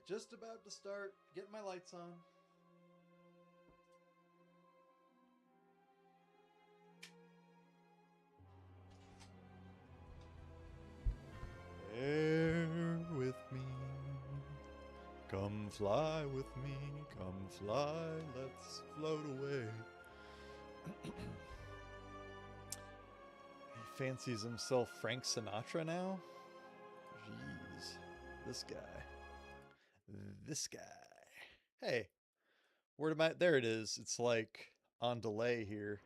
Just about to start getting my lights on. Bear with me. Come fly with me. Come fly. Let's float away. He fancies himself Frank Sinatra now? Jeez. This guy. This guy. Hey. Where am I? There it is. It's like on delay here.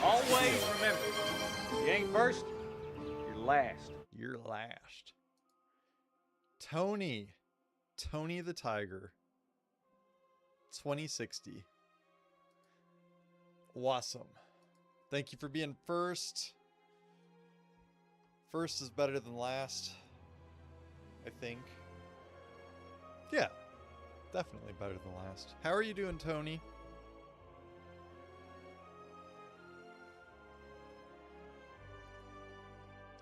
Always remember, if you ain't first, you're last. You're last. Tony the Tiger. 2060. Awesome. Thank you for being first. First is better than last, I think. Yeah, definitely better than last. How are you doing, Tony?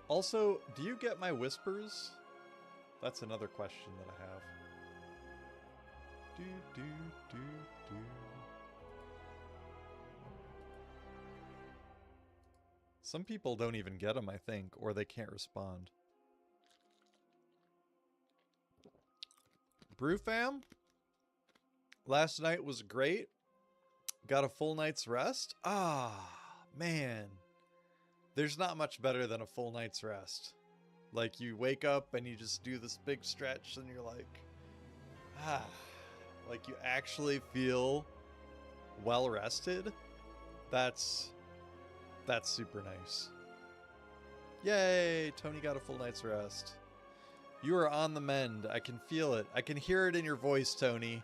Also, do you get my whispers? That's another question that I have. Do. Some people don't even get them, I think, or they can't respond. Brew fam? Last night was great. Got a full night's rest. Ah, man. There's not much better than a full night's rest. Like, you wake up and you just do this big stretch and you're like, like you actually feel well rested. That's super nice. Yay, Tony got a full night's rest. You are on the mend. I can feel it. I can hear it in your voice, Tony.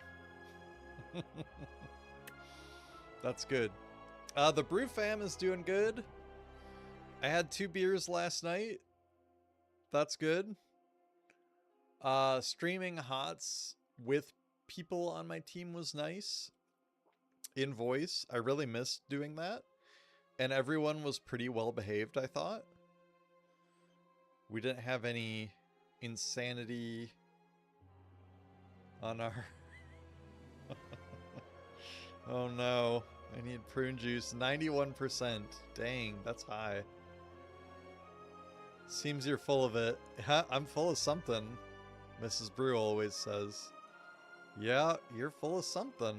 That's good. The Brew fam is doing good. I had 2 beers last night. That's good. Streaming HOTS with people on my team was nice. In voice. I really missed doing that. And everyone was pretty well behaved, I thought. We didn't have any insanity on our... Oh no. I need prune juice. 91%. Dang, that's high. Seems you're full of it. I'm full of something, Mrs. Brew always says. Yeah, you're full of something.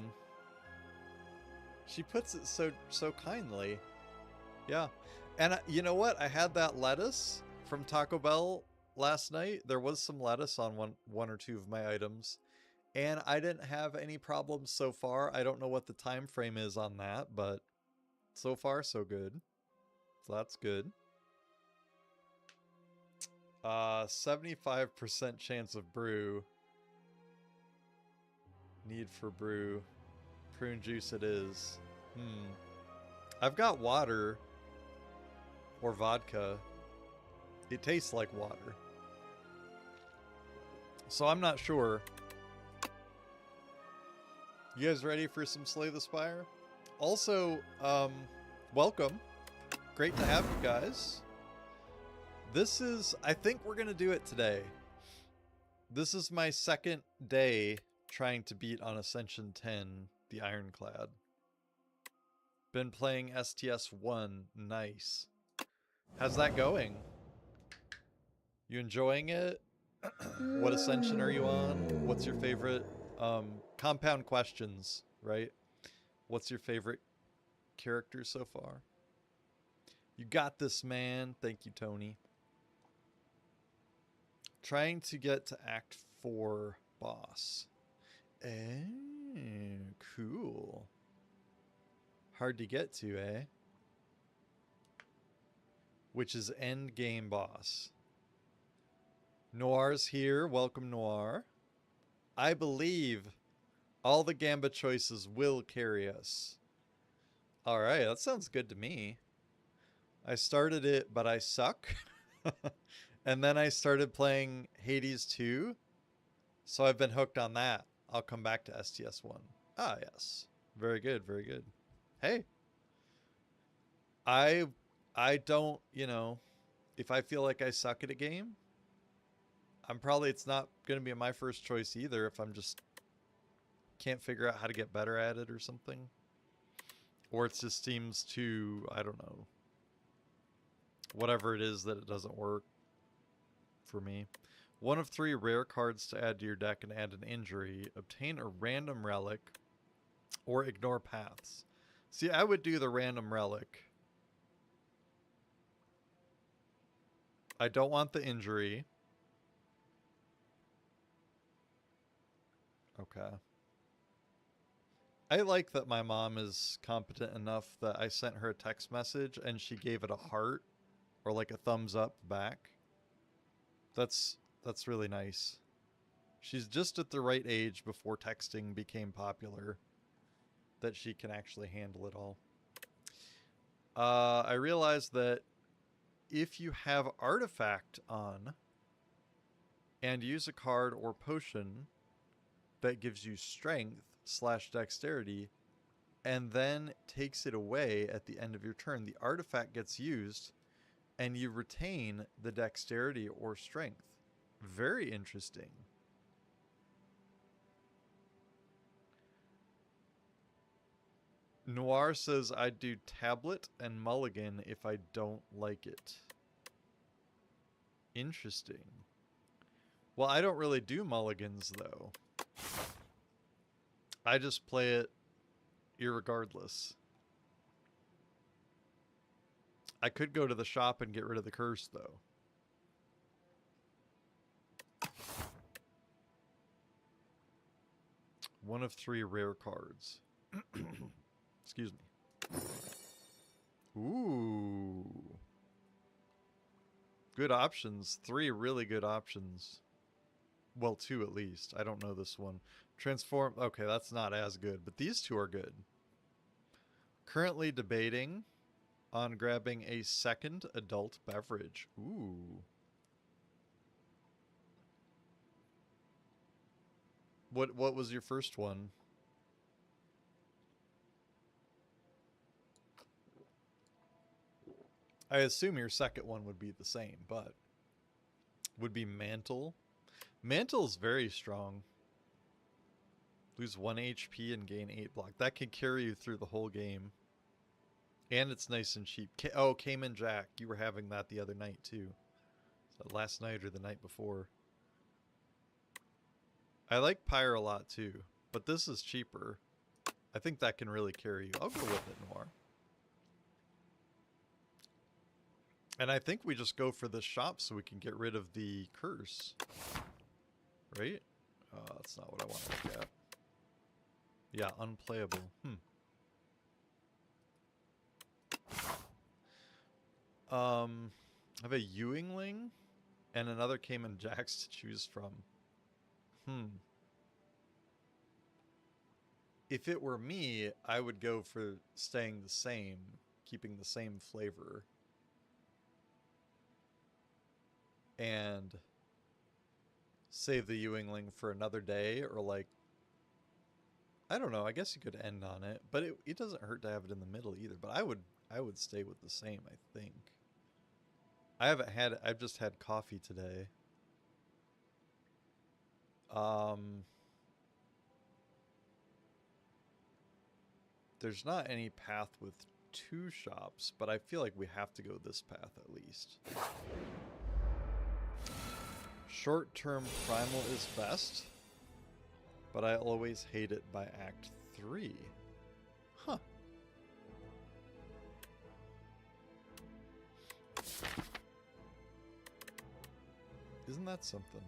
She puts it so kindly. Yeah. And you know what? I had that lettuce from Taco Bell last night. There was some lettuce on one or two of my items. And I didn't have any problems so far. I don't know what the time frame is on that, but so far so good. So that's good. 75% chance of brew. Need for brew. Prune juice it is. I've got water or vodka. It tastes like water. So I'm not sure. You guys ready for some Slay the Spire? Also, welcome. Great to have you guys. This is, I think we're going to do it today. This is my second day trying to beat on Ascension 10, the Ironclad. Been playing STS 1. Nice. How's that going? You enjoying it? What Ascension are you on? What's your favorite? Compound questions, right? What's your favorite character so far? You got this, man. Thank you, Tony. Trying to get to Act 4 boss. Oh, cool. Hard to get to, eh? Which is end game boss. Noir's here. Welcome, Noir. I believe all the Gambit choices will carry us. Alright, that sounds good to me. I started it, but I suck. And then I started playing Hades 2. So I've been hooked on that. I'll come back to STS 1. Ah, yes. Very good, very good. Hey. I don't, you know, if I feel like I suck at a game, it's not going to be my first choice either if I'm just can't figure out how to get better at it or something. Or it just seems too, I don't know, whatever it is that it doesn't work for me. 1 of 3 rare cards to add to your deck and add an injury. Obtain a random relic or ignore paths. See, I would do the random relic. I don't want the injury. Okay. I like that my mom is competent enough that I sent her a text message and she gave it a heart or like a thumbs up back. That's really nice. She's just at the right age before texting became popular that she can actually handle it all. I realized that if you have Artifact on and use a card or potion that gives you strength / dexterity and then takes it away at the end of your turn, the artifact gets used and you retain the dexterity or strength. Very interesting. Noir says I'd do tablet and mulligan if I don't like it. Interesting. Well, I don't really do mulligans though. I just play it irregardless. I could go to the shop and get rid of the curse though. One of 3 rare cards. Excuse me. Ooh. Good options. 3 really good options. Well, 2 at least. I don't know this one. Transform. Okay, that's not as good, but these 2 are good. Currently debating on grabbing a second adult beverage. Ooh. What was your first one? I assume your second one would be the same, but would be Mantle. Mantle's very strong. Lose 1 HP and gain 8 block. That can carry you through the whole game. And it's nice and cheap. Oh, Cayman Jack. You were having that the other night too. So last night or the night before. I like Pyre a lot too, but this is cheaper. I think that can really carry you. I'll go with it, Noir. And I think we just go for this shop so we can get rid of the curse. Right? That's not what I want to look at. Yeah, unplayable. I have a Ewingling and another Cayman Jacks to choose from. If it were me, I would go for staying the same, keeping the same flavor. And save the Ewingling for another day, or like, I don't know, I guess you could end on it, but it doesn't hurt to have it in the middle either. But I would stay with the same, I think. I've just had coffee today. There's not any path with 2 shops, but I feel like we have to go this path at least. Short-term primal is best, but I always hate it by Act 3. Huh. Isn't that something?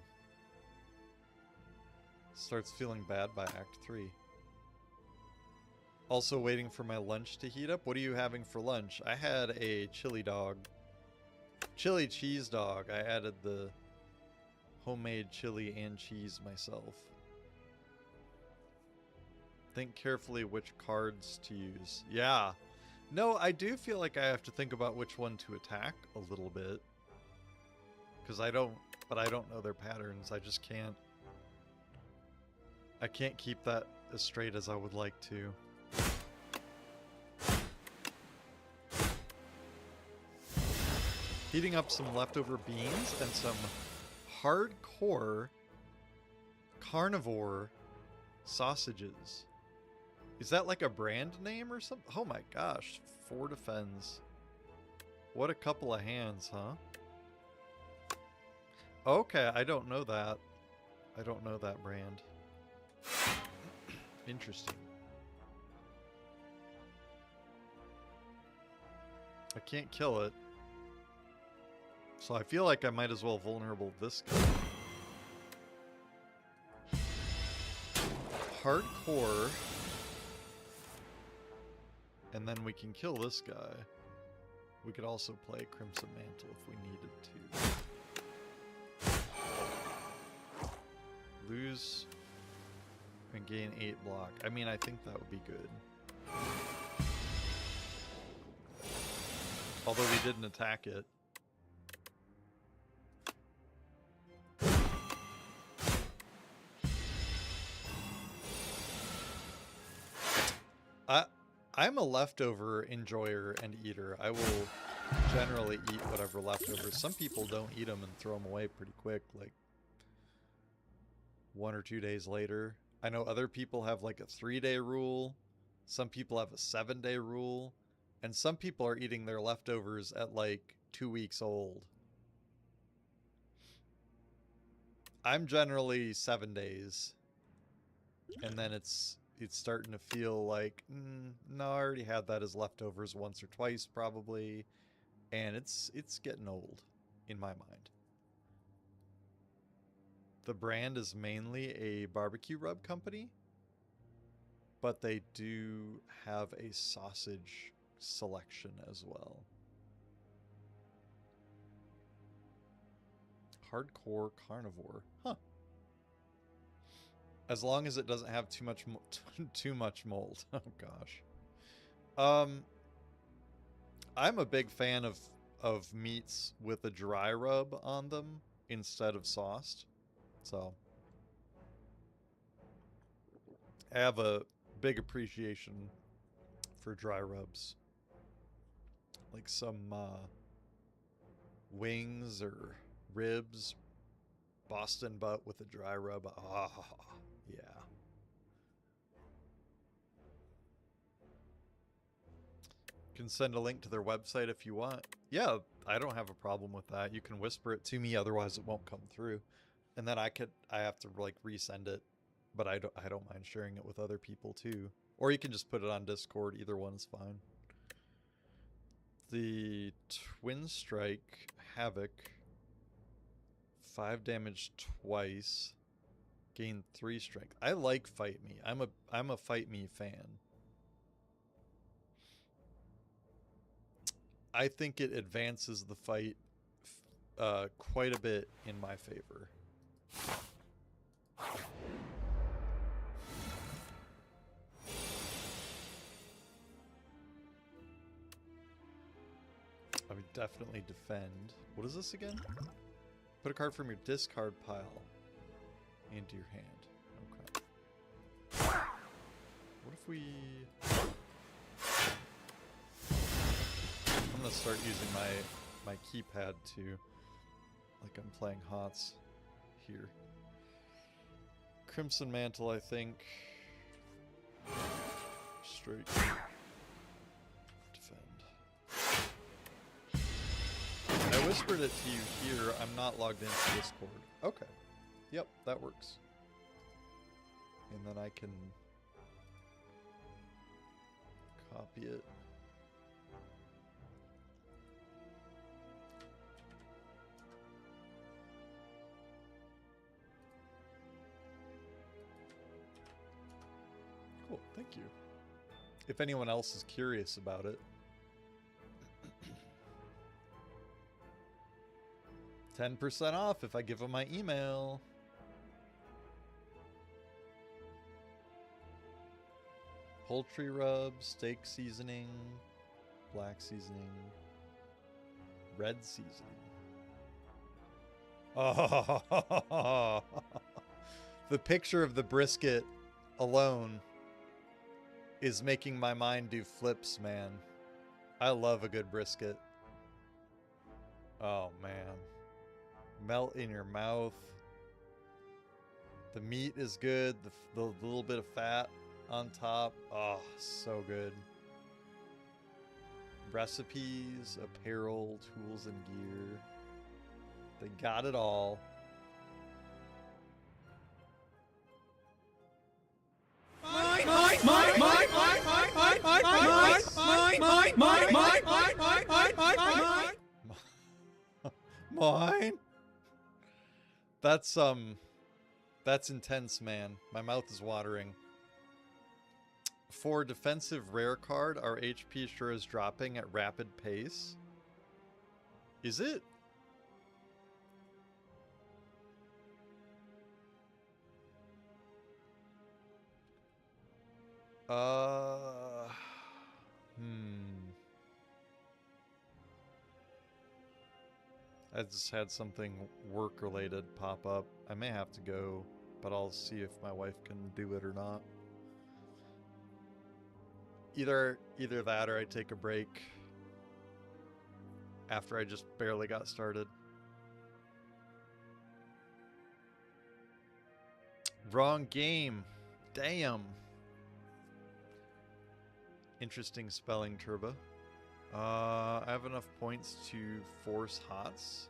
Starts feeling bad by Act 3. Also waiting for my lunch to heat up. What are you having for lunch? I had a chili dog. Chili cheese dog. I added the homemade chili and cheese myself. Think carefully which cards to use. Yeah. No, I do feel like I have to think about which one to attack a little bit. Because I don't know their patterns. I just can't. I can't keep that as straight as I would like to. Heating up some leftover beans and some hardcore carnivore sausages. Is that like a brand name or something? Oh my gosh. 4 defends. What a couple of hands, huh? Okay, I don't know that. I don't know that brand. Interesting. I can't kill it. So I feel like I might as well vulnerable this guy. Hardcore. And then we can kill this guy. We could also play Crimson Mantle if we needed to. Lose and gain 8 block. I mean, I think that would be good. Although we didn't attack it. I'm a leftover enjoyer and eater. I will generally eat whatever leftovers. Some people don't eat them and throw them away pretty quick, like 1 or 2 days later. I know other people have like a 3-day rule. Some people have a 7-day rule. And some people are eating their leftovers at like 2 weeks old. I'm generally 7 days. And then it's starting to feel like, no, I already had that as leftovers once or twice probably. And it's getting old in my mind. The brand is mainly a barbecue rub company, but they do have a sausage selection as well. Hardcore carnivore. Huh. As long as it doesn't have too much mold. Oh gosh. I'm a big fan of meats with a dry rub on them instead of sauced. So I have a big appreciation for dry rubs. Like some wings or ribs, Boston butt with a dry rub. Ah, yeah. Can send a link to their website if you want. Yeah, I don't have a problem with that. You can whisper it to me, otherwise it won't come through. And then I have to like resend it, but I don't mind sharing it with other people too. Or you can just put it on Discord. Either one's fine. The Twin Strike Havoc, 5 damage twice, gain 3 strength. I like Fight Me. I'm a Fight Me fan. I think it advances the fight quite a bit in my favor. I would definitely defend. What is this again? Put a card from your discard pile into your hand. Okay. What if we... I'm gonna start using my keypad too, like I'm playing HOTS here. Crimson Mantle, I think. Straight. Defend. I whispered it to you here. I'm not logged into Discord. Okay. Yep, that works. And then I can copy it. Cool, thank you. If anyone else is curious about it. 10% off if I give them my email. Poultry rub, steak seasoning, black seasoning, red seasoning. Oh, the picture of the brisket alone is making my mind do flips, man. I love a good brisket. Oh, man. Melt in your mouth. The meat is good. The little bit of fat on top. Oh, so good. Recipes, apparel, tools, and gear. They got it all. Mine? That's intense, man. My mouth is watering. For defensive rare card, our HP sure is dropping at rapid pace. Is it? I just had something work-related pop up. I may have to go, but I'll see if my wife can do it or not. Either that or I take a break after I just barely got started. Wrong game. Damn. Interesting spelling, Turbo. I have enough points to force HOTS.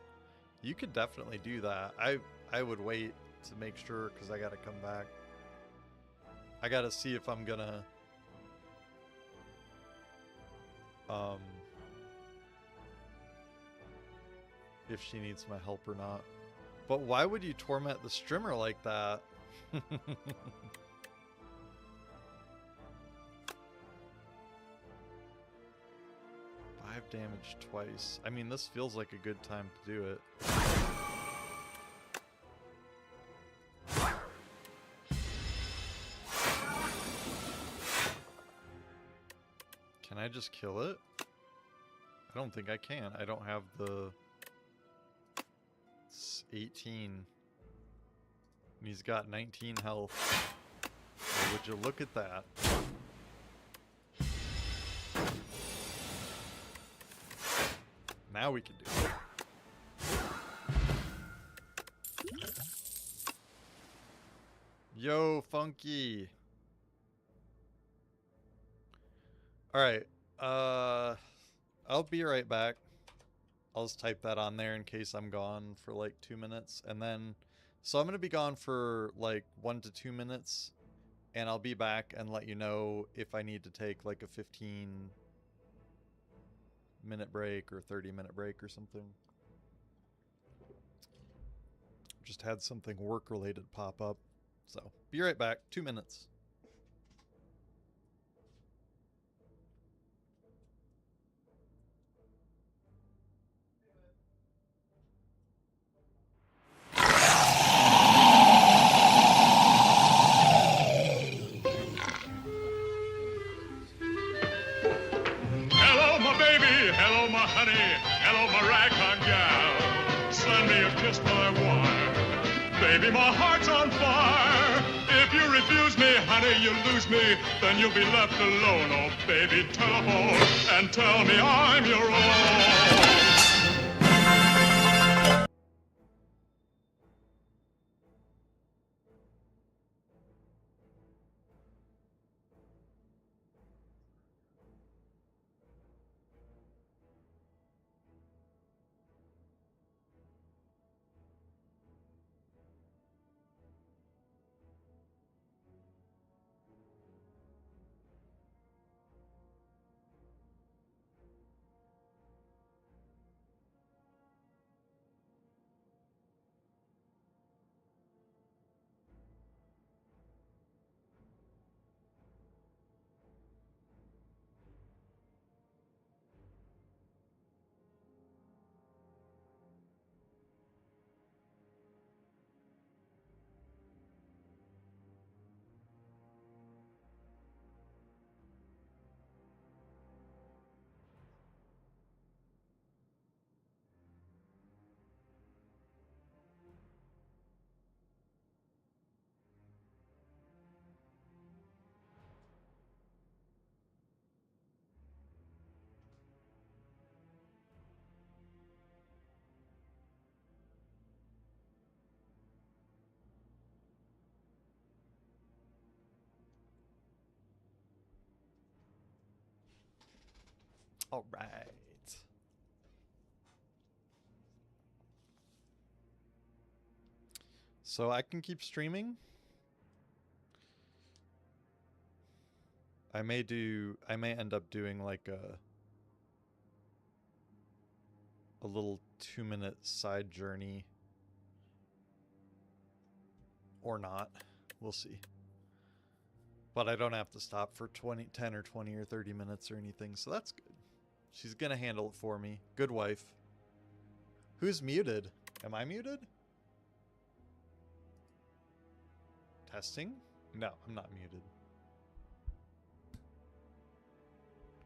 You could definitely do that. I would wait to make sure because I gotta come back. I gotta see if I'm gonna if she needs my help or not. But why would you torment the streamer like that? 5 damage twice. I mean, this feels like a good time to do it. Can I just kill it? I don't think I can. I don't have the... It's 18. And he's got 19 health. So would you look at that? Now we can do it. Yo, Funky. Alright. I'll be right back. I'll just type that on there in case I'm gone for like 2 minutes. And then, so I'm going to be gone for like 1 to 2 minutes. And I'll be back and let you know if I need to take like a 15-minute break or 30-minute break or something. Just had something work-related pop up. So, be right back. 2 minutes. Hello, my baby. Hello, my honey. Hello, my ragtime gal. Send me a kiss by wire. Baby, my heart's on fire. If you refuse me, honey, you lose me. Then you'll be left alone. Oh, baby, telephone and tell me I'm your own. All right. So I can keep streaming. I may end up doing like a little 2-minute side journey. Or not. We'll see. But I don't have to stop for 10 or 20 or 30 minutes or anything, so that's good. She's gonna handle it for me. Good wife. Who's muted? Am I muted? Testing? No, I'm not muted.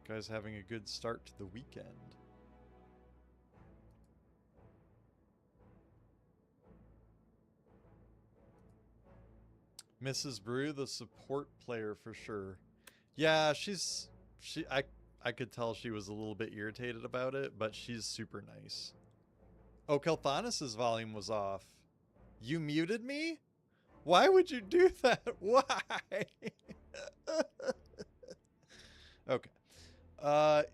Guys having a good start to the weekend. Mrs. Brew, the support player for sure. Yeah, I could tell she was a little bit irritated about it, but she's super nice. Oh, Kelthanis's volume was off. You muted me? Why would you do that? Why? Okay.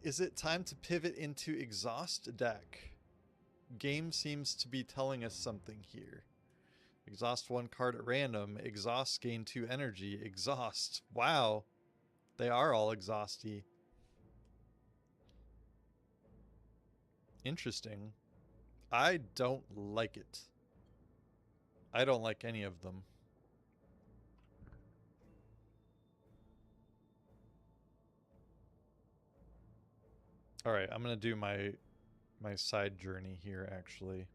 Is it time to pivot into exhaust deck? Game seems to be telling us something here. Exhaust 1 card at random. Exhaust gain 2 energy. Exhaust. Wow. They are all exhausty. Interesting. I don't like it. I don't like any of them. Alright, I'm gonna do my side journey here, actually.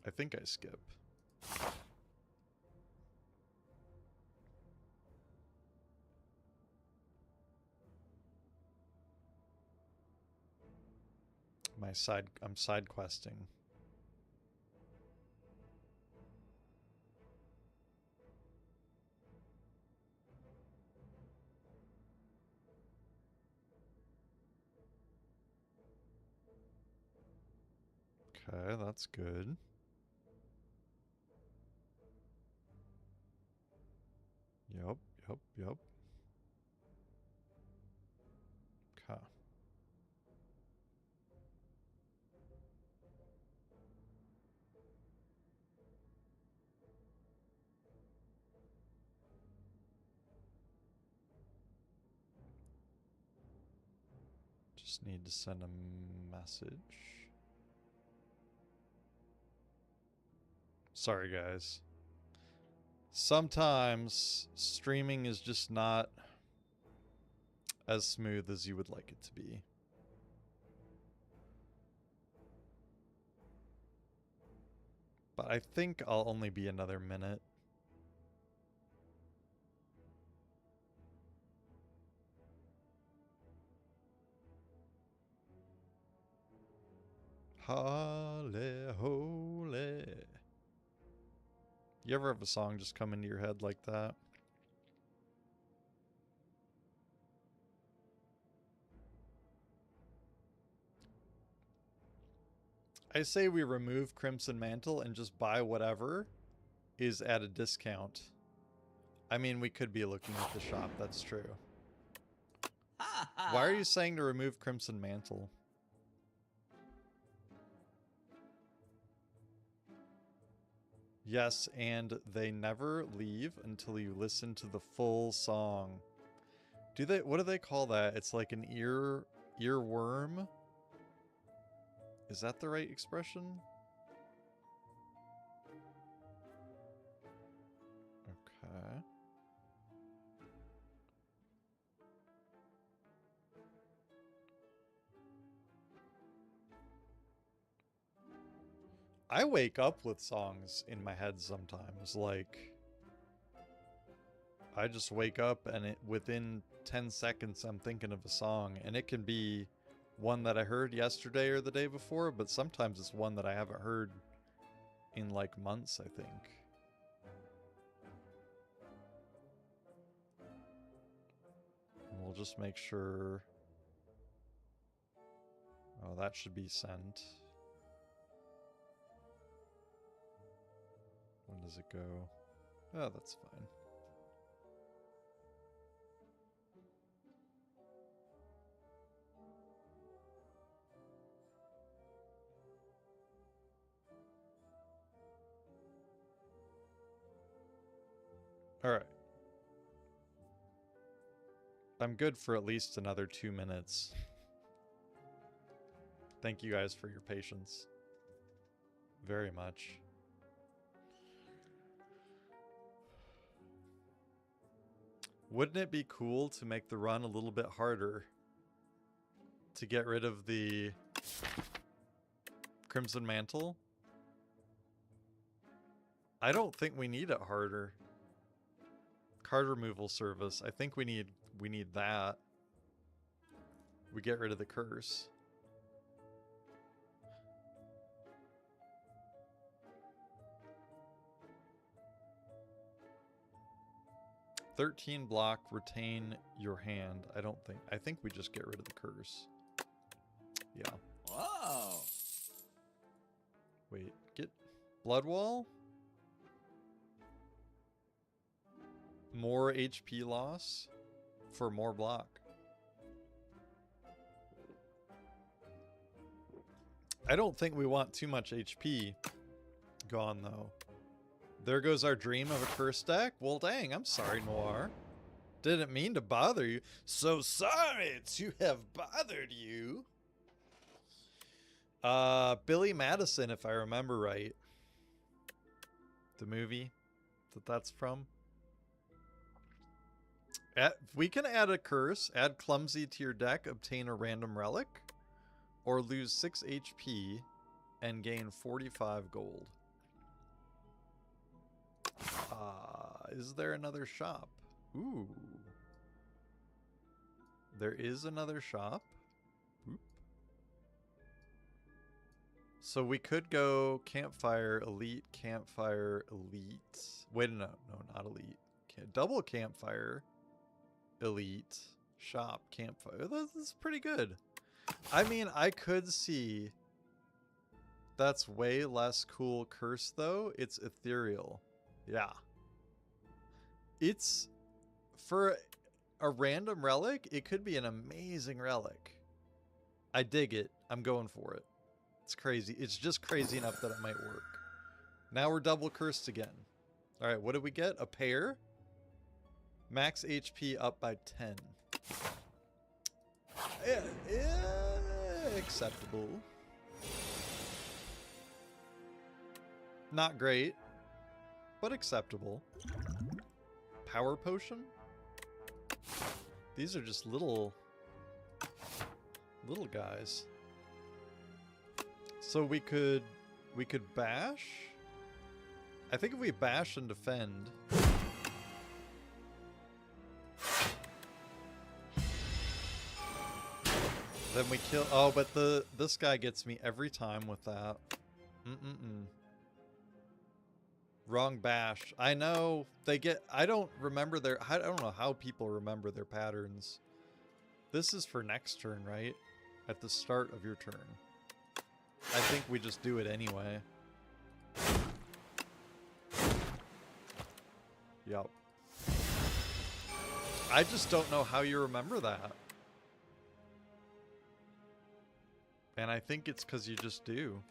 I think I skip. I'm side questing. Okay, that's good. Yep. Okay. Just need to send a message. Sorry, guys. Sometimes streaming is just not as smooth as you would like it to be. But I think I'll only be another minute. Holy, holy. You ever have a song just come into your head like that? I say we remove Crimson Mantle and just buy whatever is at a discount. I mean, we could be looking at the shop, that's true. Why are you saying to remove Crimson Mantle? Yes, and they never leave until you listen to the full song. What do they call that? It's like an earworm? Is that the right expression? Okay. I wake up with songs in my head sometimes, like I just wake up and within 10 seconds I'm thinking of a song, and it can be one that I heard yesterday or the day before, but sometimes it's one that I haven't heard in like months, I think. And we'll just make sure. Oh, that should be sent. When does it go? Oh, that's fine. Alright. I'm good for at least another 2 minutes. Thank you guys for your patience. Very much. Wouldn't it be cool to make the run a little bit harder? To get rid of the Crimson Mantle? I don't think we need it harder. Card removal service. I think we need that. We get rid of the curse. "13 block, retain your hand." I think we just get rid of the curse. Yeah. Whoa. Wait, get Blood Wall? More HP loss for more block. I don't think we want too much HP gone, though. There goes our dream of a curse deck. Well, dang, I'm sorry, Noir. Didn't mean to bother you. So sorry to have bothered you. Billy Madison, if I remember right. The movie that's from. We can add a curse, add Clumsy to your deck, obtain a random relic, or lose 6 HP and gain 45 gold. Is there another shop? Ooh. There is another shop. Oop. So we could go Campfire, Elite, Campfire, Elite. Wait, no, not Elite. Double Campfire, Elite, Shop, Campfire. That's pretty good. I mean, I could see... That's way less cool curse, though. It's ethereal. Yeah. It's... For a random relic, it could be an amazing relic. I dig it. I'm going for it. It's crazy. It's just crazy enough that it might work. Now we're double cursed again. Alright, what did we get? A pair? Max HP up by 10. Acceptable. Not great, but acceptable. Power potion? These are just little guys. So we could bash? I think if we bash and defend. Then we kill. Oh, but this guy gets me every time with that. Wrong bash. I know they get. I don't remember their. I don't know how people remember their patterns. This is for next turn, right? At the start of your turn. I think we just do it anyway. Yup. I just don't know how you remember that. And I think it's because you just do.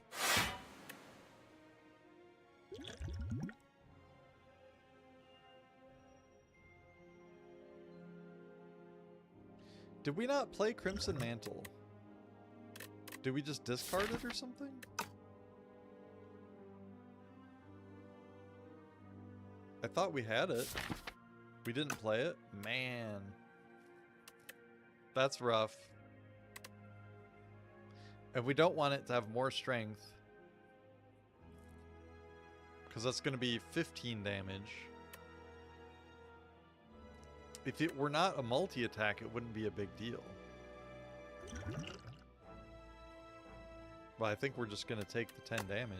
Did we not play Crimson Mantle? Did we just discard it or something? I thought we had it. We didn't play it? Man. That's rough. And we don't want it to have more strength. Because that's going to be 15 damage. If it were not a multi-attack, it wouldn't be a big deal. But I think we're just going to take the 10 damage.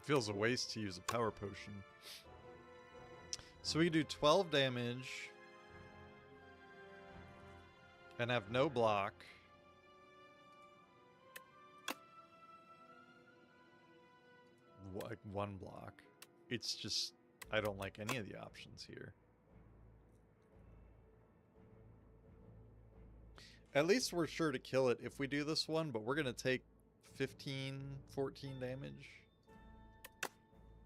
Feels a waste to use a power potion. So we do 12 damage and have no block. 1 block. It's just, I don't like any of the options here. At least we're sure to kill it if we do this one, but we're going to take 15, 14 damage.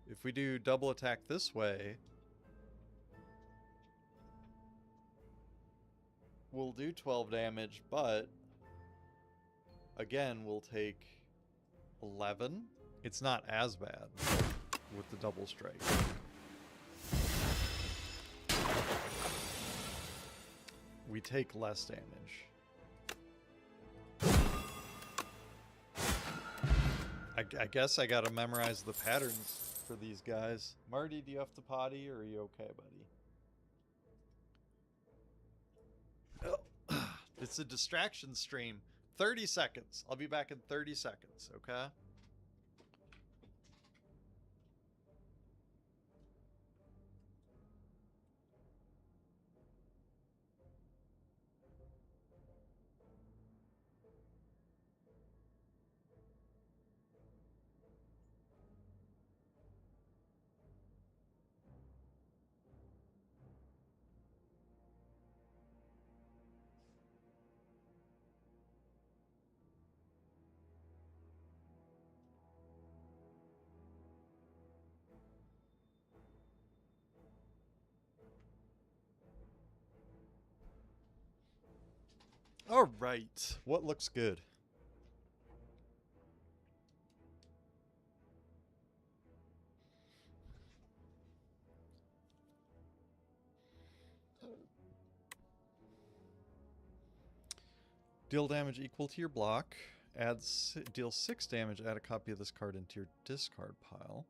If we do double attack this way, we'll do 12 damage, but again, we'll take 11. It's not as bad with the double strike. We take less damage. I guess I gotta memorize the patterns for these guys. Marty, do you have to potty or are you okay, buddy? Oh, it's a distraction stream. 30 seconds. I'll be back in 30 seconds, okay? All right. What looks good? Deal damage equal to your block. Deal 6 damage. Add a copy of this card into your discard pile.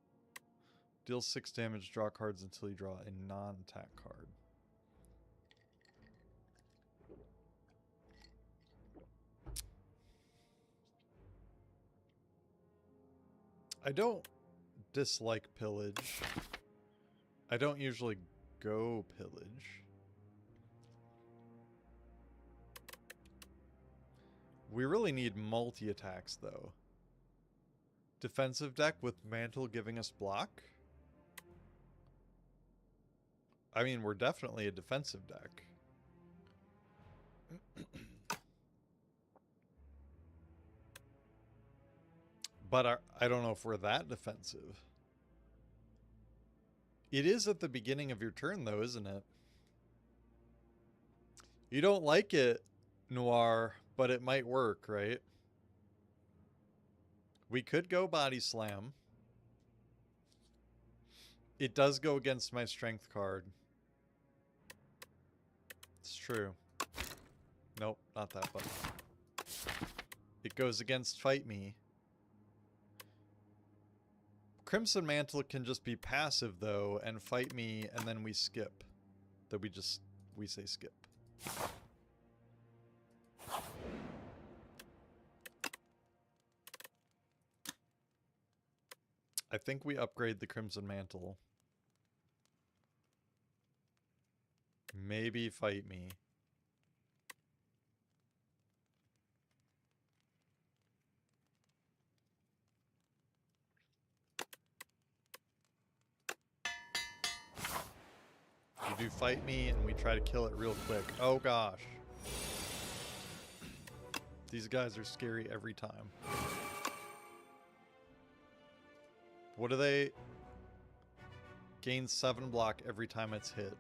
Deal 6 damage. Draw cards until you draw a non-attack card. I don't dislike pillage. I don't usually go pillage. We really need multi-attacks, though. Defensive deck with Mantle giving us block? I mean, we're definitely a defensive deck. But I don't know if we're that defensive. It is at the beginning of your turn, though, isn't it? You don't like it, Noir, but it might work, right? We could go Body Slam. It does go against my strength card. It's true. Nope, not that button. It goes against Fight Me. Crimson Mantle can just be passive, though, and Fight Me, and then we skip. That we say skip. I think we upgrade the Crimson Mantle. Maybe Fight Me. We do Fight Me and we try to kill it real quick. Oh gosh. These guys are scary every time. What do they? Gain 7 block every time it's hit.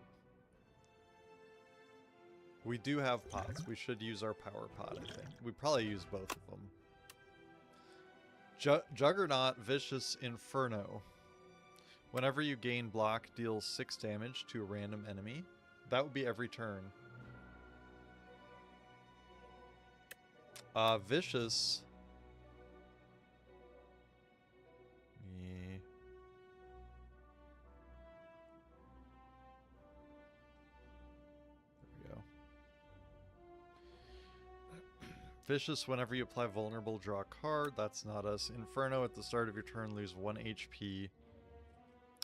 We do have pots. We should use our power pot, I think. We probably use both of them. Juggernaut, Vicious Inferno. Whenever you gain block, deal 6 damage to a random enemy. That would be every turn. Vicious. Yeah. There we go. Vicious, whenever you apply vulnerable, draw a card. That's not us. Inferno, at the start of your turn, lose 1 HP.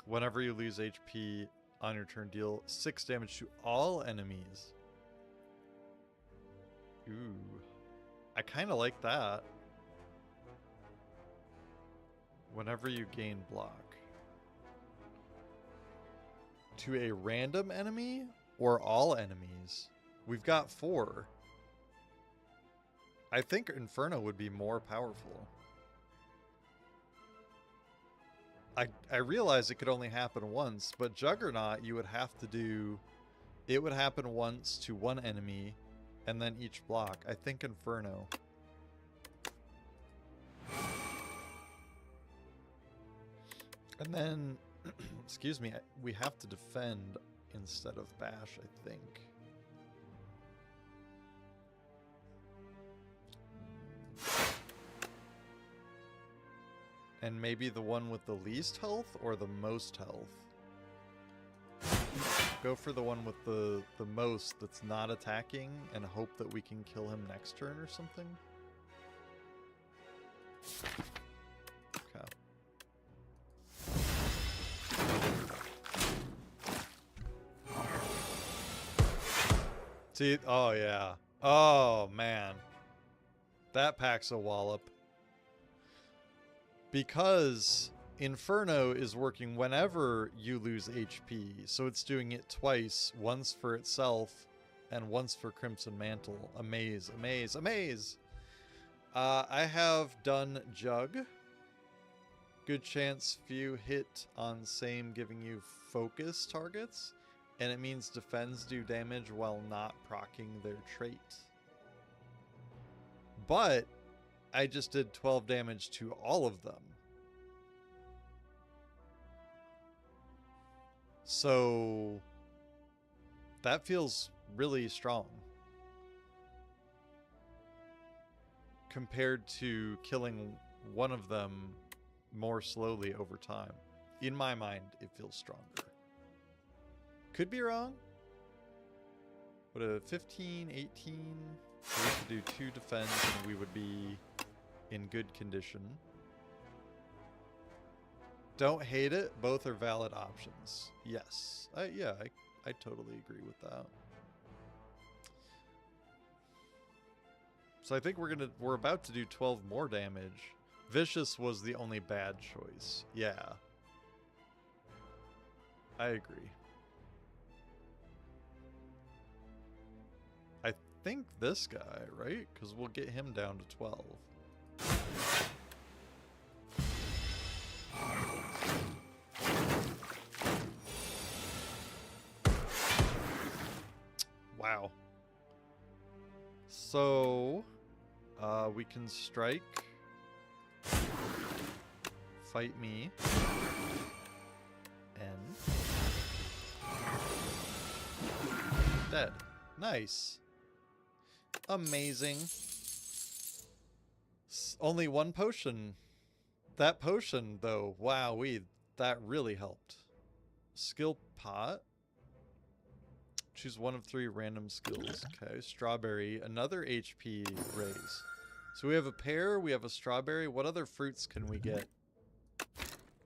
Whenever you lose HP on your turn, deal 6 damage to all enemies. Ooh. I kind of like that. Whenever you gain block. To a random enemy or all enemies? We've got 4. I think Inferno would be more powerful. I realize it could only happen once, but Juggernaut you would have to do... It would happen once to one enemy, and then each block. I think Inferno. And then, excuse me, we have to defend instead of bash, I think. And maybe the one with the least health or the most health? Go for the one with the most that's not attacking and hope that we can kill him next turn or something? Okay. See, oh yeah. Oh man. That packs a wallop. Because Inferno is working whenever you lose HP, so it's doing it twice, once for itself and once for Crimson Mantle. Amaze, amaze, amaze! I have done Jug. Good chance few hit on same giving you focus targets, and it means defends do damage while not proccing their trait. But I just did 12 damage to all of them. So that feels really strong compared to killing one of them more slowly over time. In my mind, it feels stronger. Could be wrong. What a 15, 18. We could do 2 defense and we would be in good condition. Don't hate it. Both are valid options. Yes. I totally agree with that. So I think we're about to do 12 more damage. Vicious was the only bad choice. Yeah. I agree. I think this guy, right? Because we'll get him down to 12. Wow. So, we can strike, fight me, and dead. Nice. Amazing. Only 1 potion. That potion, though, wowee, that really helped. Skill pot. Choose 1 of 3 random skills. Okay, strawberry. Another HP raise. So we have a pear, we have a strawberry. What other fruits can we get?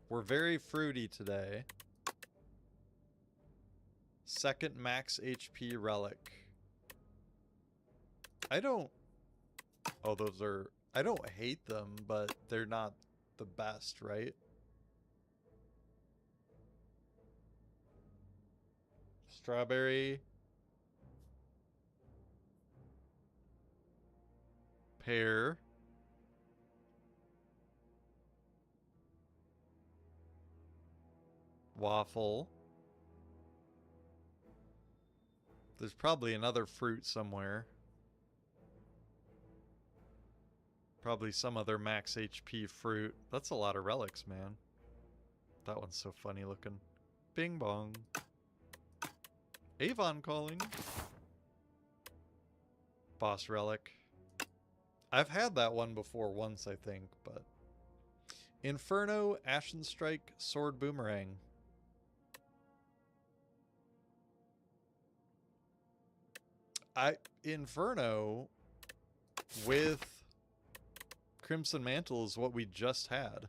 We're very fruity today. Second max HP relic. I don't hate them, but they're not the best, right? Strawberry. Pear. Waffle. There's probably another fruit somewhere. Probably some other max HP fruit. That's a lot of relics, man. That one's so funny looking. Bing bong. Avon calling. Boss relic. I've had that one before once, I think, but... Inferno, Ashen Strike, Sword Boomerang. Inferno with Crimson Mantle is what we just had.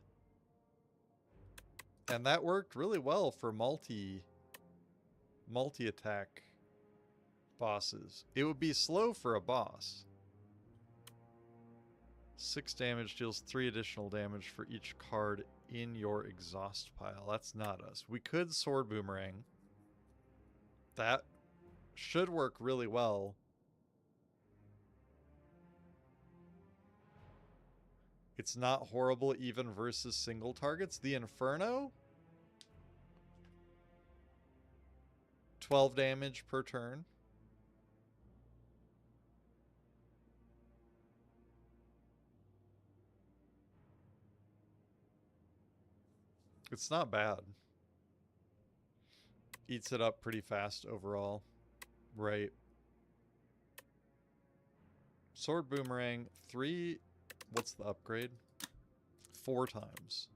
And that worked really well for multi-attack bosses. It would be slow for a boss. 6 damage, deals 3 additional damage for each card in your exhaust pile. That's not us. We could Sword Boomerang. That should work really well. It's not horrible even versus single targets. The Inferno? 12 damage per turn. It's not bad. Eats it up pretty fast overall. Right. Sword Boomerang, 3... What's the upgrade? 4 times.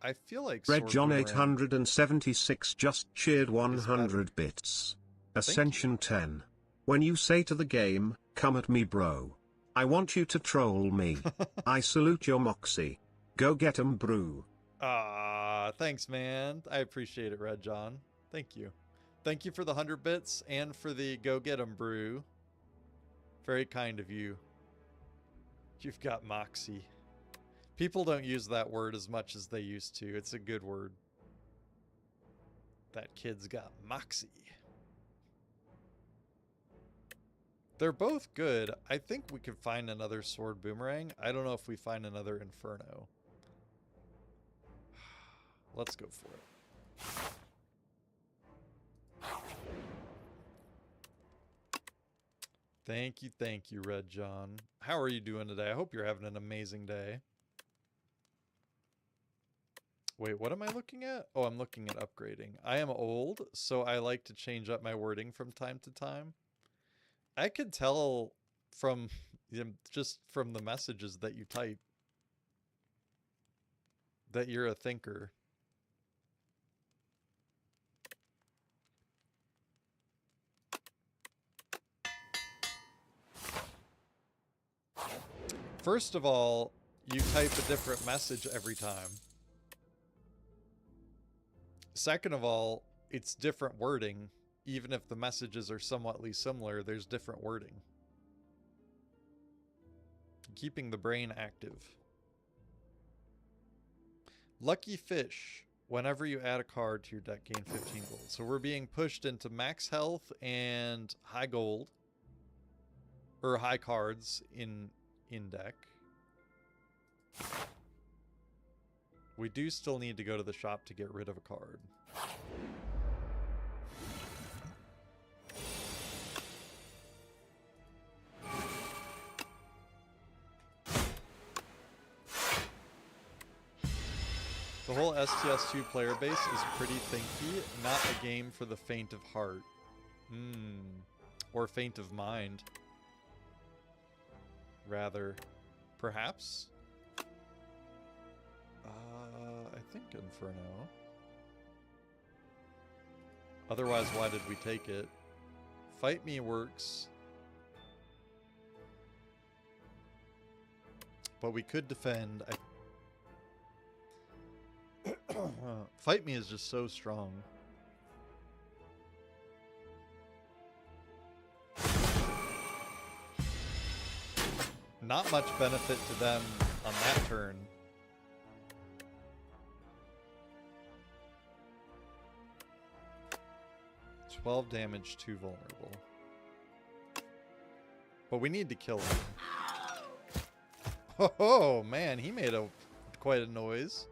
I feel like Red Sword John Boomerang 876 just cheered 100 bits. Ascension 10. When you say to the game, come at me bro. I want you to troll me. I salute your moxie. Go get 'em brew. Ah, thanks, man. I appreciate it, Red John. Thank you. Thank you for the 100 bits and for the go get 'em brew. Very kind of you. You've got moxie. People don't use that word as much as they used to. It's a good word. That kid's got moxie. They're both good. I think we could find another Sword Boomerang. I don't know if we find another Inferno. Let's go for it. Thank you, Red John. How are you doing today? I hope you're having an amazing day. Wait, what am I looking at? Oh, I'm looking at upgrading. I am old, so I like to change up my wording from time to time. I could tell from just from the messages that you type that you're a thinker. First of all, you type a different message every time. Second of all, it's different wording. Even if the messages are somewhatly similar, there's different wording. Keeping the brain active. Lucky Fish. Whenever you add a card to your deck, gain 15 gold. So we're being pushed into max health and high gold. Or high cards in deck. We do still need to go to the shop to get rid of a card. The whole STS2 player base is pretty thinky, not a game for the faint of heart. Or faint of mind. Rather, perhaps? I think Inferno. Otherwise, why did we take it? Fight Me works. But we could defend. Fight Me is just so strong. Not much benefit to them on that turn. $12 damage, 2 vulnerable. But we need to kill him. Oh man, he made quite a noise.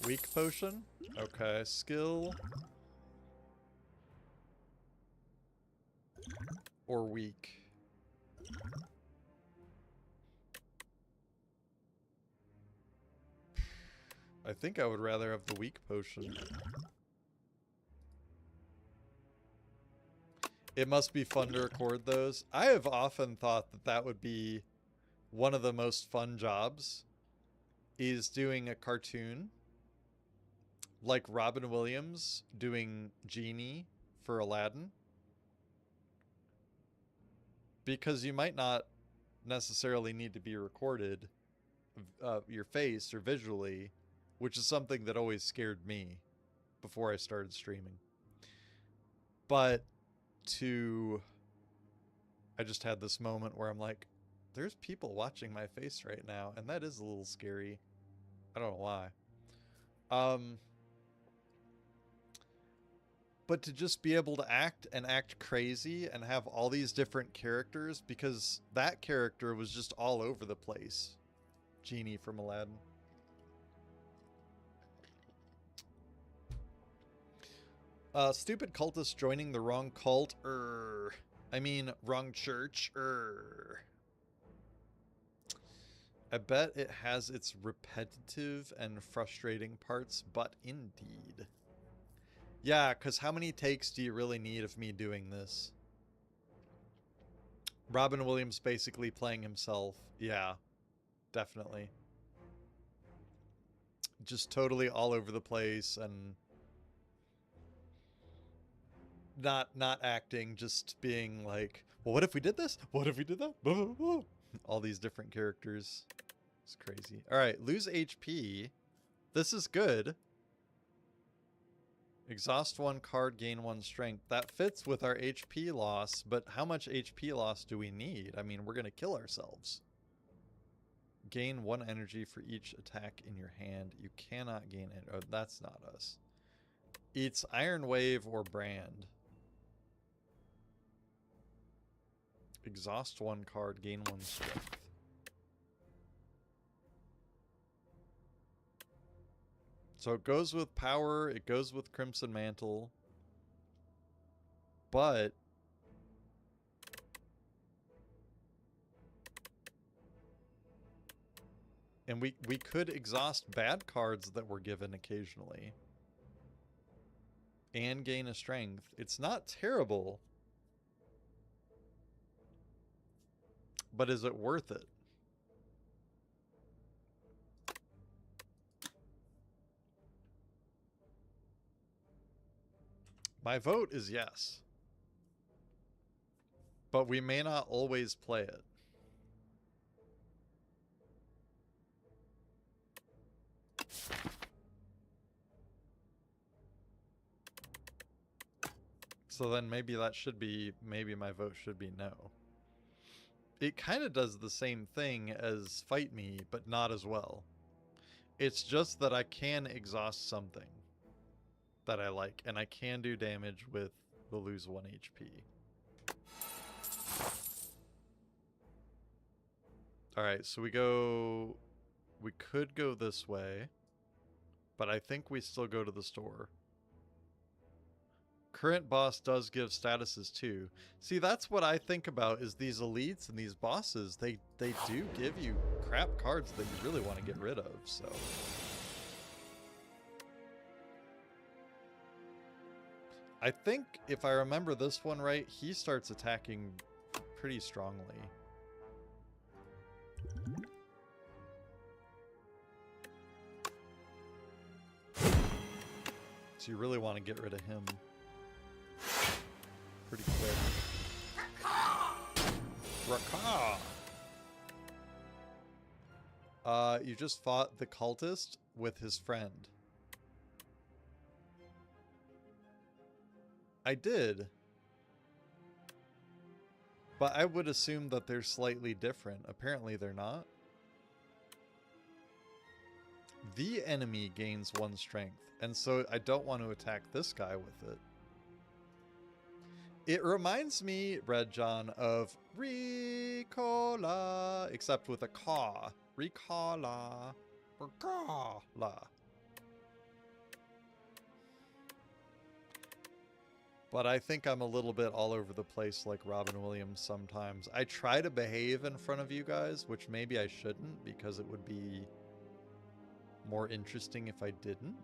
Weak potion? Okay, skill. Or weak. I think I would rather have the weak potion. It must be fun to record those. I have often thought that that would be one of the most fun jobs, is doing a cartoon like Robin Williams doing Genie for Aladdin. Because you might not necessarily need to be recorded, your face or visually, which is something that always scared me before I started streaming. But I just had this moment where I'm like, there's people watching my face right now, and that is a little scary. I don't know why. But to just be able to act crazy and have all these different characters, because that character was just all over the place. Genie from Aladdin. Stupid cultist joining the wrong cult. I mean, wrong church. I bet it has its repetitive and frustrating parts, but indeed. Yeah, because how many takes do you really need of me doing this? Robin Williams basically playing himself. Yeah, definitely. Just totally all over the place and not acting, just being like, well, what if we did this? What if we did that? Blah, blah, blah. All these different characters. It's crazy. All right, lose HP. This is good. Exhaust 1 card, gain 1 strength. That fits with our HP loss, but how much HP loss do we need? I mean, we're going to kill ourselves. Gain 1 energy for each attack in your hand. You cannot gain it. Oh, that's not us. It's Iron Wave or Brand. Exhaust 1 card, gain 1 strength. So it goes with power, it goes with Crimson Mantle, but and we could exhaust bad cards that were given occasionally and gain a strength. It's not terrible, but is it worth it? My vote is yes. But we may not always play it. So then maybe that should be, maybe my vote should be no. It kind of does the same thing as Fight Me, but not as well. It's just that I can exhaust something that I like, and I can do damage with the lose 1 HP. Alright, so we could go this way, but I think we still go to the store. Current boss does give statuses too. See, that's what I think about, is these elites and these bosses, they do give you crap cards that you really want to get rid of, so... I think, if I remember this one right, he starts attacking pretty strongly. So you really want to get rid of him pretty quick. Rakah! You just fought the cultist with his friend. I did. But I would assume that they're slightly different. Apparently they're not. The enemy gains 1 strength, and so I don't want to attack this guy with it. It reminds me, Red John, of Ricola, except with a caw. Ricola. Ricola. But I think I'm a little bit all over the place like Robin Williams sometimes. I try to behave in front of you guys, which maybe I shouldn't, because it would be more interesting if I didn't.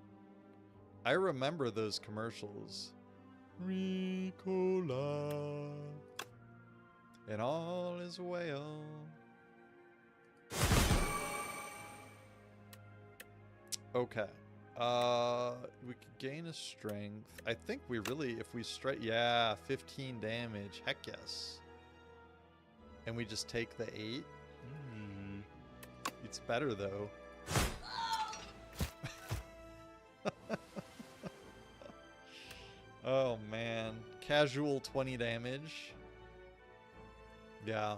I remember those commercials. Ricola. And all is well. Okay. We could gain a strength. I think we really, if we strike, yeah, 15 damage. Heck yes. And we just take the 8? It's better, though. Oh, man. Casual 20 damage. Yeah.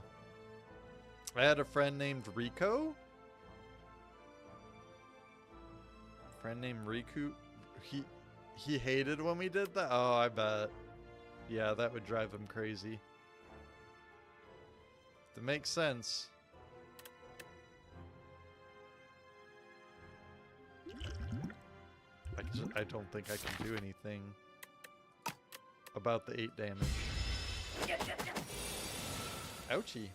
I had a friend named Rico. Friend named Riku. He hated when we did that? Oh, I bet. Yeah, that would drive him crazy. That makes sense. I don't think I can do anything about the 8 damage. Ouchie.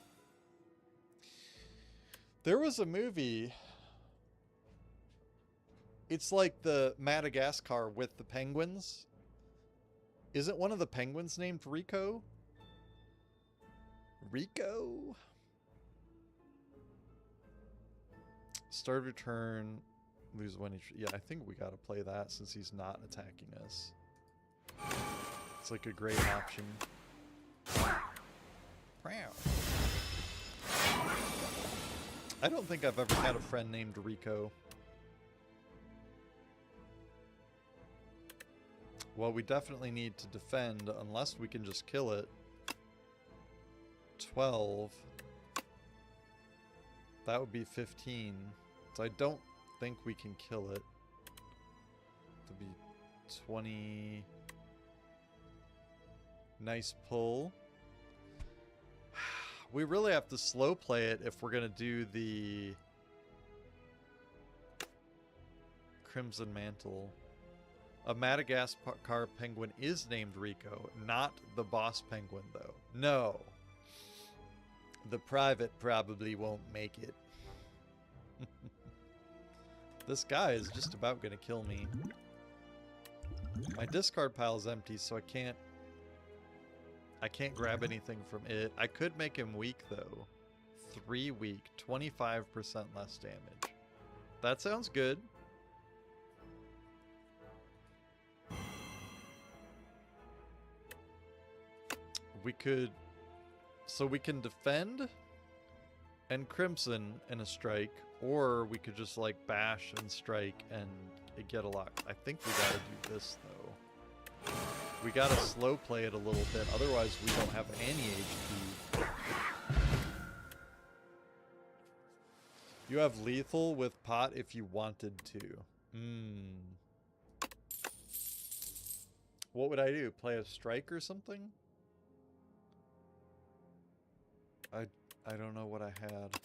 There was a movie. It's like the Madagascar with the penguins. Isn't one of the penguins named Rico? Rico? Start a turn, lose 1 each. Yeah, I think we gotta play that since he's not attacking us. It's like a great option. I don't think I've ever had a friend named Rico. Well, we definitely need to defend unless we can just kill it. 12. That would be 15. So I don't think we can kill it. To be 20. Nice pull. We really have to slow play it if we're going to do the Crimson Mantle. A Madagascar penguin is named Rico, not the boss penguin, though. No. The private probably won't make it. This guy is just about going to kill me. My discard pile is empty, so I can't grab anything from it. I could make him weak, though. 3 weak, 25% less damage. That sounds good. We could... So we can defend and Crimson in a strike, or we could just, like, bash and strike and get a lot. I think we gotta do this, though. We gotta slow play it a little bit, otherwise we don't have any HP. You have lethal with pot if you wanted to. What would I do? Play a strike or something? I don't know what I had.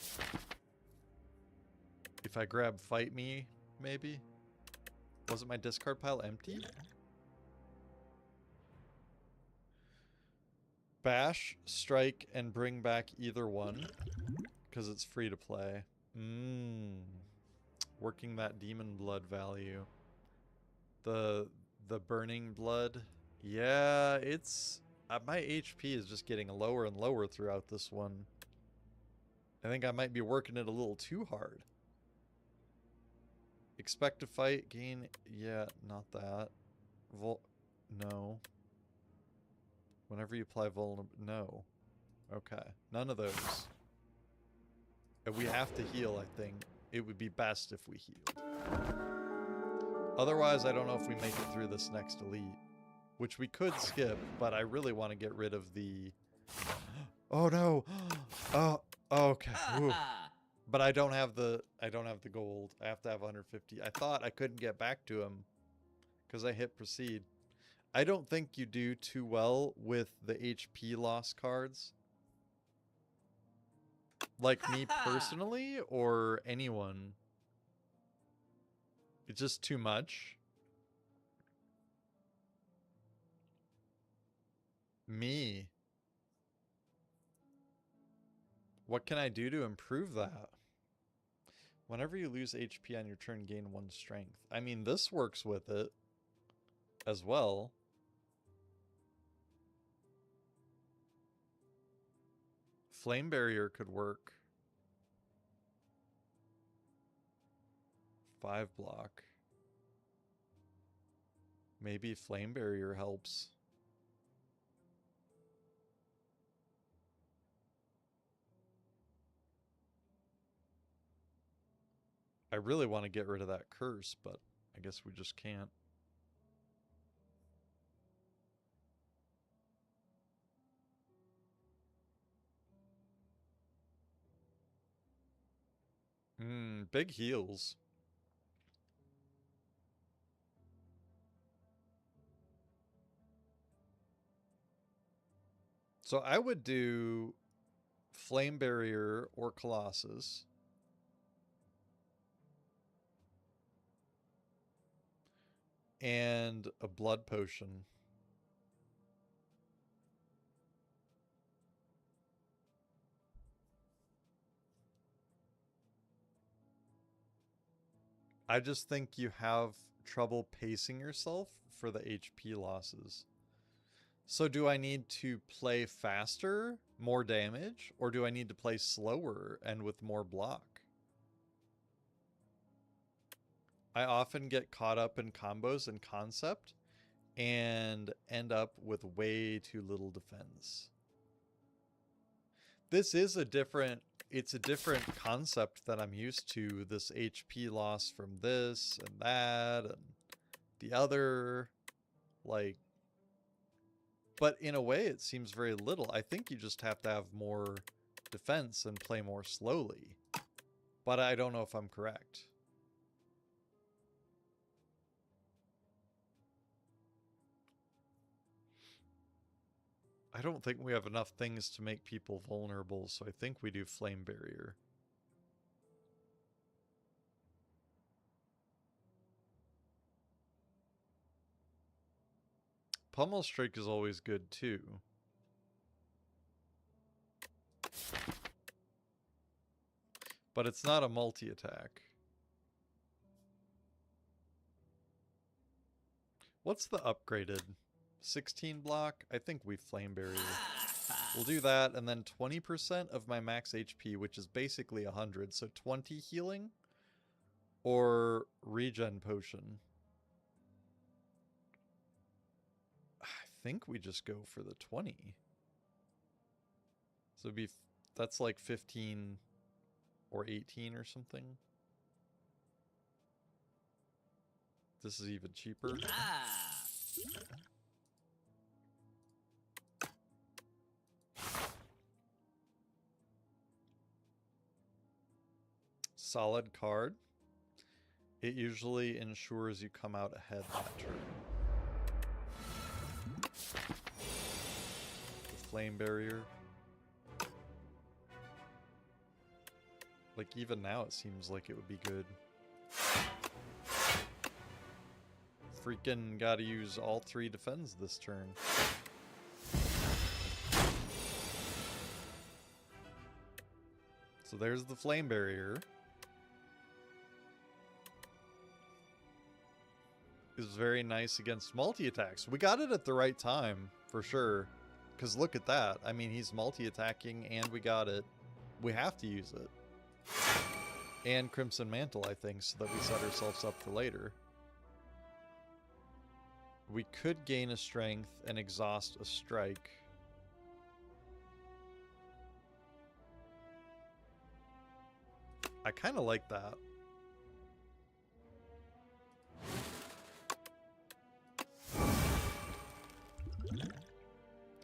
If I grab Fight Me, maybe? Wasn't my discard pile empty? Bash, strike, and bring back either one. Because it's free to play. Working that demon blood value. The burning blood. Yeah, it's... my HP is just getting lower and lower throughout this one. I think I might be working it a little too hard. Expect to fight, gain... Yeah, not that. No. Whenever you apply vulnerable... No. Okay. None of those. And we have to heal, I think. It would be best if we healed. Otherwise, I don't know if we make it through this next elite. Which we could skip, but I really want to get rid of the... Oh no! Oh, okay. Oof. But I don't have the gold. I have to have 150. I thought I couldn't get back to him because I hit proceed. I don't think you do too well with the HP loss cards. Like me personally or anyone. It's just too much. Me. What can I do to improve that? Whenever you lose HP on your turn, gain 1 strength. I mean, this works with it as well. Flame Barrier could work. 5 block. Maybe Flame Barrier helps. I really want to get rid of that curse, but I guess we just can't. Big heals. So I would do Flame Barrier or Colossus. And a Blood Potion. I just think you have trouble pacing yourself for the HP losses. So do I need to play faster, more damage, or do I need to play slower and with more block? I often get caught up in combos and concept and end up with way too little defense. This is a different concept that I'm used to, this HP loss from this and that and the other, like, but in a way it seems very little. I think you just have to have more defense and play more slowly, but I don't know if I'm correct. I don't think we have enough things to make people vulnerable, so I think we do Flame Barrier. Pummel Strike is always good too. But it's not a multi-attack. What's the upgraded? 16 block? I think we Flame Barrier. We'll do that, and then 20% of my max HP, which is basically 100. So 20 healing or regen potion. I think we just go for the 20. So it'd be, that's like 15 or 18 or something. This is even cheaper. Solid card. It usually ensures you come out ahead that turn. The Flame Barrier. Like, even now it seems like it would be good. Freaking gotta use all 3 defends this turn. So there's the Flame Barrier. Is very nice against multi-attacks. We got it at the right time, for sure. Because look at that. I mean, he's multi-attacking and we got it. We have to use it. And Crimson Mantle, I think, so that we set ourselves up for later. We could gain a strength and exhaust a strike. I kind of like that.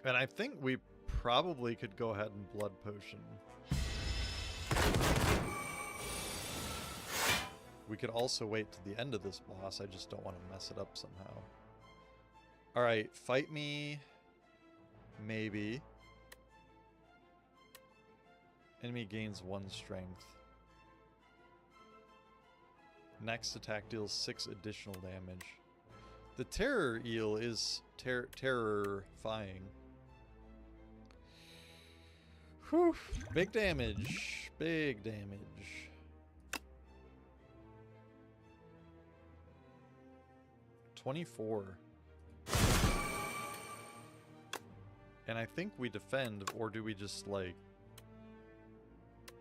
And I think we probably could go ahead and Blood Potion. We could also wait to the end of this boss. I just don't want to mess it up somehow. Alright, fight me. Maybe. Enemy gains 1 strength. Next attack deals 6 additional damage. The Terror Eel is terrifying. Whew. Big damage. Big damage. $24. And I think we defend, or do we just, like,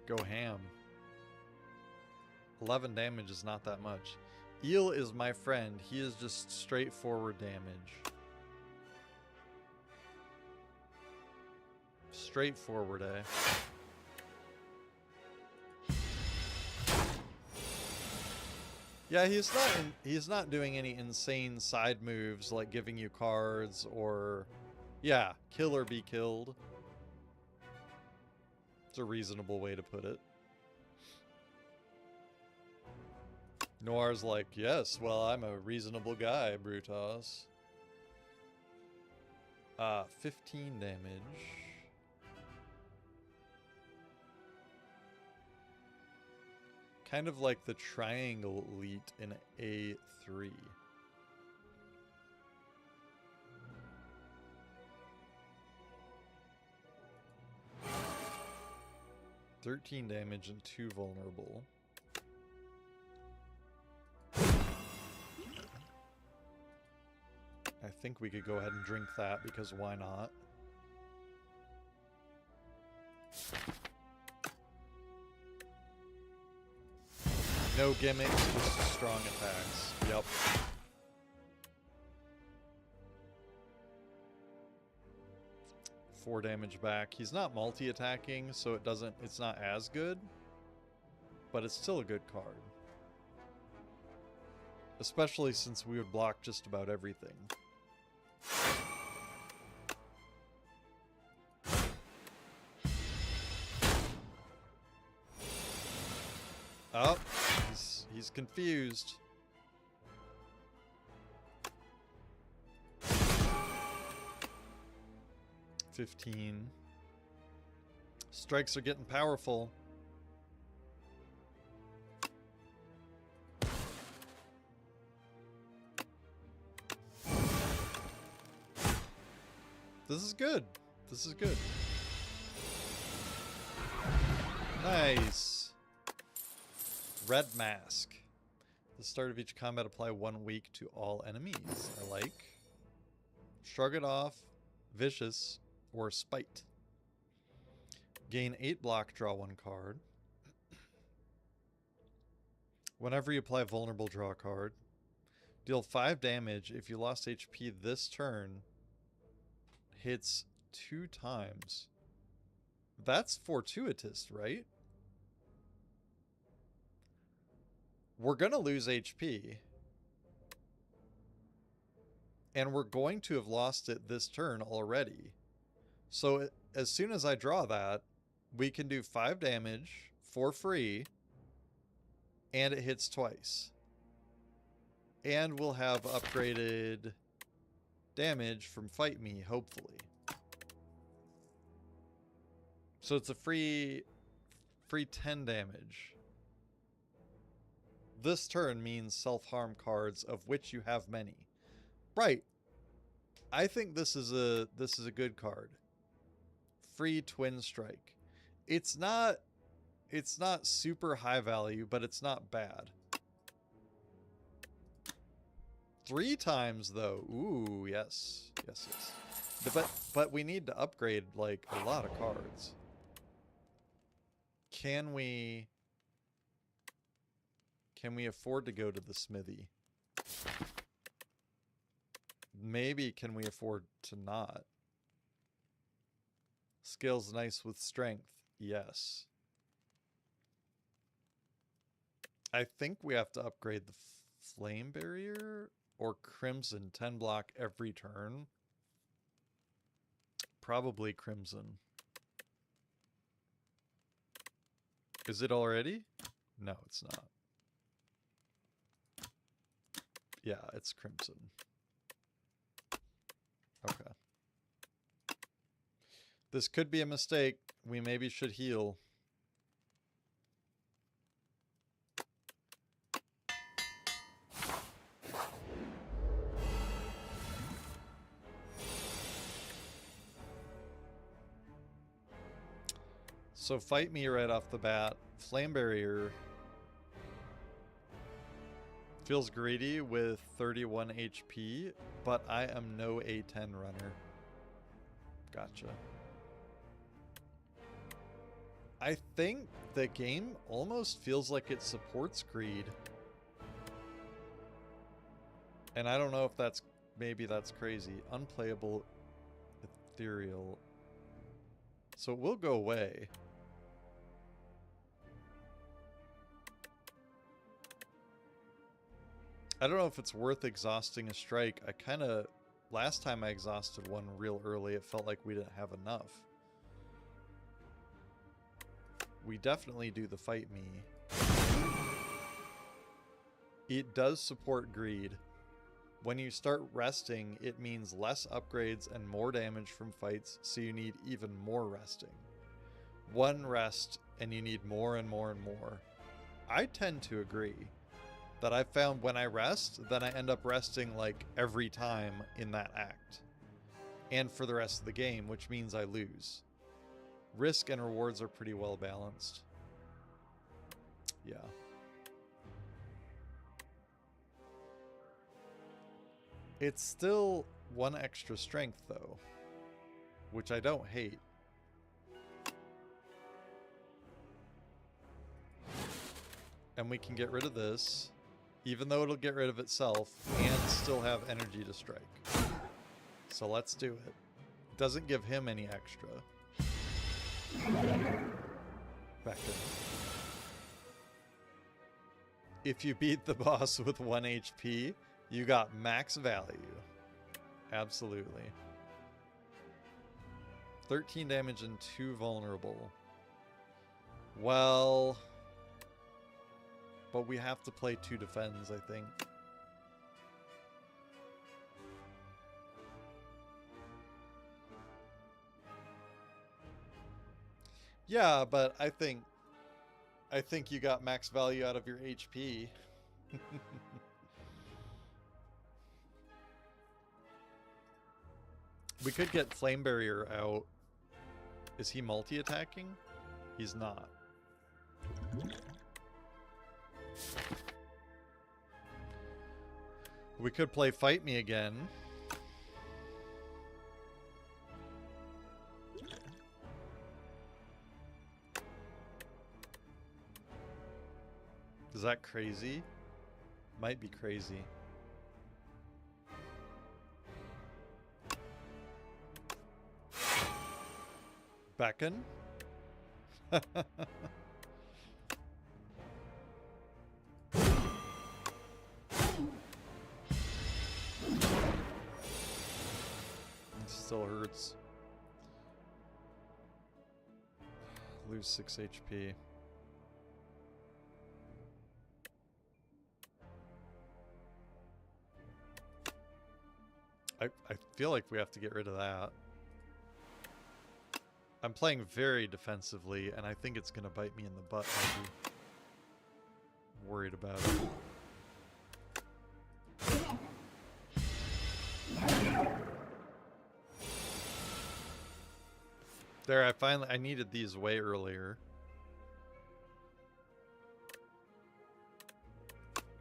go ham? 11 damage is not that much. Eel is my friend. He is just straightforward damage. Straightforward, eh? Yeah, he's not doing any insane side moves like giving you cards or, yeah, kill or be killed. It's a reasonable way to put it. Noir's like, yes, well, I'm a reasonable guy, Brutus. 15 damage. Kind of like the triangle elite in A3. $13 damage and 2 vulnerable. I think we could go ahead and drink that because why not? No gimmicks, just strong attacks. Yep. Four damage back. He's not multi-attacking, so it's not as good. But it's still a good card. Especially since we would block just about everything. Oh, he's confused. $15. Strikes are getting powerful. This is good. This is good. Nice. Red Mask. At the start of each combat, apply 1 weak to all enemies. I like. Shrug it off. Vicious. Or Spite. Gain 8 block, draw 1 card. Whenever you apply vulnerable, draw a card. Deal 5 damage. If you lost HP this turn, hits 2 times. That's fortuitous, right? We're going to lose HP. And we're going to have lost it this turn already. So as soon as I draw that, we can do 5 damage for free. And it hits twice. And we'll have upgraded damage from Fight Me, hopefully. So it's a free 10 damage. This turn means self-harm cards, of which you have many. Right. I think this is a good card. Free Twin Strike. It's not super high value, but it's not bad. 3 times though. Ooh, yes. Yes, yes. But we need to upgrade like a lot of cards. Can we afford to go to the smithy? Maybe can we afford to not? Scales nice with strength. Yes. I think we have to upgrade the flame barrier or crimson 10 block every turn. Probably crimson. Is it already? No, it's not. Yeah, it's crimson. Okay. This could be a mistake. We maybe should heal. So Fight Me right off the bat. Flame Barrier feels greedy with 31 HP, but I am no A10 runner. Gotcha. I think the game almost feels like it supports greed. And I don't know if that's... maybe that's crazy. Unplayable ethereal. So it will go away. I don't know if it's worth exhausting a strike. I kind of... Last time I exhausted one real early, it felt like we didn't have enough. We definitely do the fight me. It does support greed. When you start resting, it means less upgrades and more damage from fights, so you need even more resting. One rest, and you need more and more and more. I tend to agree that I've found when I rest, then I end up resting like every time in that act. And for the rest of the game, which means I lose. Risk and rewards are pretty well balanced. Yeah. It's still one extra strength, though, which I don't hate. And we can get rid of this, even though it'll get rid of itself, and still have energy to strike. So let's do it. It doesn't give him any extra. Back in. If you beat the boss with 1 HP, you got max value. Absolutely. 13 damage and 2 vulnerable. Well... But we have to play 2 defends, I think. Yeah, but I think you got max value out of your HP. We could get Flame Barrier out. Is he multi-attacking? He's not. We could play Fight Me again. Is that crazy? Might be crazy. Beckon? Still hurts. Lose 6 HP. I feel like we have to get rid of that. I'm playing very defensively, and I think it's going to bite me in the butt. Maybe. Worried about it. There, I needed these way earlier.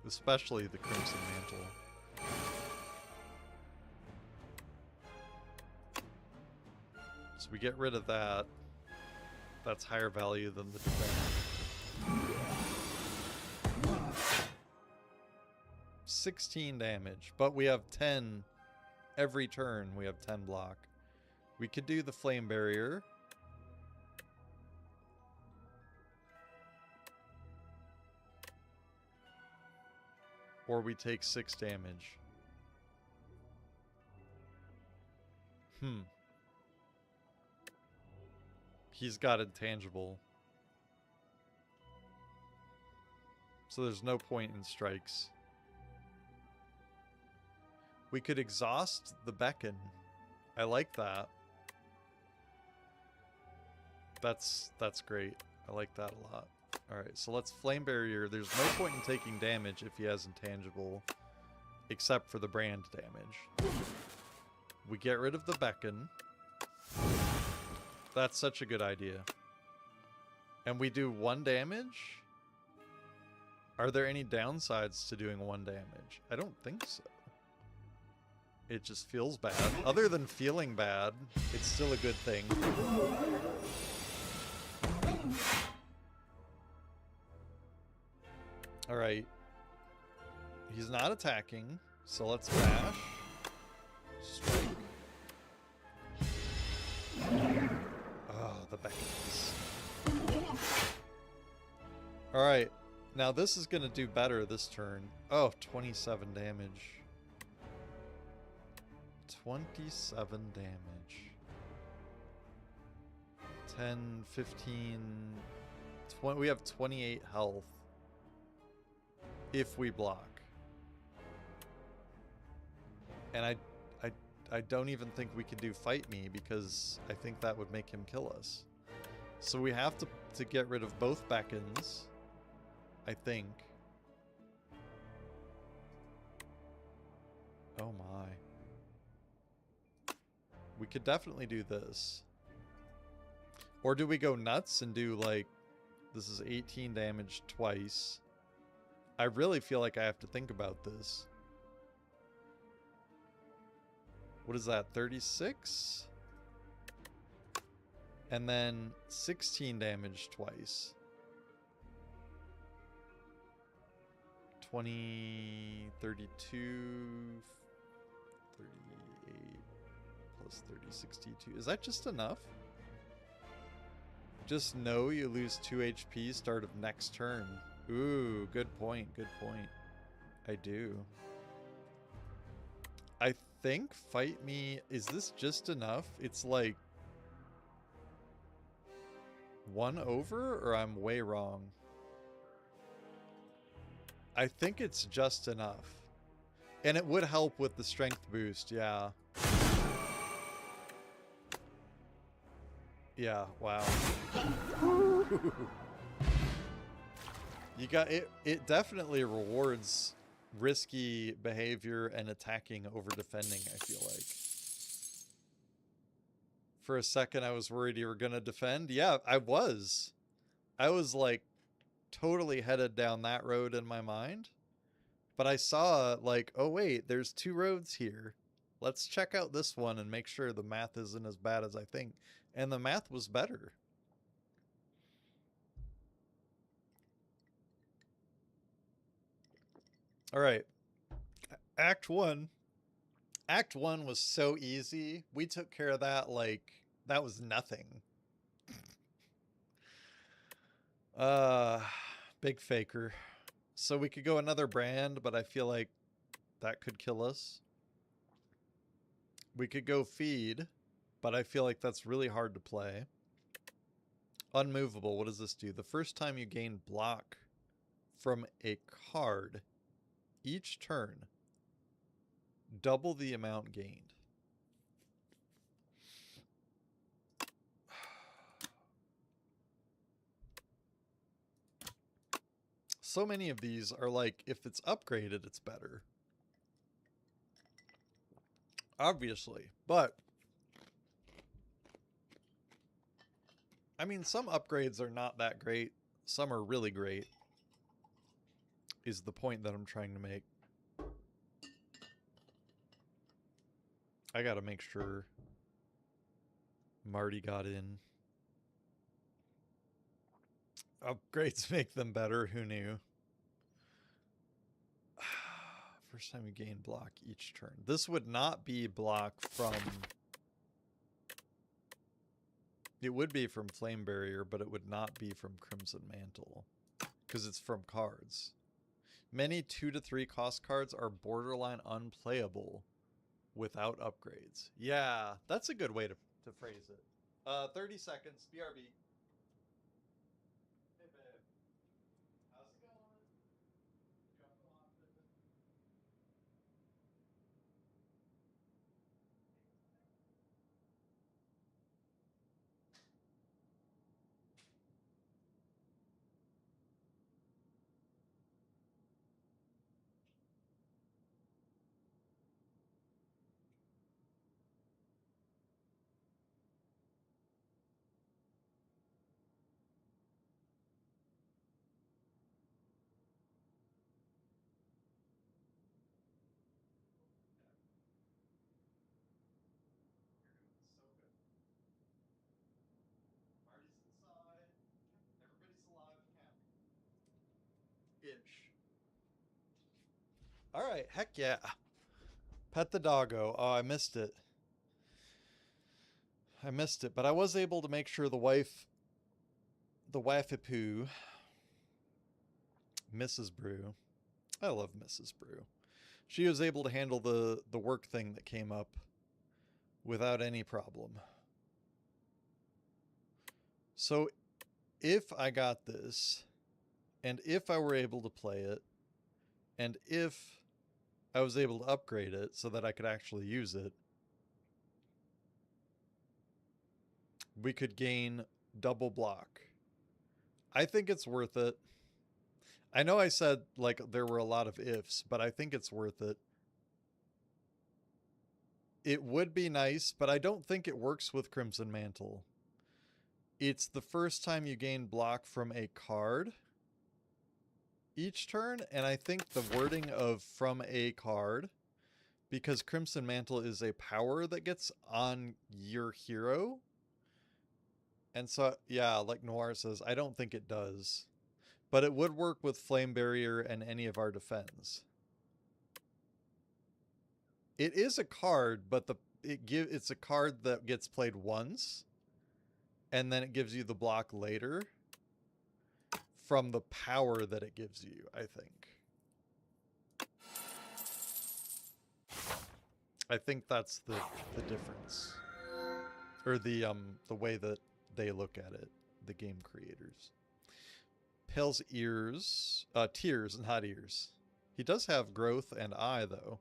Especially the Crimson Mantle. So we get rid of that. That's higher value than the defense. 16 damage, but we have 10 every turn. We have 10 block. We could do the Flame Barrier. Or we take 6 damage. He's got intangible. So there's no point in strikes. We could exhaust the Beckon. I like that. That's great. I like that a lot. Alright, so let's Flame Barrier. There's no point in taking damage if he has intangible, except for the brand damage. We get rid of the Beckon. That's such a good idea. And we do 1 damage? Are there any downsides to doing 1 damage? I don't think so. It just feels bad. Other than feeling bad, it's still a good thing. Alright. He's not attacking, so let's bash. Strike. Oh, the Beckons. Alright. Now this is going to do better this turn. Oh, 27 damage. 27 damage. 10, 15, 20. We have 28 health if we block. And I don't even think we could do fight me because I think that would make him kill us. So we have to get rid of both beckons, I think. Oh my. We could definitely do this. Or do we go nuts and do like, this is 18 damage twice. I really feel like I have to think about this. What is that, 36? And then 16 damage twice. 20, 32, 38, plus 30, 62. Is that just enough? Just know you lose 2 HP start of next turn. Ooh, good point, good point. I do. I think fight me, is this just enough? It's like 1 over, or I'm way wrong? I think it's just enough. And it would help with the strength boost, yeah. Yeah, wow. You got it. It definitely rewards risky behavior and attacking over defending, I feel like. For a second I was worried you were gonna defend. Yeah, I was like totally headed down that road in my mind. But I saw like, oh wait, there's 2 roads here. Let's check out this one and make sure the math isn't as bad as I think. And the math was better. All right. Act 1. Act 1 was so easy. We took care of that like that was nothing. Big faker. So we could go another brand, but I feel like that could kill us. We could go feed, but I feel like that's really hard to play. Unmovable, what does this do? The first time you gain block from a card each turn, double the amount gained. So many of these are like, if it's upgraded, it's better. Obviously, but I mean, some upgrades are not that great. Some are really great, is the point that I'm trying to make. I gotta make sure Marty got in. Upgrades make them better, who knew? First time you gain block each turn. This would not be block from... It would be from Flame Barrier, but it would not be from Crimson Mantle. Because it's from cards. Many 2 to 3 cost cards are borderline unplayable without upgrades. Yeah, that's a good way to phrase it. 30 seconds, BRB. Hey, babe. How's it going? Marty's inside. Everybody's alive and happy. Ish. Alright, heck yeah. Pet the doggo. Oh, I missed it. I missed it, but I was able to make sure the wifey-poo Mrs. Brew. I love Mrs. Brew. She was able to handle the work thing that came up without any problem. So if I got this, and if I were able to play it, and if I was able to upgrade it so that I could actually use it, we could gain double block. I think it's worth it. I know I said like there were a lot of ifs, but I think it's worth it. It would be nice, but I don't think it works with Crimson Mantle. It's the first time you gain block from a card each turn, and I think the wording of from a card, because Crimson Mantle is a power that gets on your hero. And so, yeah, like Noir says, I don't think it does. But it would work with Flame Barrier and any of our defense. It is a card, but it's a card that gets played once, and then it gives you the block later from the power that it gives you, I think. I think that's the difference. Or the way that they look at it, the game creators. Pale's ears, tears, not ears. He does have growth and eye, though.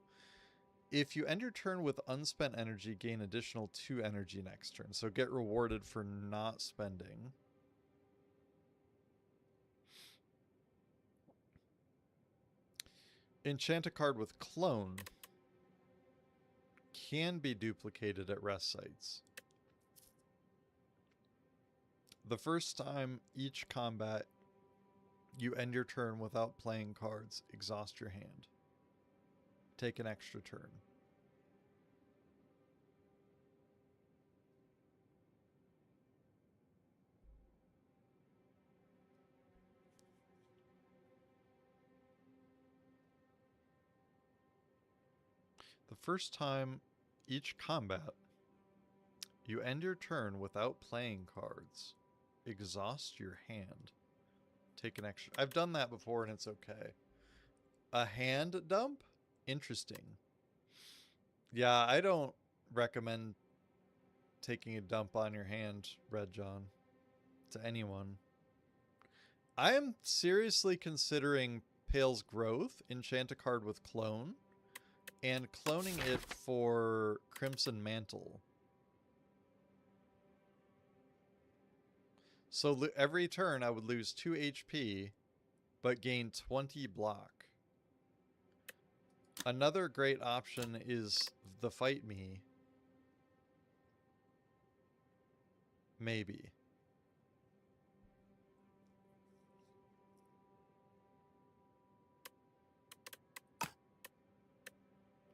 If you end your turn with unspent energy, gain additional 2 energy next turn. So get rewarded for not spending. Enchant a card with clone. Can be duplicated at rest sites. The first time each combat you end your turn without playing cards, exhaust your hand. Take an extra turn. The first time each combat you end your turn without playing cards, exhaust your hand. Take an extra. I've done that before and it's okay. A hand dump? Interesting. Yeah, I don't recommend taking a dump on your hand, Red John, to anyone. I am seriously considering Pale's Growth, enchant a card with clone, and cloning it for Crimson Mantle. So every turn I would lose 2 HP, but gain 20 block. Another great option is the Fight Me. Maybe.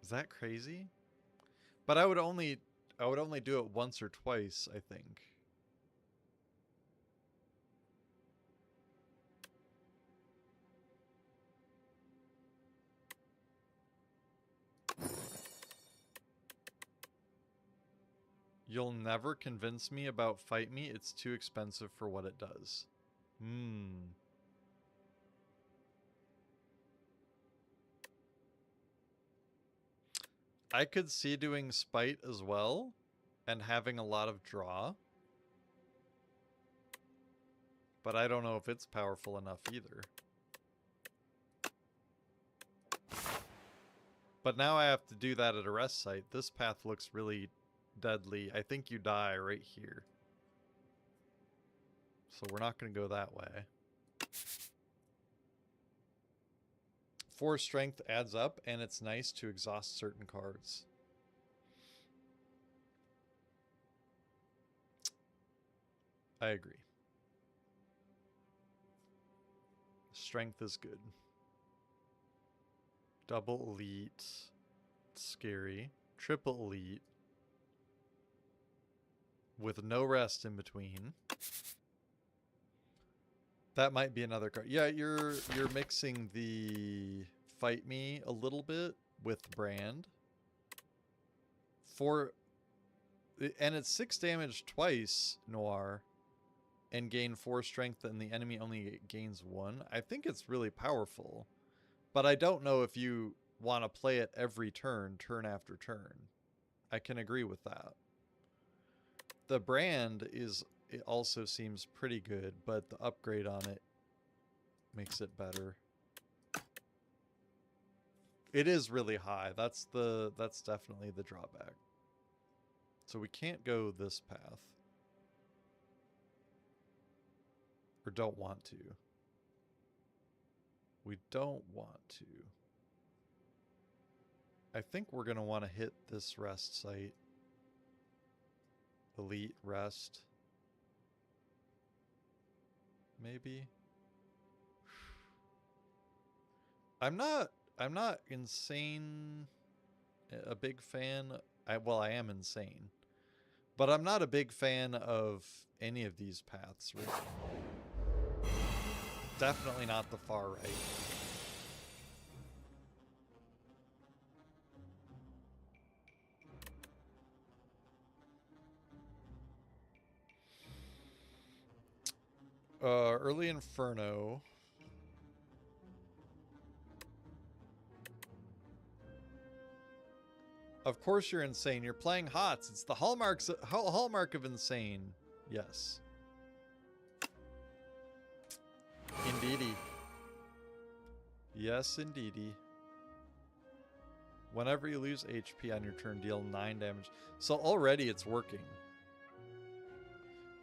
Is that crazy? But I would only do it once or twice, I think. You'll never convince me about Fight Me. It's too expensive for what it does. I could see doing Spite as well and having a lot of draw. But I don't know if it's powerful enough either. But now I have to do that at a rest site. This path looks really deadly. I think you die right here. So we're not going to go that way. 4 strength adds up, and it's nice to exhaust certain cards. I agree. Strength is good. Double elite. Scary. Triple elite. With no rest in between. That might be another card. Yeah, you're mixing the Fight Me a little bit with Brand. And it's 6 damage twice, Noir. and gain 4 strength and the enemy only gains 1. I think it's really powerful. But I don't know if you want to play it every turn, turn after turn. I can agree with that. The brand it also seems pretty good, but the upgrade on it makes it better. It is really high. That's definitely the drawback. So we can't go this path. Or don't want to. We don't want to. I think we're going to want to hit this rest site. Elite rest. Maybe. I'm not insane a big fan. Well, I am insane. But I'm not a big fan of any of these paths, really. Definitely not the far right. Early Inferno. Of course you're insane. You're playing HOTS. It's the hallmark of insane. Yes. Indeedy. Yes, indeedy. Whenever you lose HP on your turn, deal 9 damage. So already it's working.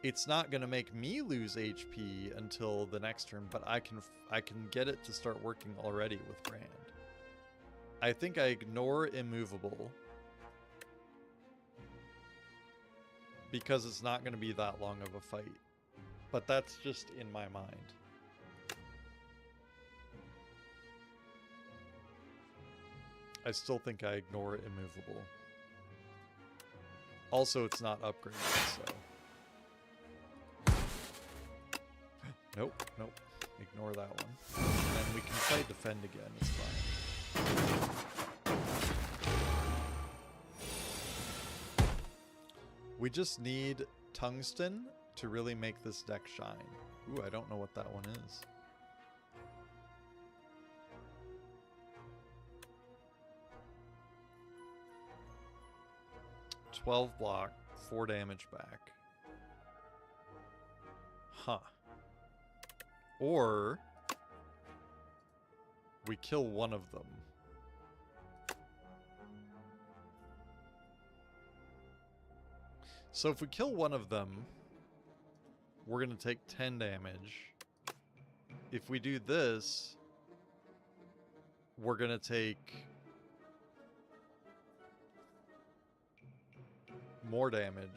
It's not going to make me lose HP until the next turn, but I can get it to start working already with Brand. I think I ignore Immovable because it's not going to be that long of a fight. But that's just in my mind. I still think I ignore Immovable. Also, it's not upgraded, so... Nope, nope. Ignore that one. And then we can play defend again, it's fine. We just need tungsten to really make this deck shine. Ooh, I don't know what that one is. $12 block, 4 damage back. Huh. Or we kill one of them. So if we kill one of them, we're going to take 10 damage. If we do this, we're going to take more damage.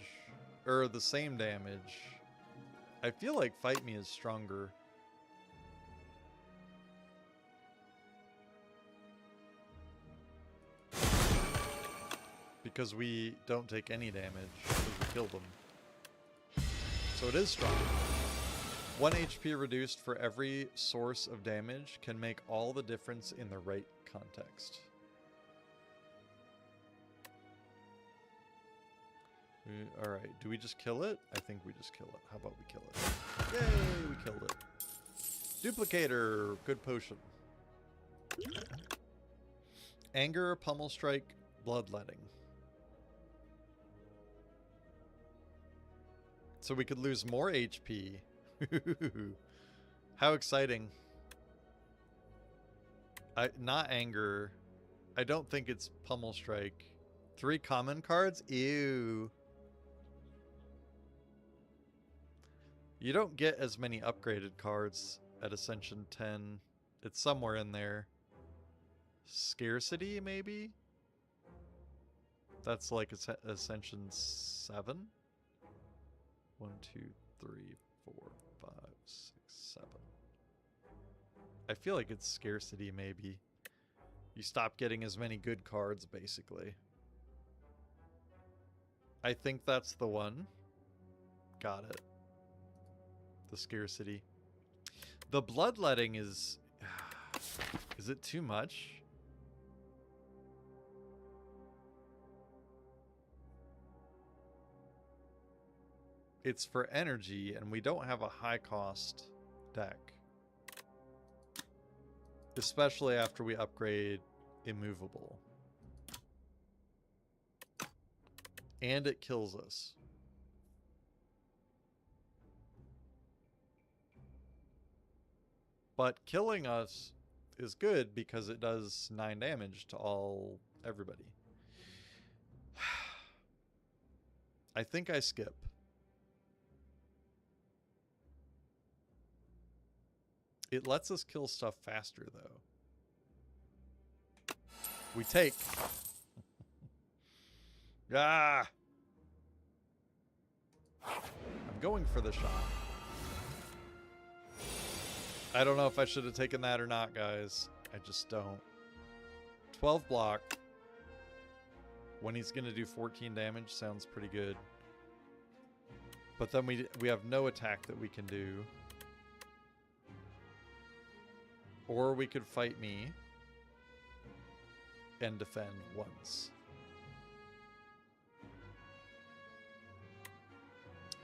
Or the same damage. I feel like Fight Me is stronger. Because we don't take any damage because we kill them. So it is strong. 1 HP reduced for every source of damage can make all the difference in the right context. Alright, do we just kill it? I think we just kill it. How about we kill it? Yay, we killed it. Duplicator, good potion. Anger, Pummel Strike, Bloodletting. So we could lose more HP. How exciting. Not Anger. I don't think it's Pummel Strike. 3 common cards? Ew. You don't get as many upgraded cards at Ascension 10. It's somewhere in there. Scarcity, maybe? That's like Ascension 7? 1, 2, 3, 4, 5, 6, 7. I feel like it's scarcity, maybe. You stop getting as many good cards, basically. I think that's the one. Got it. The scarcity. The bloodletting is... Is it too much? it's for energy, and we don't have a high cost deck. Especially after we upgrade immovable. And it kills us. But killing us is good because it does 9 damage to everybody. I think I skip. It lets us kill stuff faster, though. We take. Ah! I'm going for the shot. I don't know if I should have taken that or not, guys. I just don't. 12 block. When he's going to do 14 damage, sounds pretty good. But then we have no attack that we can do. Or we could fight me and defend once.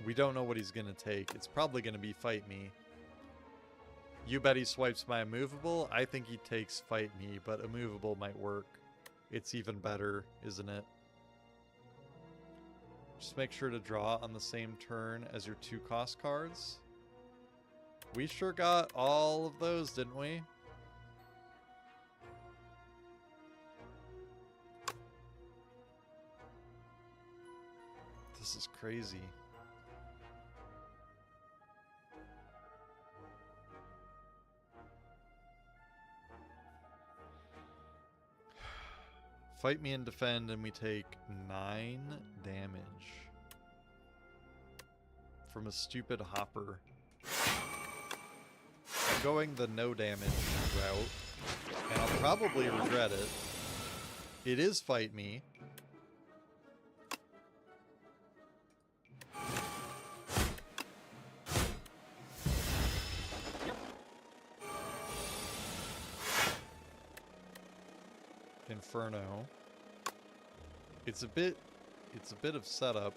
We don't know what he's going to take. It's probably going to be fight me. You bet he swipes my immovable. I think he takes fight me, but immovable might work. It's even better, isn't it? Just make sure to draw on the same turn as your 2 cost cards. We sure got all of those, didn't we? This is crazy. Fight me and defend, and we take 9 damage from a stupid hopper. I'm going the no damage route, and I'll probably regret it. It is fight me. Inferno. It's a bit of setup.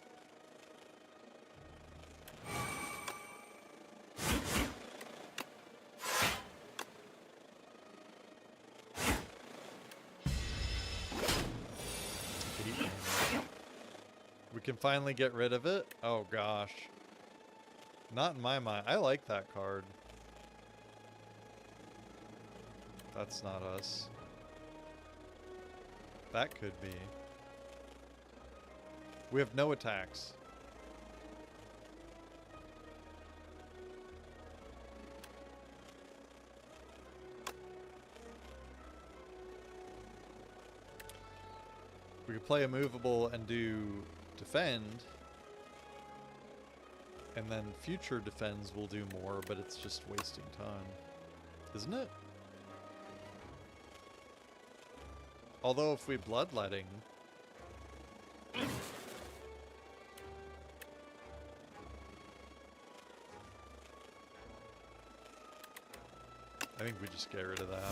We can finally get rid of it. Oh gosh. Not in my mind. I like that card. That's not us. That could be. We have no attacks. We could play immovable and do defend. And then future defends will do more, but it's just wasting time. Isn't it? Although if we bloodletting... I think we just get rid of that.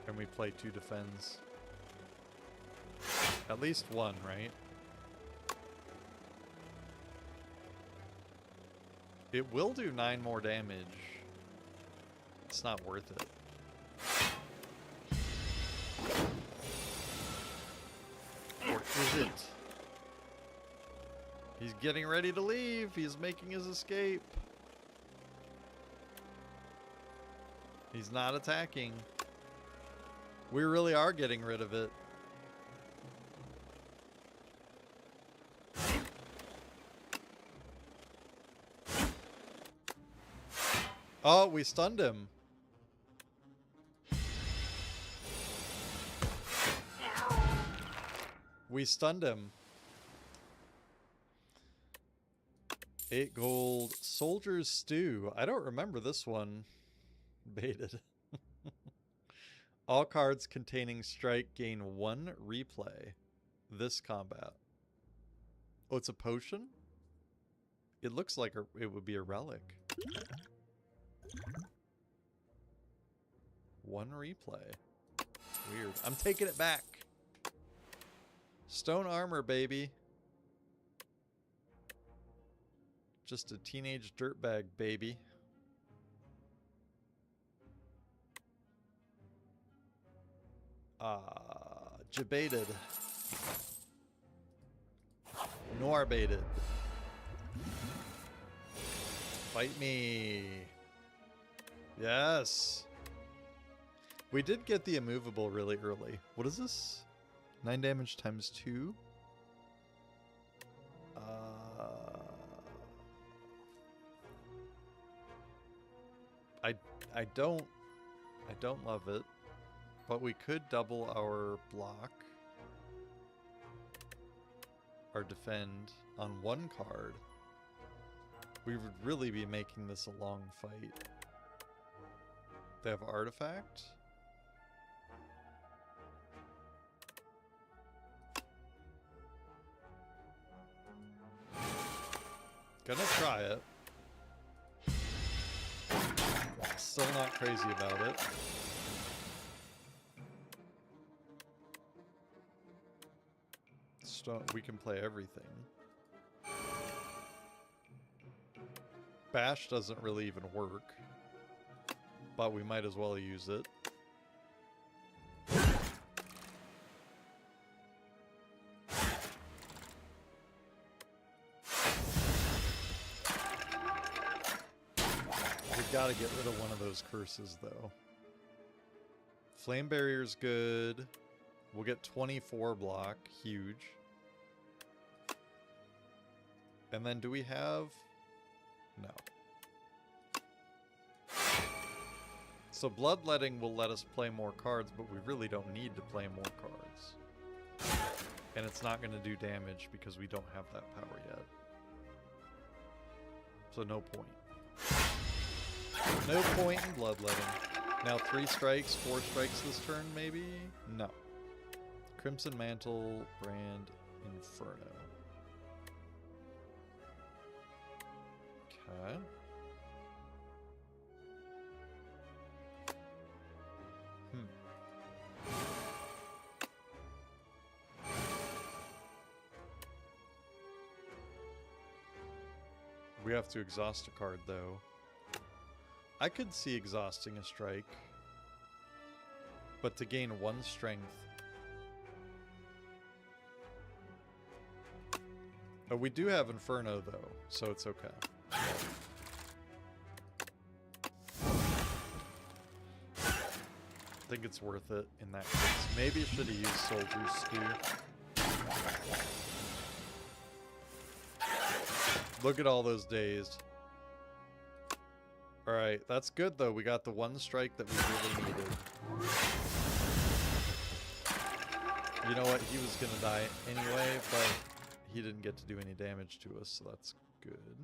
And we play 2 defends. At least 1, right? It will do 9 more damage. It's not worth it. Or is it? He's getting ready to leave. He's making his escape. He's not attacking. We really are getting rid of it. Oh, we stunned him. We stunned him. 8 gold. Soldier's Stew. I don't remember this one. Baited. All cards containing strike gain 1 replay this combat. Oh, it's a potion? It looks like it would be a relic. 1 replay. Weird. I'm taking it back. Stone armor, baby. just a teenage dirtbag baby. Jebaited. Norbaited. Fight me. Yes. We did get the immovable really early. What is this? 9 damage times 2? I don't love it, but we could double our block, our defend on one card. We would really be making this a long fight. They have artifact. Gonna try it. Still not crazy about it. We can play everything. Bash doesn't really even work, but we might as well use it. Gotta get rid of one of those curses, though. Flame Barrier's good. We'll get 24 block. Huge. And then do we have... No. So Bloodletting will let us play more cards, but we really don't need to play more cards. And it's not going to do damage because we don't have that power yet. So no point. No point in Bloodletting. Now 3 strikes, 4 strikes this turn, maybe? No. Crimson Mantle, Brand, Inferno. Okay. We have to exhaust a card, though. I could see exhausting a strike, but to gain 1 strength. Oh, we do have Inferno, though, so it's okay. I think it's worth it in that case. Maybe I should have used Soldier's Stew. Look at all those dazed. Alright, that's good though. We got the 1 strike that we really needed. You know what? He was gonna die anyway, but he didn't get to do any damage to us, so that's good.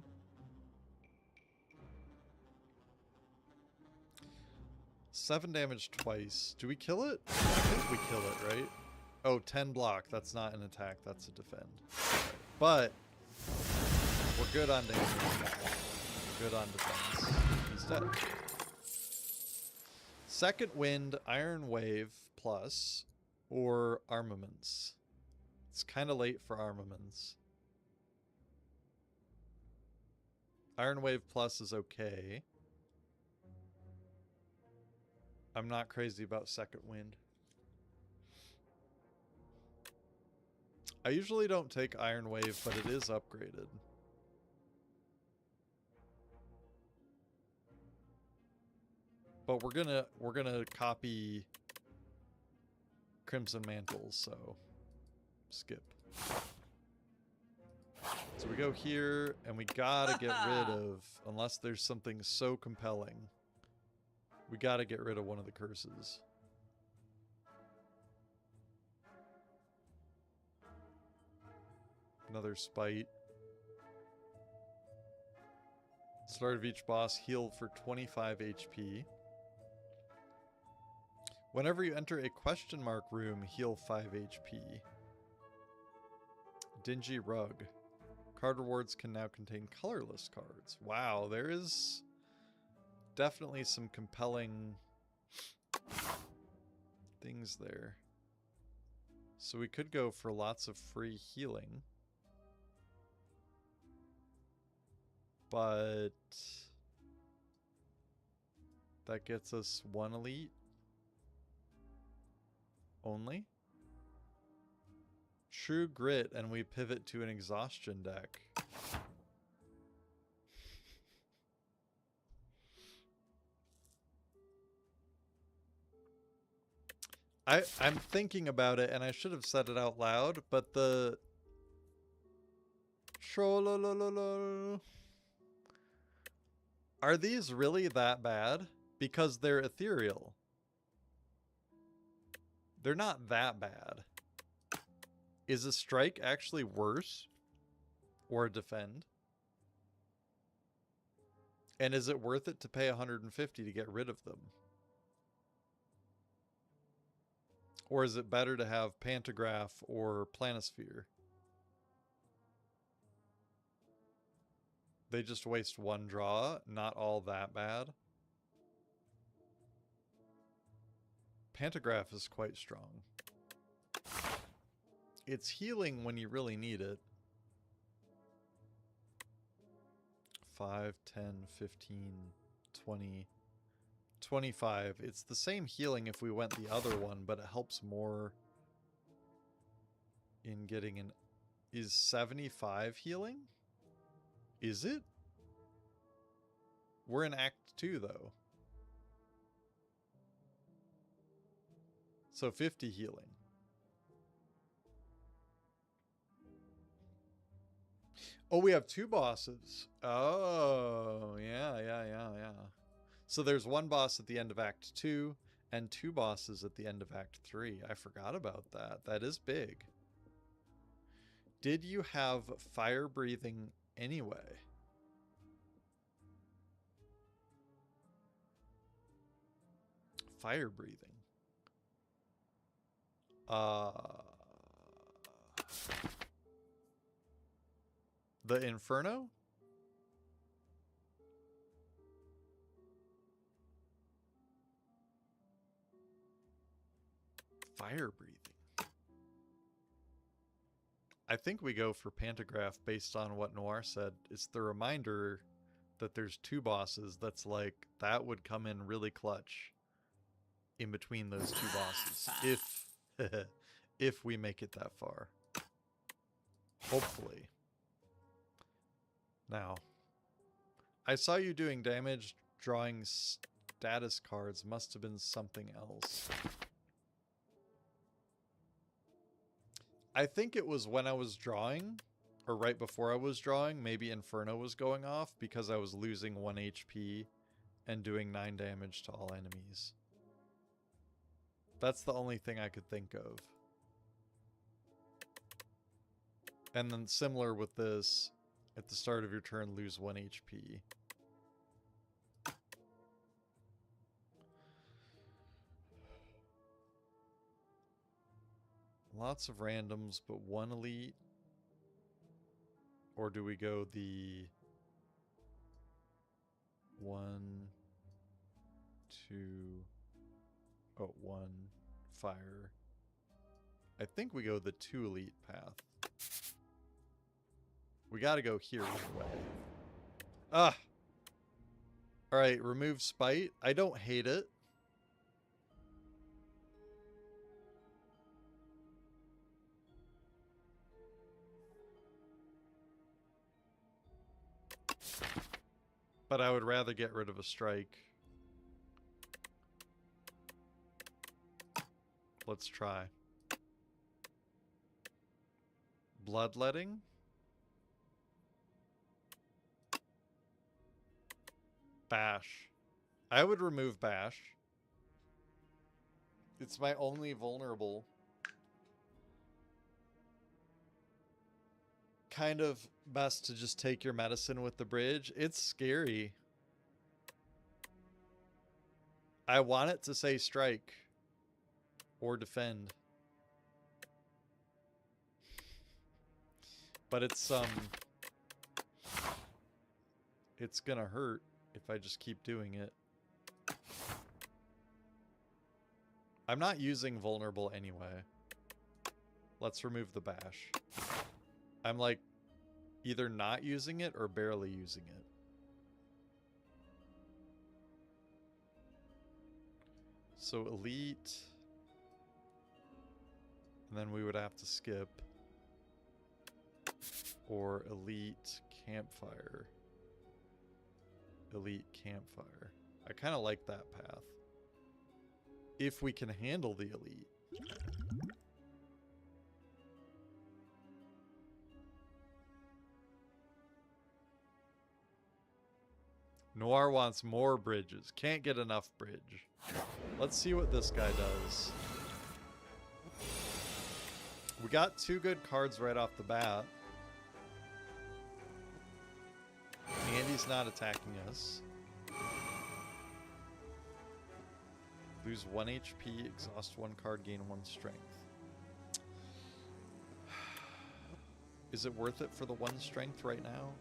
Seven damage twice. Do we kill it? I think we kill it, right? Oh, 10 block. That's not an attack, that's a defend. But we're good on damage. We're good on defense. He's dead. Second Wind, Iron Wave plus, or Armaments. It's kind of late for Armaments. Iron Wave plus is okay. I'm not crazy about Second Wind. I usually don't take Iron Wave, but it is upgraded. But we're gonna copy Crimson Mantles, so skip. So we go here, and we gotta get rid of, unless there's something so compelling, we gotta get rid of one of the curses. Another Spite. Start of each boss, heal for 25 HP. Whenever you enter a question mark room, heal 5 HP. Dingy Rug. Card rewards can now contain colorless cards. Wow, there is definitely some compelling things there. So we could go for lots of free healing. but that gets us 1 elite only. True Grit, and we pivot to an exhaustion deck. I'm thinking about it, and I should have said it out loud, but the... Are these really that bad? Because they're ethereal. They're not that bad. Is a strike actually worse? Or a defend? And is it worth it to pay 150 to get rid of them? Or is it better to have Pantograph or Planisphere? They just waste 1 draw, not all that bad. Pantograph is quite strong. It's healing when you really need it. 5, 10, 15, 20, 25. It's the same healing if we went the other one, but it helps more in getting an... Is 75 healing? Is it? We're in Act 2, though. So 50 healing. Oh, we have 2 bosses. Oh, yeah. So there's 1 boss at the end of Act 2 and 2 bosses at the end of Act 3. I forgot about that. That is big. Did you have fire breathing anyway? Fire breathing. The Inferno? Fire breathing. I think we go for Pantograph based on what Noir said. It's the reminder that there's 2 bosses that's like, that would come in really clutch in between those 2 bosses. If we make it that far. Hopefully. Now, I saw you doing damage drawing status cards. Must have been something else. I think it was when I was drawing, or right before I was drawing, maybe Inferno was going off because I was losing 1 HP and doing 9 damage to all enemies. That's the only thing I could think of. And then similar with this, at the start of your turn, lose 1 HP. Lots of randoms, but 1 elite. Or do we go the 1, 2, oh, 1, fire. I think we go the 2 elite path. We gotta go here anyway. Ah! Alright, remove Spite. I don't hate it. But I would rather get rid of a strike. Let's try. Bloodletting? Bash. I would remove Bash. It's my only vulnerable. Kind of best to just take your medicine with the bridge. It's scary. I want it to say strike or defend. But it's gonna hurt if I just keep doing it. I'm not using vulnerable anyway. Let's remove the bash. I'm like either not using it or barely using it. So elite. And then we would have to skip. Or elite campfire. Elite campfire. I kind of like that path. If we can handle the elite. Noir wants more bridges. Can't get enough bridge. Let's see what this guy does. We got 2 good cards right off the bat. Andy's not attacking us. Lose 1 HP, exhaust 1 card, gain 1 strength. Is it worth it for the 1 strength right now?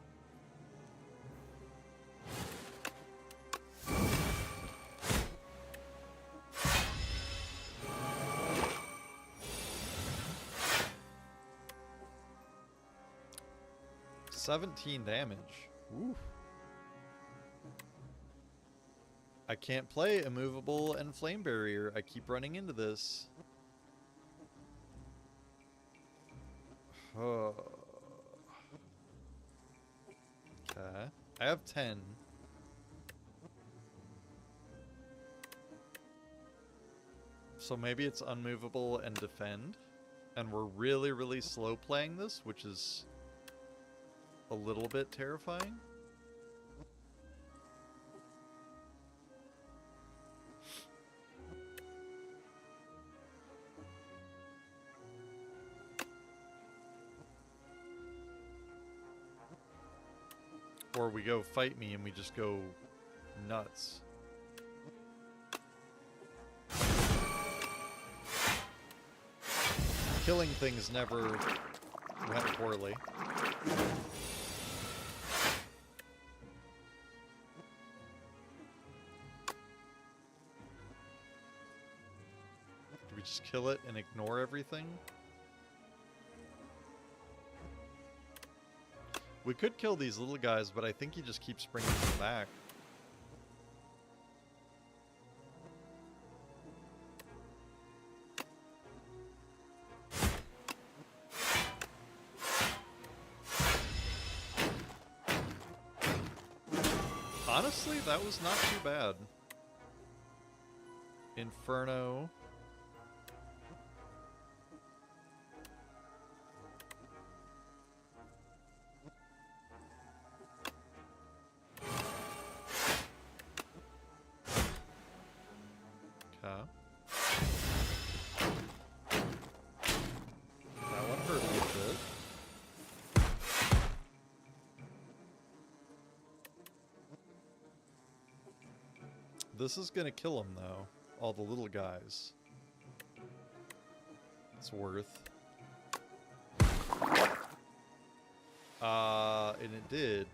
$17 damage. Ooh. I can't play Immovable and Flame Barrier. I keep running into this. Oh. Okay. I have 10. So maybe it's Unmovable and Defend. And we're really, really slow playing this, which is a little bit terrifying. Or we go fight me and we just go nuts. Killing things never went poorly. Do we just kill it and ignore everything? We could kill these little guys, but I think he just keeps bringing them back. Honestly, that was not too bad. Inferno. This is gonna kill him, though. All the little guys. It's worth. And it did.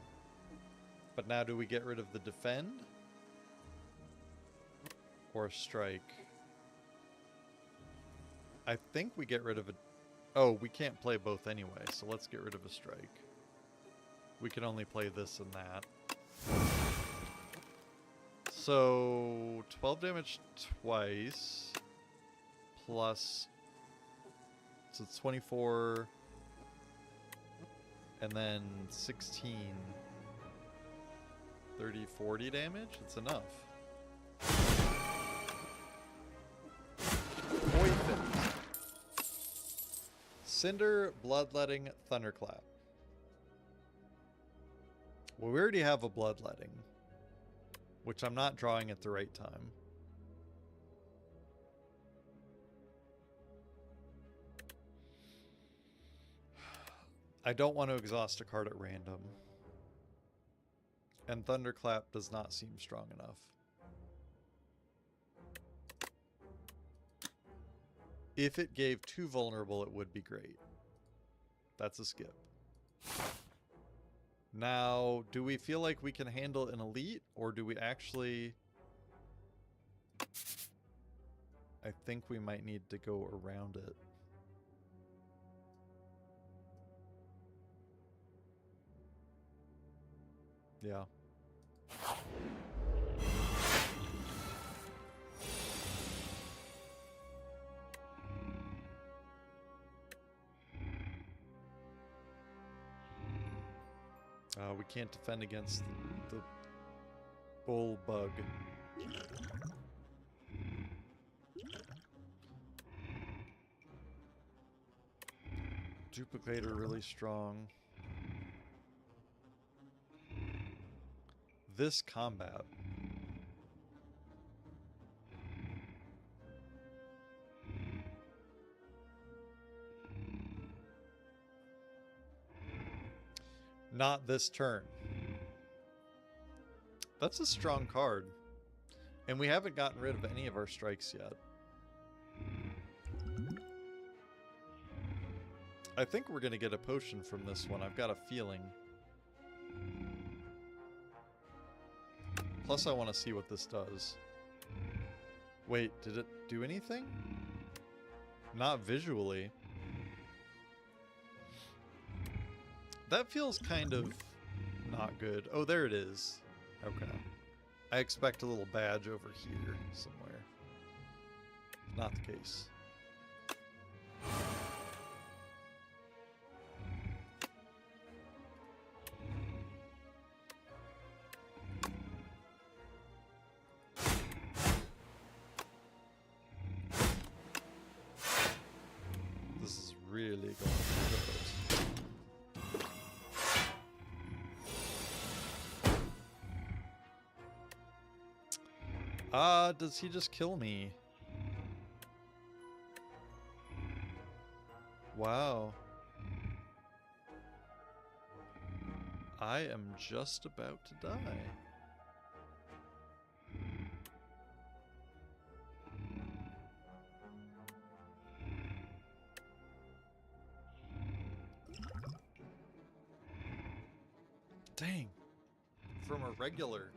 But now do we get rid of the defend? Or strike? I think we get rid of a... Oh, we can't play both anyway, so let's get rid of a strike. We can only play this and that. So, 12 damage twice, plus, so it's 24, and then 16, 30, 40 damage? It's enough. Poison. Cinder, Bloodletting, Thunderclap. Well, we already have a Bloodletting, which I'm not drawing at the right time. I don't want to exhaust a card at random. And Thunderclap does not seem strong enough. If it gave 2 vulnerable, it would be great. That's a skip. Now, do we feel like we can handle an elite, or do we actually... I think we might need to go around it. Yeah. We can't defend against the bull bug. Duplicator really strong. This combat. Not this turn. That's a strong card. And we haven't gotten rid of any of our strikes yet. I think we're going to get a potion from this one. I've got a feeling. Plus, I want to see what this does. Wait, did it do anything? Not visually. That feels kind of not good. Oh, there it is. Okay. I expect a little badge over here somewhere. Not the case. This is really going to be good. Does he just kill me? Wow. I am just about to die. Dang. From a regular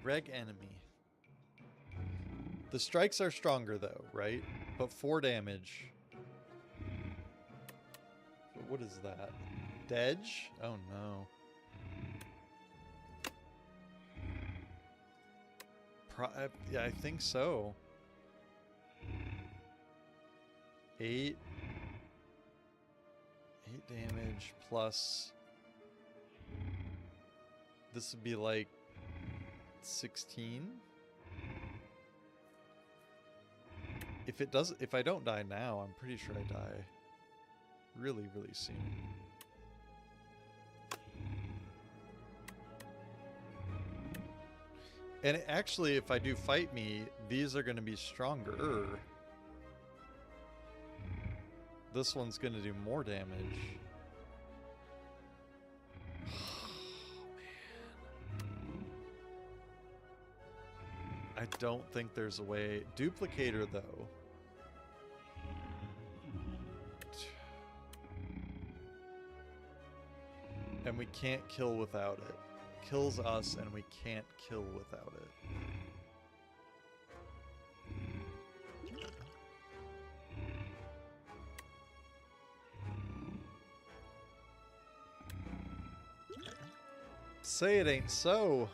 reg enemy. The strikes are stronger though, right? But 4 damage. But what is that? Dedge? Oh no. Yeah, I think so. 8 damage plus. This would be like 16. If I don't die now, I'm pretty sure I die really, really soon. And actually, if I do fight me, these are going to be stronger. This one's going to do more damage. I don't think there's a way. Duplicator, though. And we can't kill without it. Kills us, and we can't kill without it. Say it ain't so.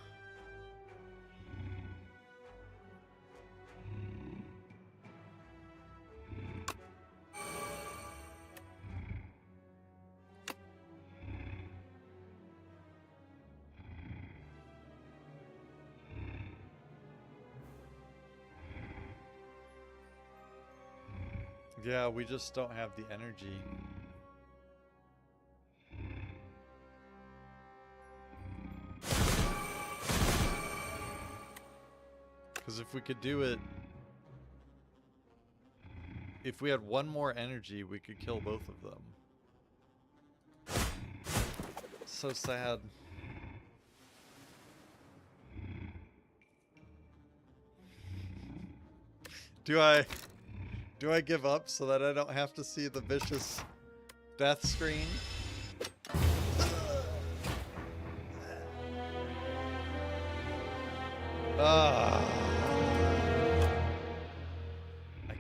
Yeah, we just don't have the energy. Because if we could do it... If we had one more energy, we could kill both of them. So sad. Do I give up so that I don't have to see the vicious death screen? I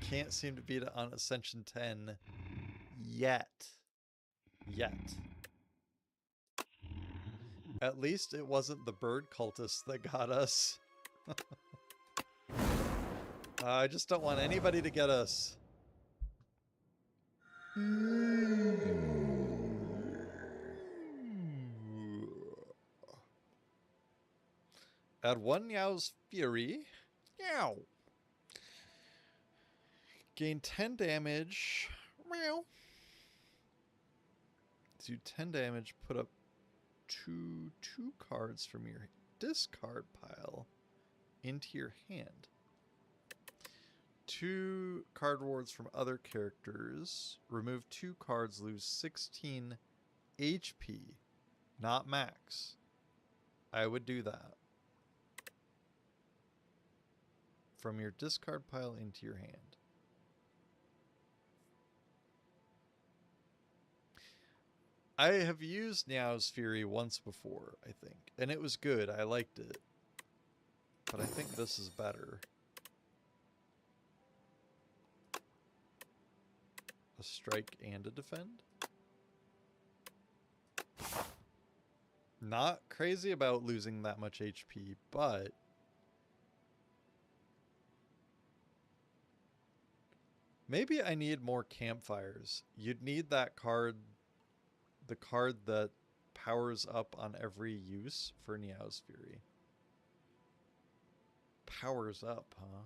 can't seem to beat it on Ascension 10 yet. At least it wasn't the bird cultist that got us. I just don't want anybody to get us. Add 1 Niao's Fury. Meow. Gain 10 damage. Meow. Do 10 damage, put up two cards from your discard pile into your hand. 2 card rewards from other characters. Remove 2 cards, lose 16 HP. Not max. I would do that. From your discard pile into your hand. I have used Niao's Fury once before, I think. And it was good. I liked it. But I think this is better. A strike and a defend? Not crazy about losing that much HP, but... maybe I need more campfires. You'd need that card... the card that powers up on every use for Niao's Fury. Powers up, huh?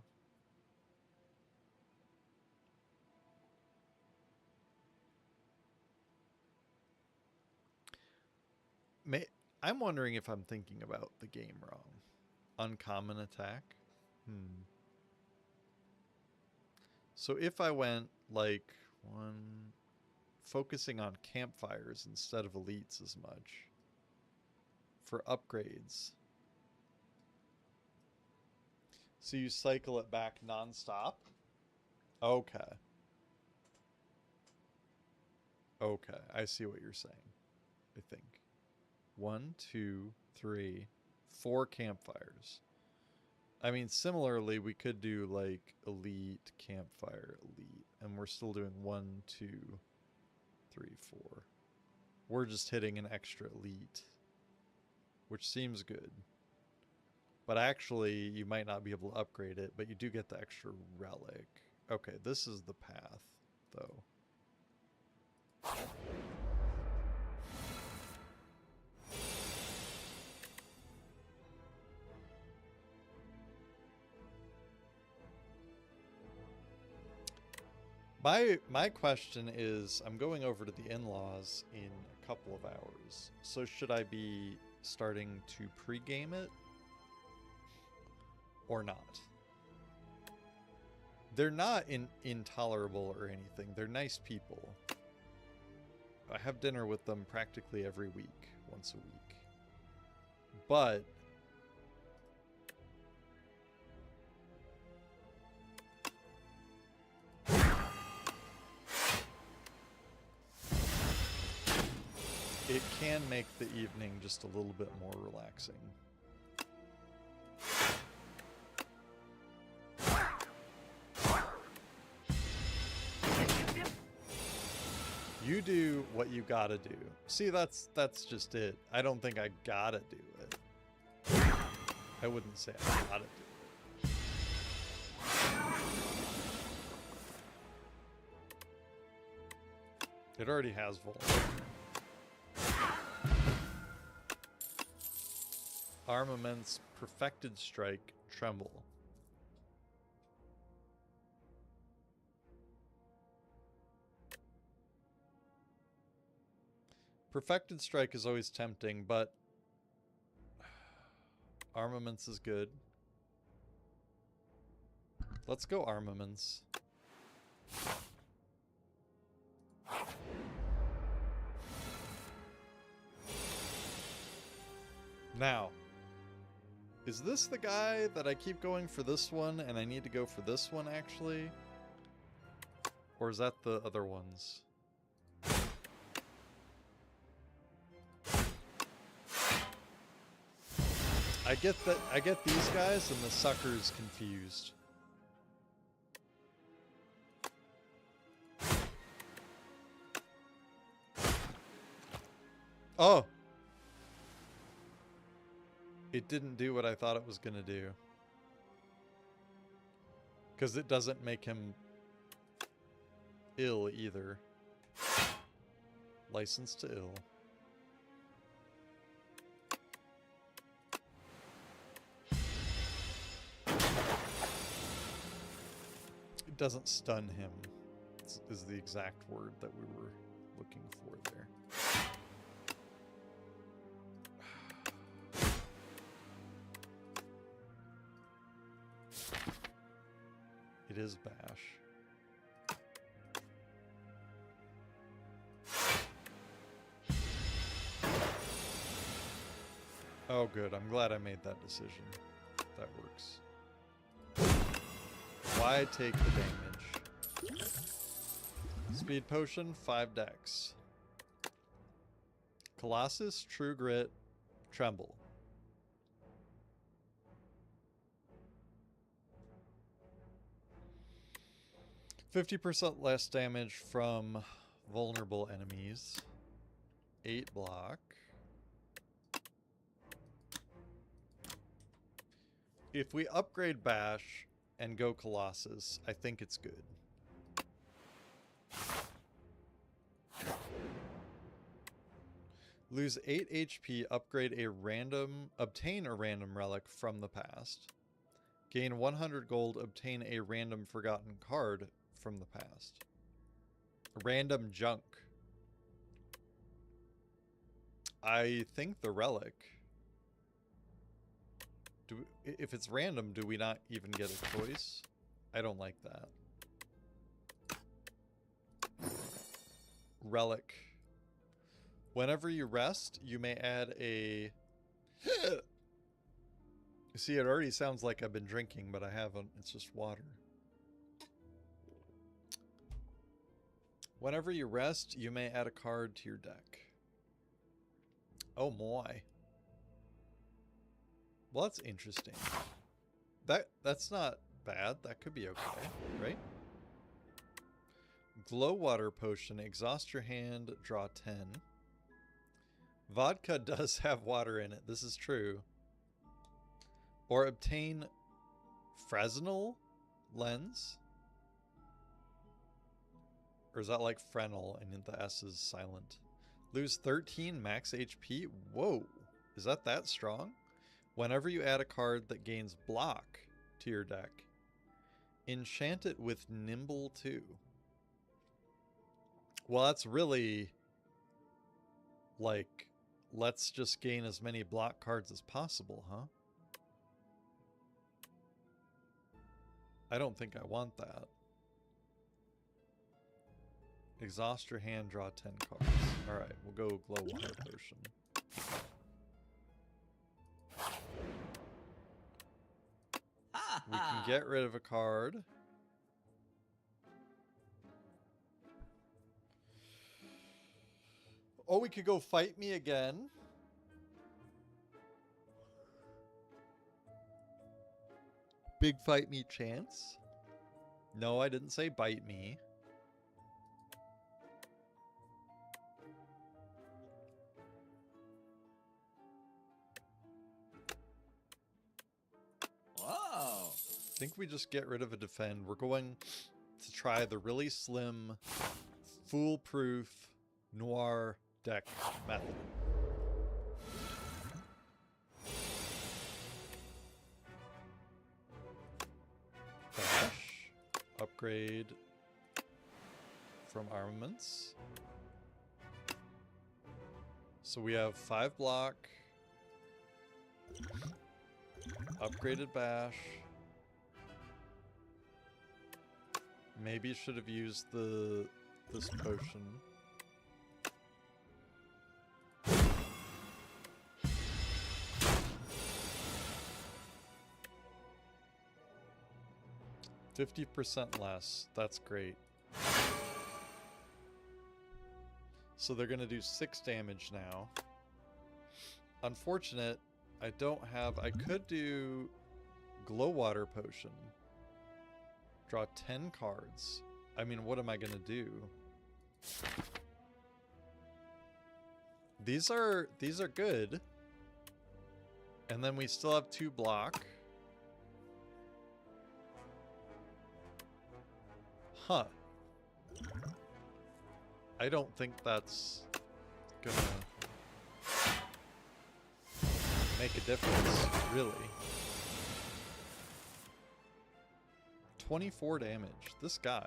I'm wondering if I'm thinking about the game wrong. Uncommon attack? So if I went, like, focusing on campfires instead of elites as much for upgrades. So you cycle it back non-stop? Okay. Okay, I see what you're saying, I think. 1, 2, 3, 4 campfires. I mean, similarly, we could do, like, elite, campfire, elite. And we're still doing 1, 2, 3, 4. We're just hitting an extra elite, which seems good. But actually, you might not be able to upgrade it, but you do get the extra relic. Okay, this is the path, though. My question is, I'm going over to the in-laws in a couple of hours. So should I be starting to pre-game it? Or not? They're not intolerable or anything. They're nice people. I have dinner with them practically every week, once a week. But it can make the evening just a little bit more relaxing. You do what you gotta do. See, that's just it. I don't think I gotta do it. I wouldn't say I gotta do it. It already has vulnerability. Armaments, Perfected Strike, Tremble. Perfected Strike is always tempting, but Armaments is good. Let's go Armaments. Now, is this the guy that I keep going for this one and I need to go for this one actually? Or is that the other ones? I get these guys and the suckers confused. Oh! It didn't do what I thought it was gonna do. Because it doesn't make him ill either. License to ill. It doesn't stun him, is the exact word that we were looking for there. It is bash. Oh, good. I'm glad I made that decision. That works. Why take the damage? Speed potion, 5 dex. Colossus, True Grit, Tremble. %, less damage from vulnerable enemies. 8 block. If we upgrade Bash and go Colossus, I think it's good. Lose 8 HP, upgrade a random, obtain a random relic from the past. Gain 100 gold, obtain a random forgotten card from the past. Random junk. I think the relic. If it's random, do we not even get a choice? I don't like that. Relic. Whenever you rest, you may add a... You see, it already sounds like I've been drinking, but I haven't. It's just water. Whenever you rest, you may add a card to your deck. Oh my. Well, that's interesting. That's not bad. That could be okay, right? Glow water potion. Exhaust your hand. Draw 10. Vodka does have water in it. This is true. Or obtain Fresnel lens. Or is that like Fresnel and the S is silent? Lose 13 max HP. Whoa. Is that strong? Whenever you add a card that gains block to your deck, enchant it with Nimble 2. Well, that's really like, let's just gain as many block cards as possible, huh? I don't think I want that. Exhaust your hand, draw 10 cards. Alright, we'll go glow water potion. We can get rid of a card. Oh, we could go fight me again. Big fight me chance. No, I didn't say bite me. Whoa. I think we just get rid of a defend. We're going to try the really slim, foolproof noir deck method. Dash, upgrade from armaments. So we have 5 block, upgraded bash. Maybe should have used this potion. %, less. That's great. So they're gonna do 6 damage now. Unfortunate, I don't have... I could do glow water potion. Draw 10 cards. I mean, what am I gonna do? These are good. And then we still have 2 block. Huh. I don't think that's gonna make a difference, really. 24 damage. This guy.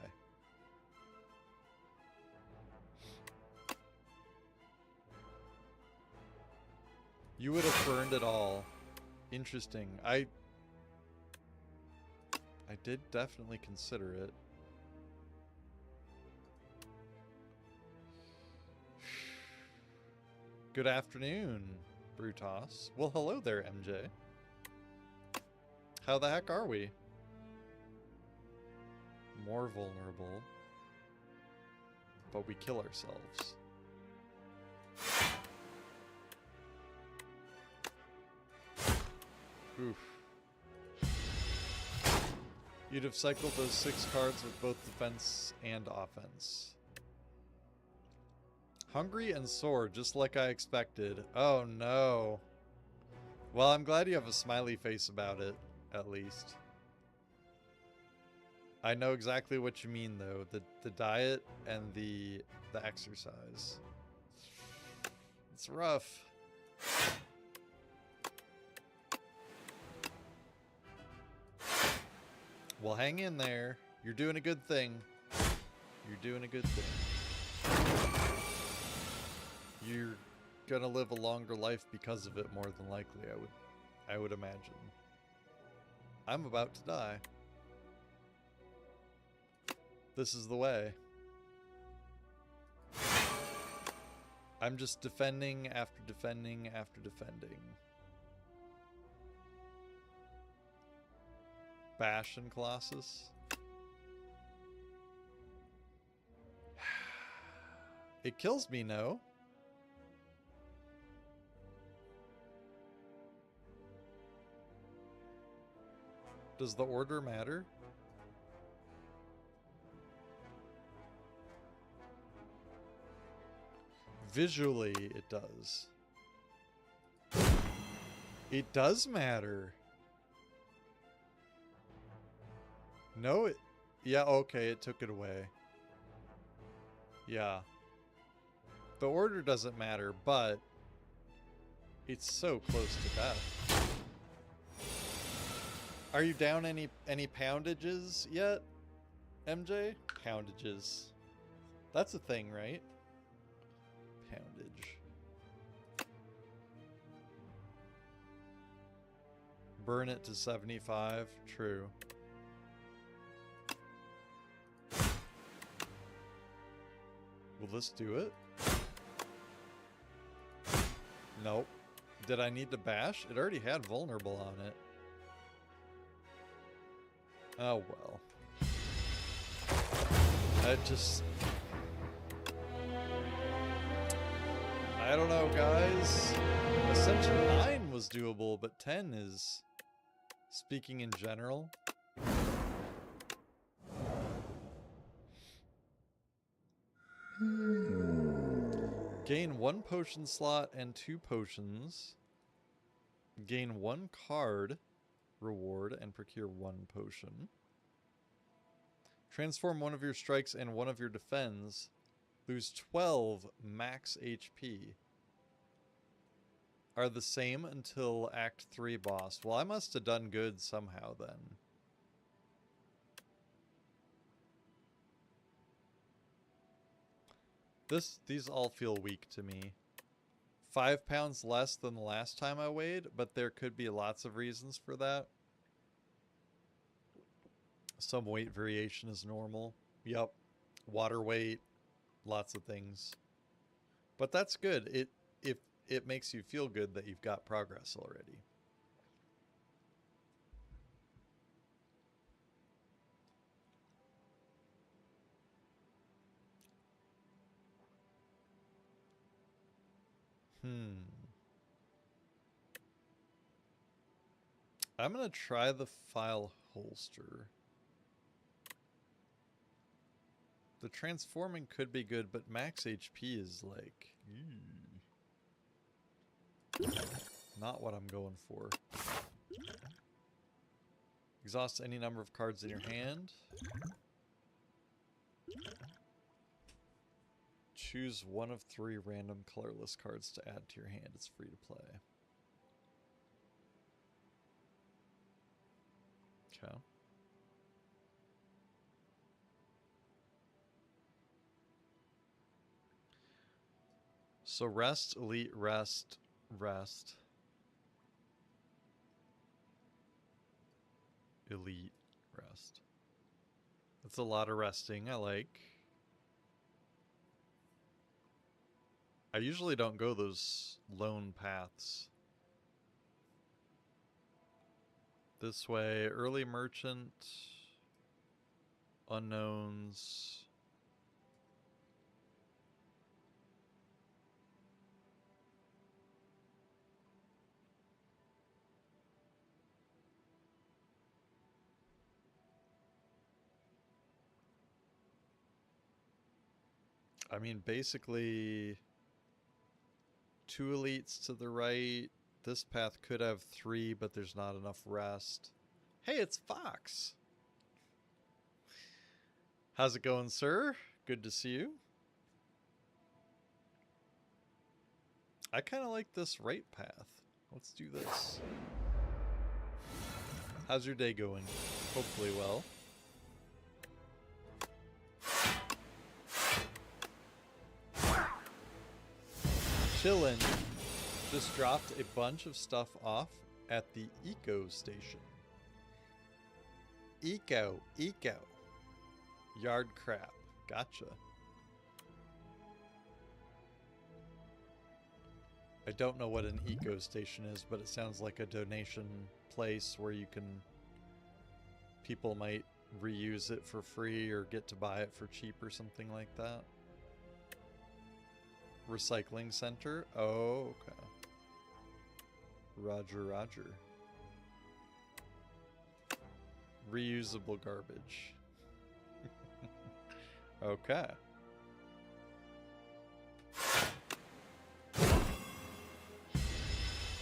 You would have burned it all. Interesting. I did definitely consider it. Good afternoon, Brutos. Well, hello there, MJ. How the heck are we? More vulnerable. But we kill ourselves. Oof. You'd have cycled those 6 cards with both defense and offense. Hungry and sore, just like I expected. Oh no. Well, I'm glad you have a smiley face about it, at least. I know exactly what you mean, though. The diet and the exercise. It's rough. Well, hang in there. You're doing a good thing. You're doing a good thing. You're gonna live a longer life because of it, more than likely, I would imagine. I'm about to die. This is the way. I'm just defending after defending after defending. Bash and Colossus. It kills me, no? Does the order matter? Visually, it does. It does matter. No, it... Yeah, okay, it took it away. Yeah. The order doesn't matter, but... it's so close to death. Are you down any poundages yet, MJ? Poundages. That's a thing, right? Poundage. Burn it to 75. True. Will this do it? Nope. Did I need to bash? It already had vulnerable on it. Oh well. I just... I don't know, guys. Ascension 9 was doable, but 10 is... Speaking in general... Gain 1 potion slot and 2 potions. Gain 1 card reward and procure 1 potion. Transform 1 of your strikes and 1 of your defense. Lose 12 max HP. Are the same until Act 3 boss. Well, I must have done good somehow then. These all feel weak to me. 5 pounds less than the last time I weighed, but there could be lots of reasons for that. Some weight variation is normal. Yep. Water weight. Lots of things. But that's good. It makes you feel good that you've got progress already. I'm gonna try the file holster. The transforming could be good, but max HP is like... not what I'm going for. Exhaust any number of cards in your hand. Choose 1 of 3 random colorless cards to add to your hand. It's free to play. Okay. So rest, elite, rest, rest. Elite, rest. That's a lot of resting, I like. I usually don't go those lone paths. This way, early merchant, unknowns. I mean, basically, 2 elites to the right. This path could have 3, but there's not enough rest. Hey, it's Fox. How's it going, sir? Good to see you. I kind of like this right path. Let's do this. How's your day going? Hopefully well. Chillin'. Just dropped a bunch of stuff off at the eco station. Eco. Yard crap. Gotcha. I don't know what an eco station is, but it sounds like a donation place where you can... people might reuse it for free or get to buy it for cheap or something like that. Recycling center? Oh, okay. Roger. Reusable garbage. Okay.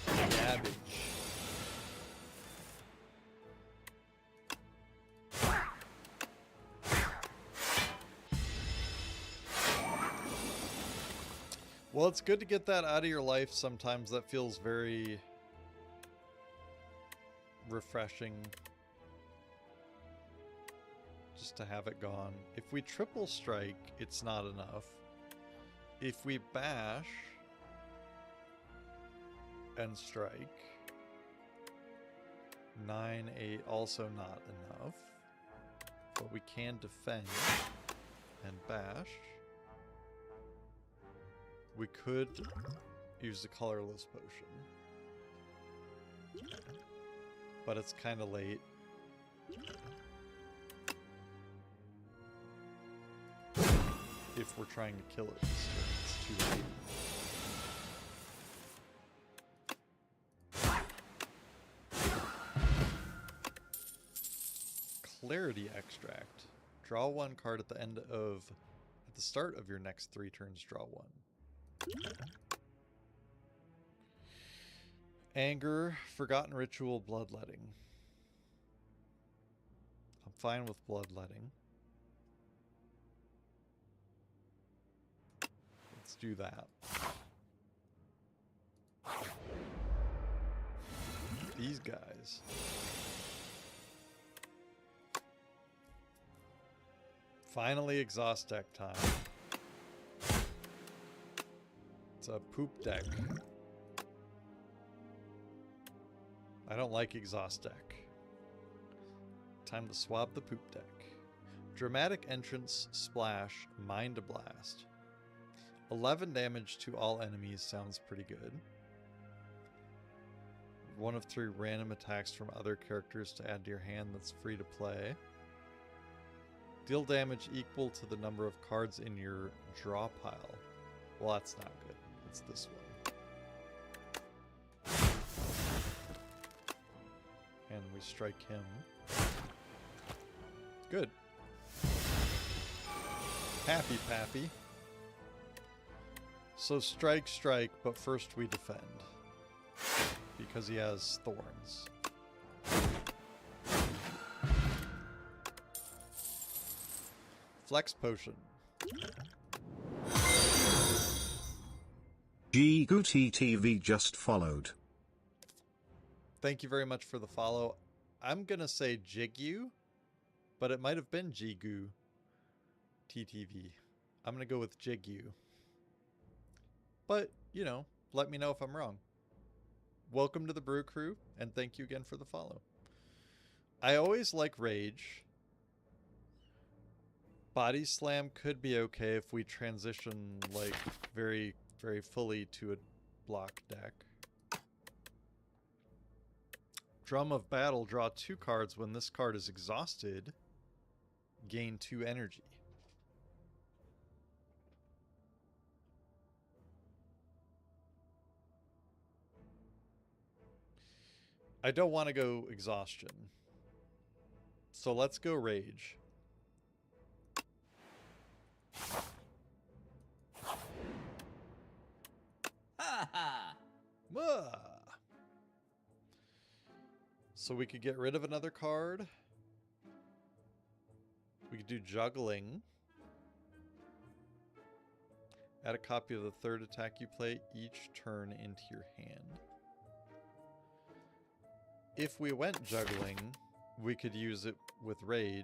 Cabbage. Well, it's good to get that out of your life sometimes. That feels very refreshing. Just to have it gone. If we triple strike, it's not enough. If we bash and strike, 9, 8, also not enough. But we can defend and bash. We could use the colorless potion. But it's kind of late. If we're trying to kill it this turn, it's too late. Clarity Extract. Draw 1 card at the start of your next 3 turns, draw 1. Anger, Forgotten Ritual, Bloodletting. I'm fine with Bloodletting. Let's do that. These guys. Finally, exhaust deck time. It's a poop deck. I don't like exhaust deck. Time to swap the poop deck. Dramatic Entrance, Splash, Mind Blast. 11 damage to all enemies sounds pretty good. 1 of 3 random attacks from other characters to add to your hand that's free to play. Deal damage equal to the number of cards in your draw pile. Well, that's not good. It's this one. And we strike him. Good. Happy Pappy. So strike, but first we defend. Because he has thorns. Flex Potion. GGooTTV just followed. Thank you very much for the follow. I'm gonna say Jigu, but it might have been Jigu TTV. I'm gonna go with Jigu. But, you know, let me know if I'm wrong. Welcome to the Brew Crew, and thank you again for the follow. I always like Rage. Body Slam could be okay if we transition, like, very, very fully to a block deck. Drum of Battle, draw 2 cards. When this card is exhausted, gain 2 energy. I don't want to go Exhaustion. So let's go Rage. So we could get rid of another card. We could do Juggling. Add a copy of the 3rd attack you play each turn into your hand. If we went Juggling, we could use it with Rage.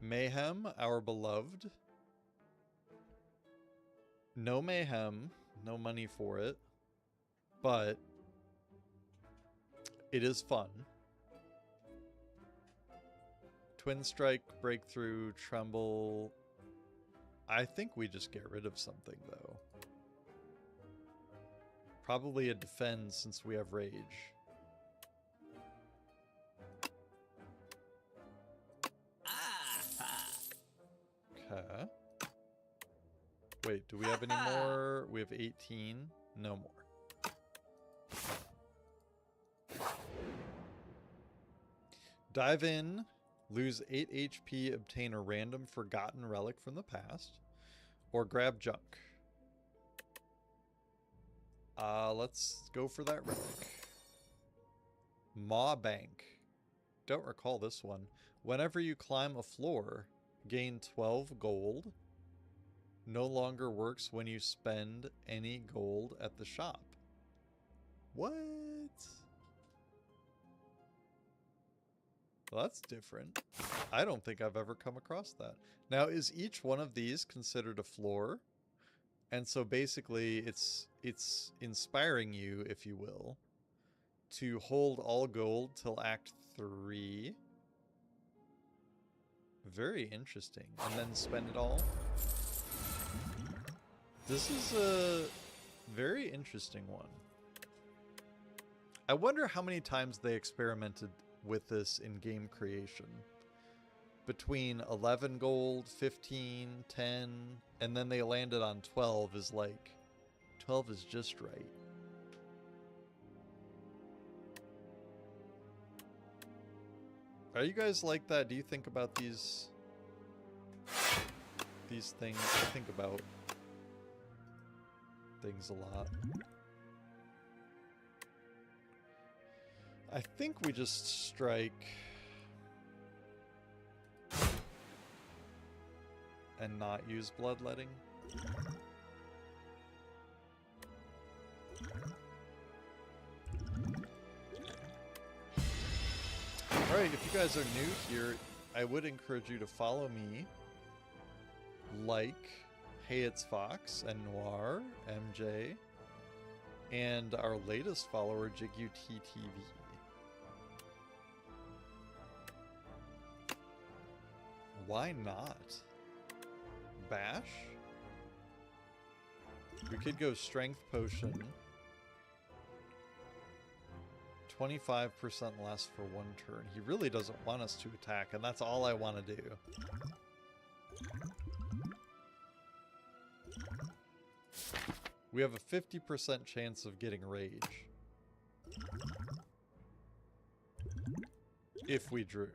Mayhem, our beloved. No Mayhem, no money for it, but it is fun. Twin Strike, Breakthrough, Tremble. I think we just get rid of something, though. Probably a Defend, since we have Rage. Okay. Wait, do we have any more? We have 18. No more. Dive in. Lose 8 HP. Obtain a random forgotten relic from the past. Or grab junk. Let's go for that relic. Maw Bank. Don't recall this one. Whenever you climb a floor, gain 12 gold. No longer works when you spend any gold at the shop. What? Well, that's different. I don't think I've ever come across that. Now, is each one of these considered a floor? And so basically it's inspiring you, if you will, to hold all gold till Act 3. Very interesting. And then spend it all. This is a very interesting one. I wonder how many times they experimented with this in game creation. Between 11 gold, 15, 10, and then they landed on 12 is like, 12 is just right. Are you guys like that? Do you think about these things? I think about things a lot. I think we just strike and not use bloodletting. Alright, if you guys are new here, I would encourage you to follow me, like Hey It's Fox and Noir, MJ, and our latest follower, JigUTTV. Why not? Bash? We could go Strength Potion. 25% less for 1 turn. He really doesn't want us to attack, and that's all I want to do. We have a 50% chance of getting Rage. If we drew.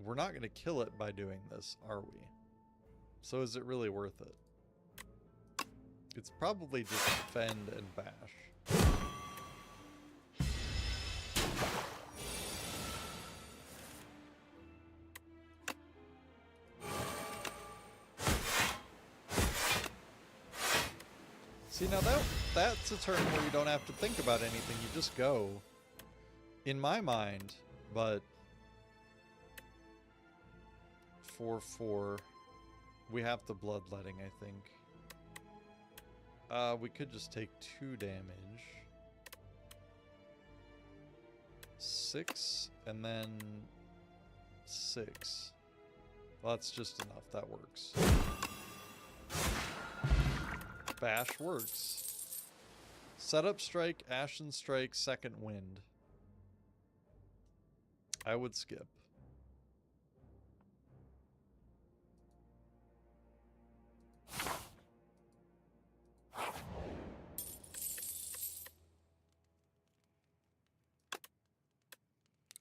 We're not going to kill it by doing this, are we? So is it really worth it? It's probably just defend and bash. See, now that's a turn where you don't have to think about anything. You just go. In my mind, but 4/4, we have the bloodletting, I think. We could just take 2 damage. 6 and then 6. Well, that's just enough. That works. Bash works. Setup strike, Ashen strike, second wind. I would skip.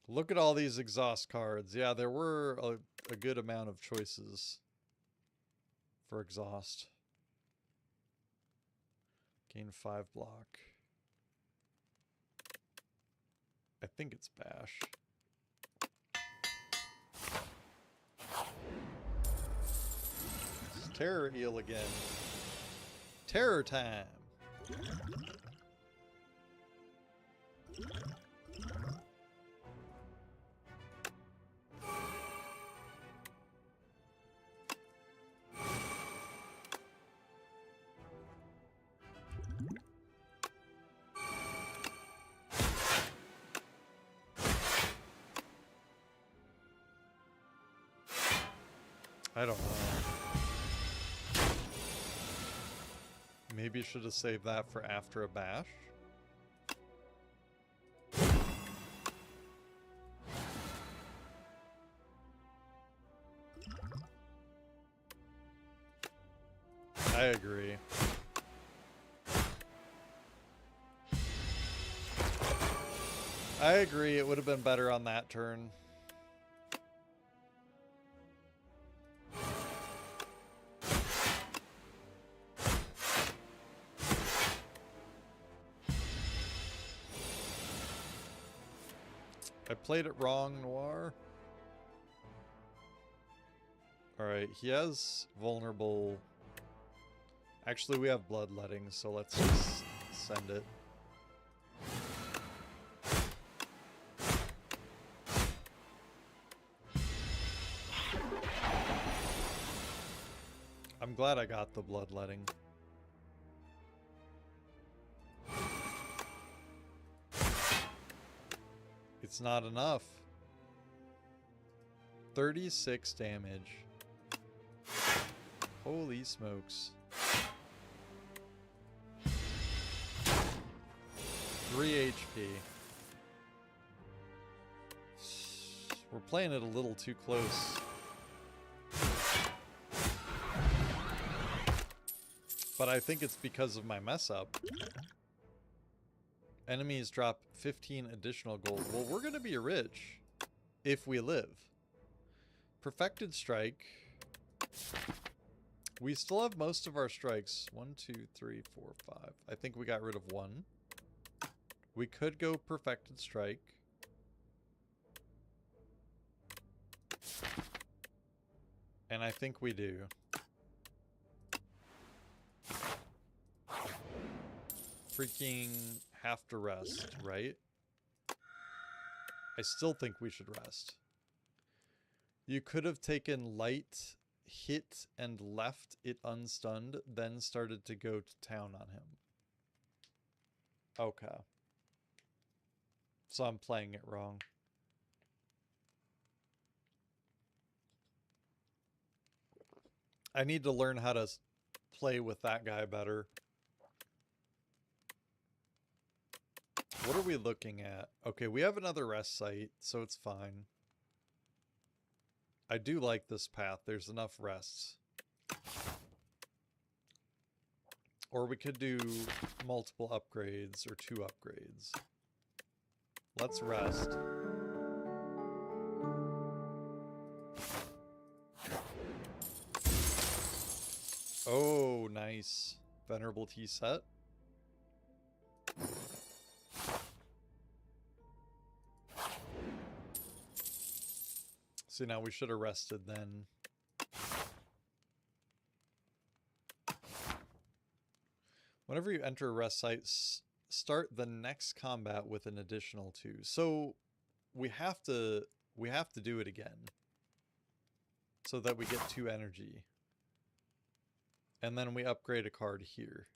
Look at all these exhaust cards. Yeah, there were a good amount of choices for exhaust. Gain 5 block. I think it's bash. It's terror eel again. Terror time. I don't know. Maybe should have saved that for after a bash. I agree. I agree, it would have been better on that turn. I played it wrong, Noir. Alright, he has vulnerable... Actually, we have bloodletting, so let's just send it. I'm glad I got the bloodletting. It's not enough. 36 damage. Holy smokes. 3 HP. We're playing it a little too close. But I think it's because of my mess up. Enemies drop 15 additional gold. Well, we're going to be rich if we live. Perfected strike. We still have most of our strikes. 1, 2, 3, 4, 5. I think we got rid of 1. We could go perfected strike. And I think we do. Freaking have to rest, right? I still think we should rest. You could have taken light, hit, and left it unstunned, then started to go to town on him. Okay. So I'm playing it wrong. I need to learn how to play with that guy better. What are we looking at? Okay, we have another rest site, so it's fine. I do like this path. There's enough rests. Or we could do multiple upgrades or 2 upgrades. Let's rest. Oh, nice. Venerable Tea set. So now we should have rested then. Whenever you enter a rest site, start the next combat with an additional 2. So we have to do it again so that we get 2 energy. And then we upgrade a card here.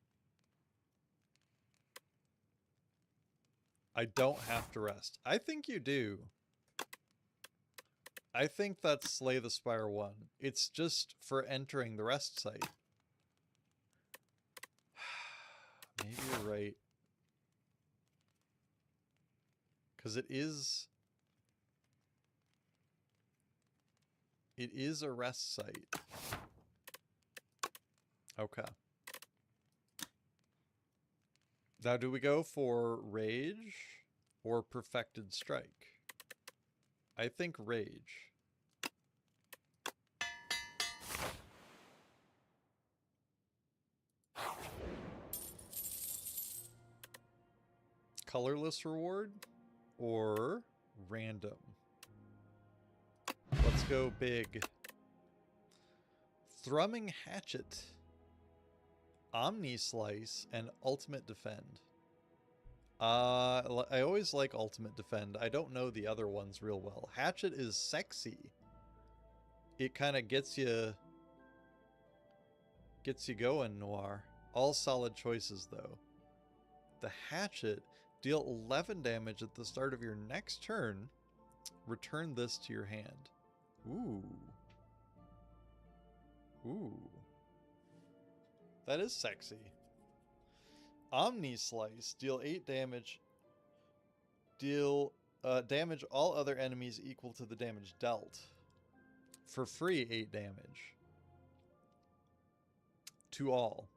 I don't have to rest. I think you do. I think that's Slay the Spire 1. It's just for entering the rest site. Maybe you're right. Because it is a rest site. Okay. Now, do we go for Rage or Perfected Strike? I think Rage. Colorless reward or random? Let's go big. Thrumming Hatchet, Omni Slice, and Ultimate Defend. I always like Ultimate Defend. I don't know the other ones real well. Hatchet is sexy. It kind of gets you going, Noir. All solid choices, though. The Hatchet, deal 11 damage at the start of your next turn. Return this to your hand. Ooh. Ooh. That is sexy. Omni Slice, deal 8 damage. Deal damage all other enemies equal to the damage dealt. For free, 8 damage. To all.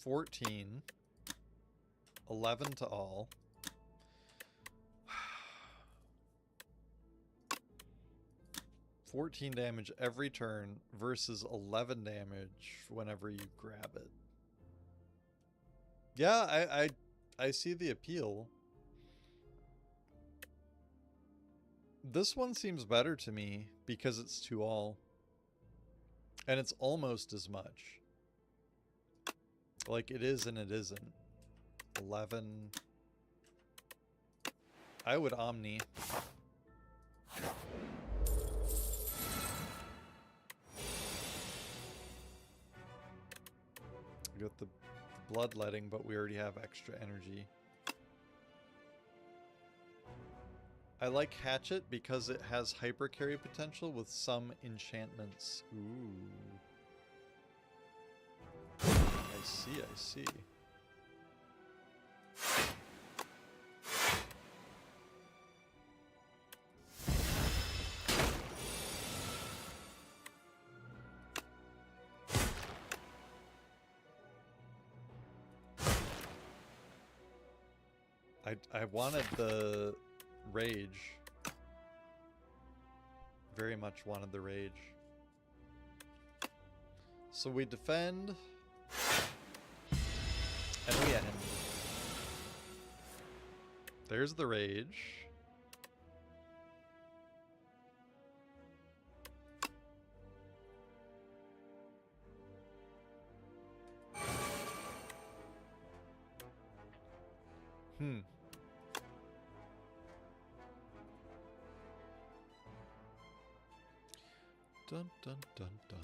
$14. 11 to all. $14 damage every turn versus 11 damage whenever you grab it. Yeah, I see the appeal. This one seems better to me because it's to all. And it's almost as much. Like, it is and it isn't. 11. I would Omni. We got the bloodletting, but we already have extra energy. I like Hatchet because it has hyper carry potential with some enchantments. Ooh. I see. I wanted the Rage. Very much wanted the Rage. So we defend. And we end. There's the Rage. Dun dun dun dun.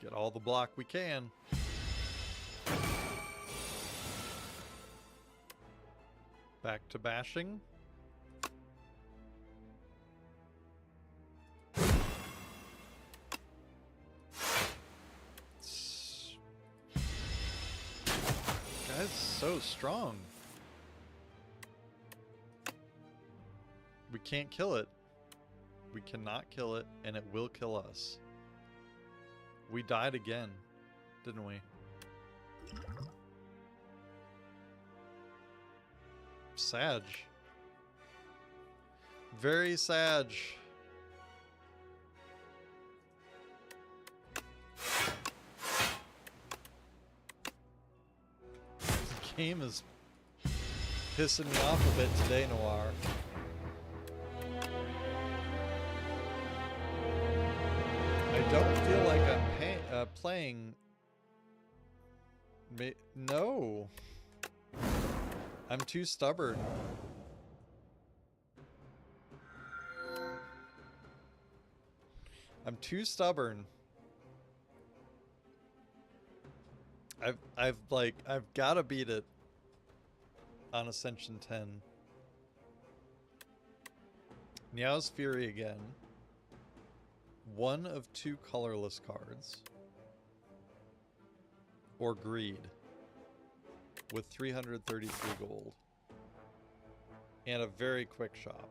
Get all the block we can. Back to bashing. Guy's so strong. We can't kill it. We cannot kill it, and it will kill us. We died again, didn't we? Sag. Very Sag. game is pissing me off a bit today, Noir. I don't feel like I'm playing... No. I'm too stubborn. I'm too stubborn. I've got to beat it on Ascension 10. Meow's Fury again. One of 2 colorless cards. Or Greed. With 333 gold. And a very quick shop.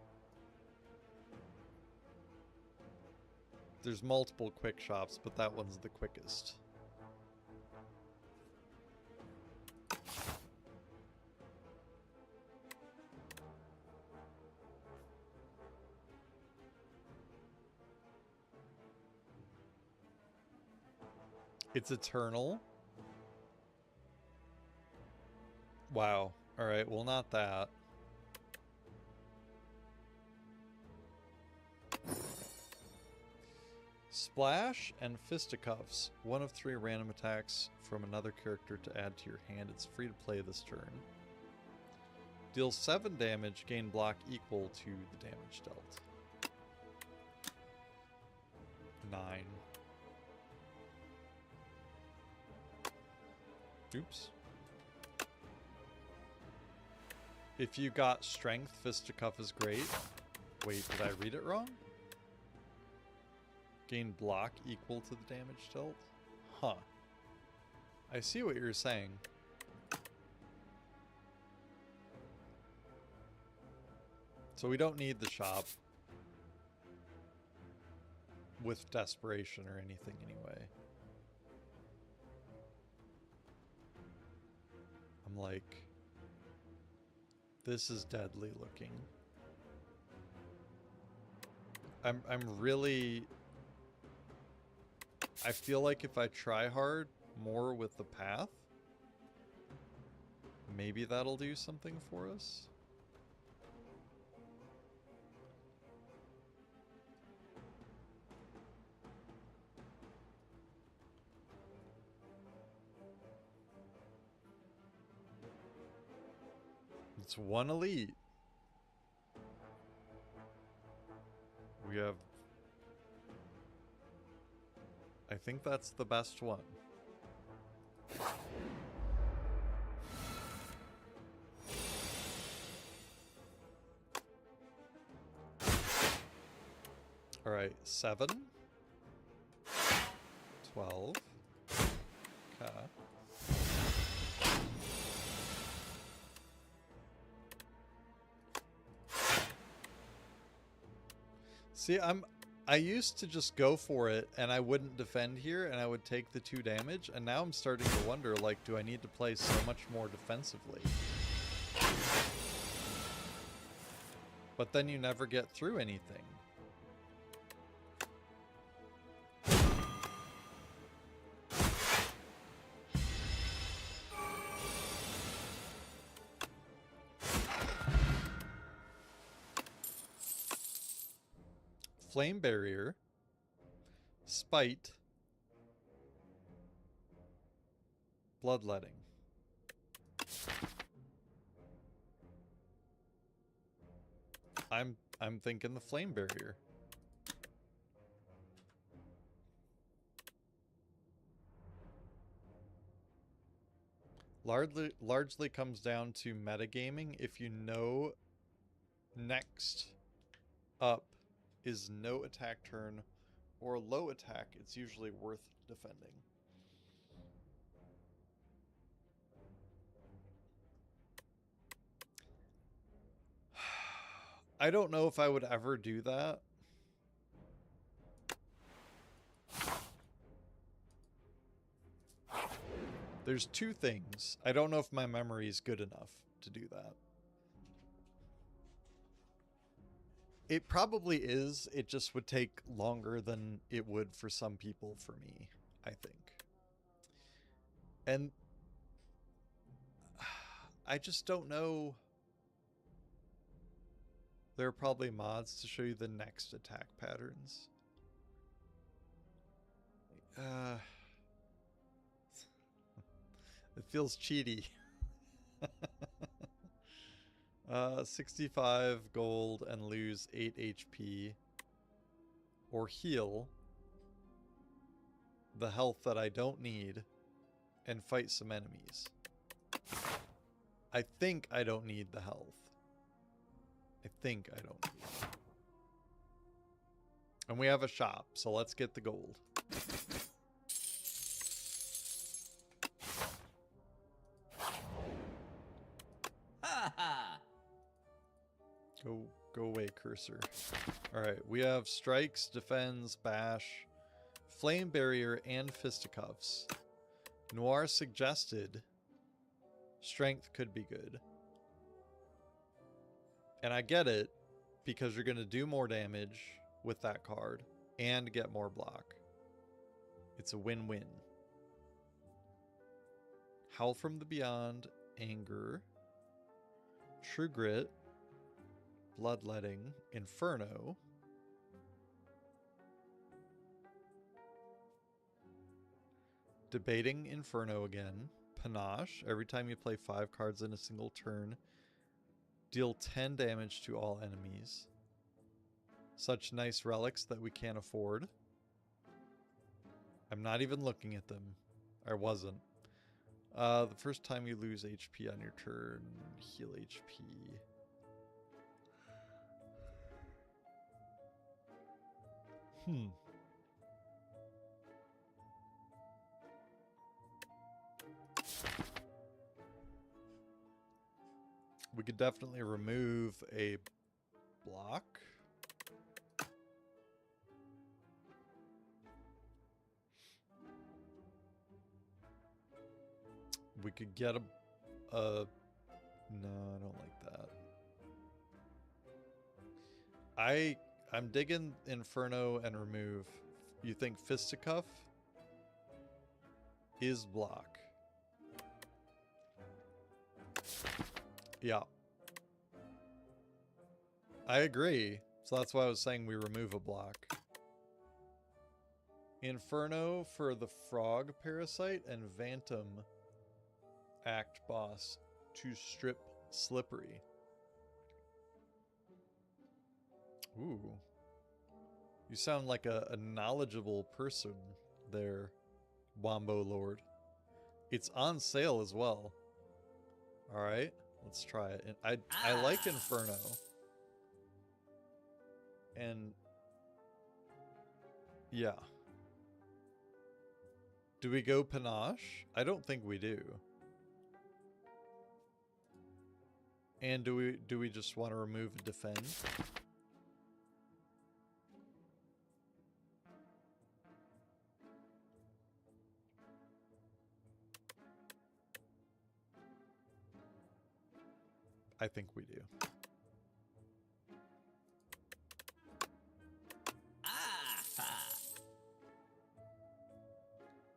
There's multiple quick shops, but that one's the quickest. It's eternal. Wow. Alright, well, not that. Splash and Fisticuffs. One of 3 random attacks from another character to add to your hand. It's free to play this turn. Deals 7 damage, gain block equal to the damage dealt. 9. Oops. If you got Strength, Fisticuff is great. Wait, did I read it wrong? Gain block equal to the damage dealt? Huh. I see what you're saying. So we don't need the shop. With Desperation or anything anyway. I'm like... This is deadly looking. I'm really... I feel like if I try hard more with the path, maybe that'll do something for us. It's 1 elite. We have... I think that's the best one. Alright, 7. 12. Okay. See, I used to just go for it and I wouldn't defend here and I would take the 2 damage, and now I'm starting to wonder, like, do I need to play so much more defensively? But then you never get through anything. Flame Barrier, Spite, Bloodletting. I'm thinking the Flame Barrier. Largely comes down to metagaming. If you know next up is no attack turn or low attack, it's usually worth defending. I don't know if I would ever do that. There's 2 things. I don't know if my memory is good enough to do that. It probably is. It just would take longer than it would for some people, for me, I think. And I just don't know. There are probably mods to show you the next attack patterns. It feels cheaty. 65 gold and lose 8 HP. Or heal the health that I don't need and fight some enemies. I think I don't need the health. I think I don't need it. And we have a shop, so let's get the gold. Go away, cursor. Alright, we have strikes, defends, bash, flame barrier, and fisticuffs. Noir suggested strength could be good. And I get it, because you're going to do more damage with that card and get more block. It's a win-win. Howl from the Beyond, Anger, True Grit, Bloodletting, Inferno, Debating Inferno again, Panache. Every time you play 5 cards in a single turn, deal 10 damage to all enemies. Such nice relics that we can't afford. I'm not even looking at them. I wasn't. The first time you lose HP on your turn, heal HP. We could definitely remove a block. We could get a no, I don't like that. I'm digging Inferno and remove. You think Fisticuff is block? Yeah. I agree. So that's why I was saying we remove a block. Inferno for the Frog Parasite and Phantom Act Boss to strip Slippery. Ooh. You sound like a knowledgeable person there, Wombo Lord. It's on sale as well. Alright, let's try it. And I like Inferno. And yeah. Do we go Panache? I don't think we do. And do we just want to remove Defend? I think we do.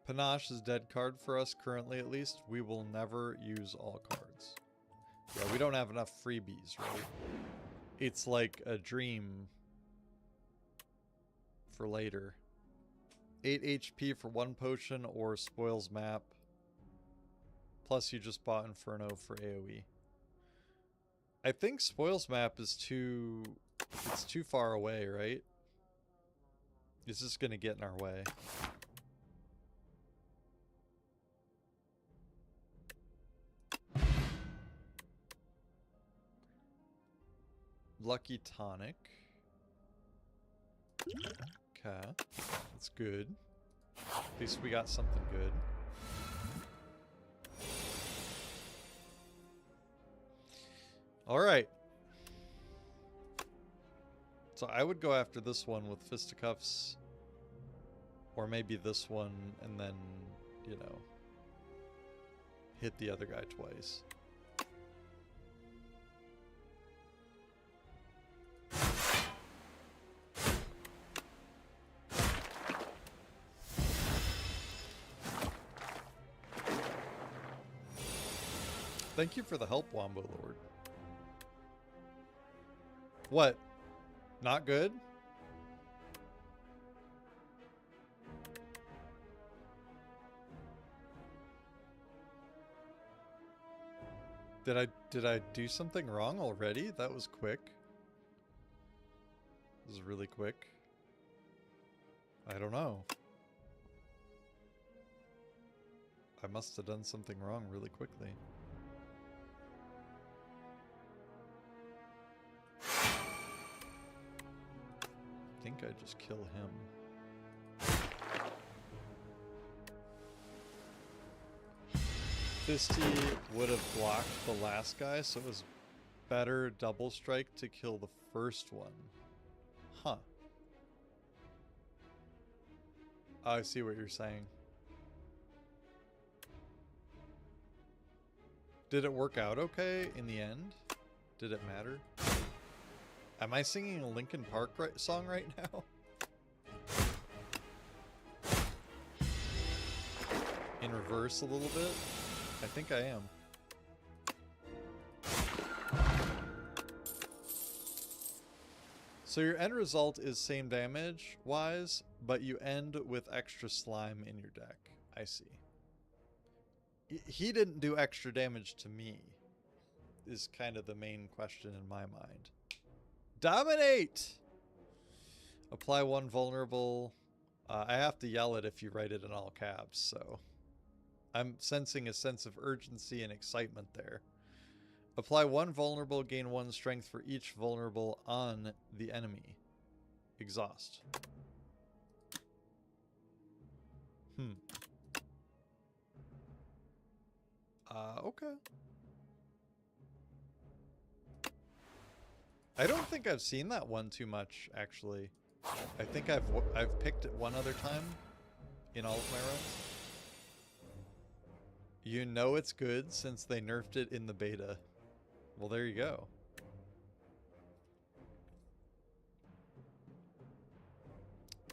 Panache is dead card for us currently, at least. We will never use all cards. Yeah, we don't have enough freebies, right? It's like a dream for later. 8 HP for 1 potion or spoils map. Plus you just bought Inferno for AoE. I think spoils map is too far away, right? It's just gonna get in our way. Lucky Tonic. Okay. That's good. At least we got something good. Alright. So I would go after this one with Fisticuffs. Or maybe this one and then, you know, hit the other guy twice. Thank you for the help, Wombo Lord. What? Not good? Did I do something wrong already? That was quick. This is really quick. I don't know. I must have done something wrong really quickly. I think I just kill him. Fisty would have blocked the last guy, so it was better double strike to kill the first one. Huh. Oh, I see what you're saying. Did it work out okay in the end? Did it matter? Am I singing a Linkin Park song right now? In reverse a little bit? I think I am. So your end result is same damage wise, but you end with extra slime in your deck. I see. He didn't do extra damage to me, is kind of the main question in my mind. Dominate! Apply one vulnerable. I have to yell it if you write it in all caps, so I'm sensing a sense of urgency and excitement there. Apply one vulnerable, gain one strength for each vulnerable on the enemy. Exhaust. Okay. I don't think I've seen that one too much, actually. I think I've picked it one other time in all of my runs. You know it's good since they nerfed it in the beta. Well, there you go.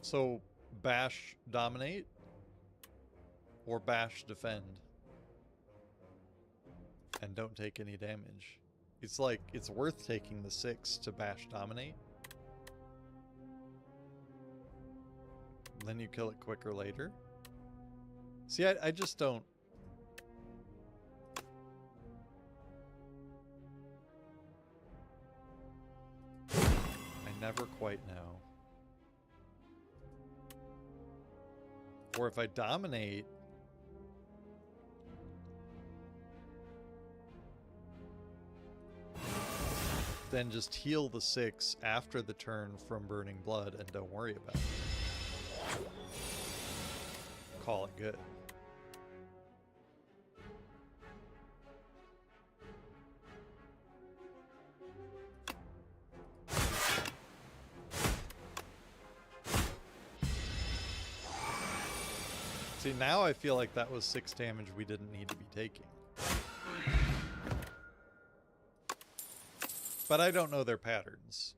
So, bash dominate or bash defend and don't take any damage. It's like, it's worth taking the 6 to bash dominate. Then you kill it quicker later. See, I just don't. I never quite know. Or if I dominate, then just heal the 6 after the turn from burning blood and don't worry about it. Call it good. See, now I feel like that was 6 damage we didn't need to be taking. But I don't know their patterns.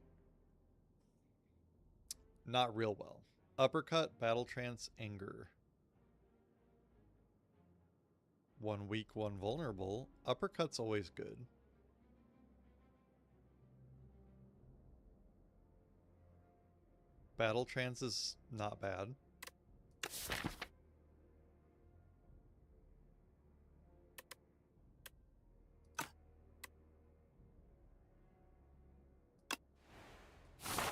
Not real well. Uppercut, battle trance, anger. One weak, one vulnerable. Uppercut's always good. Battle trance is not bad.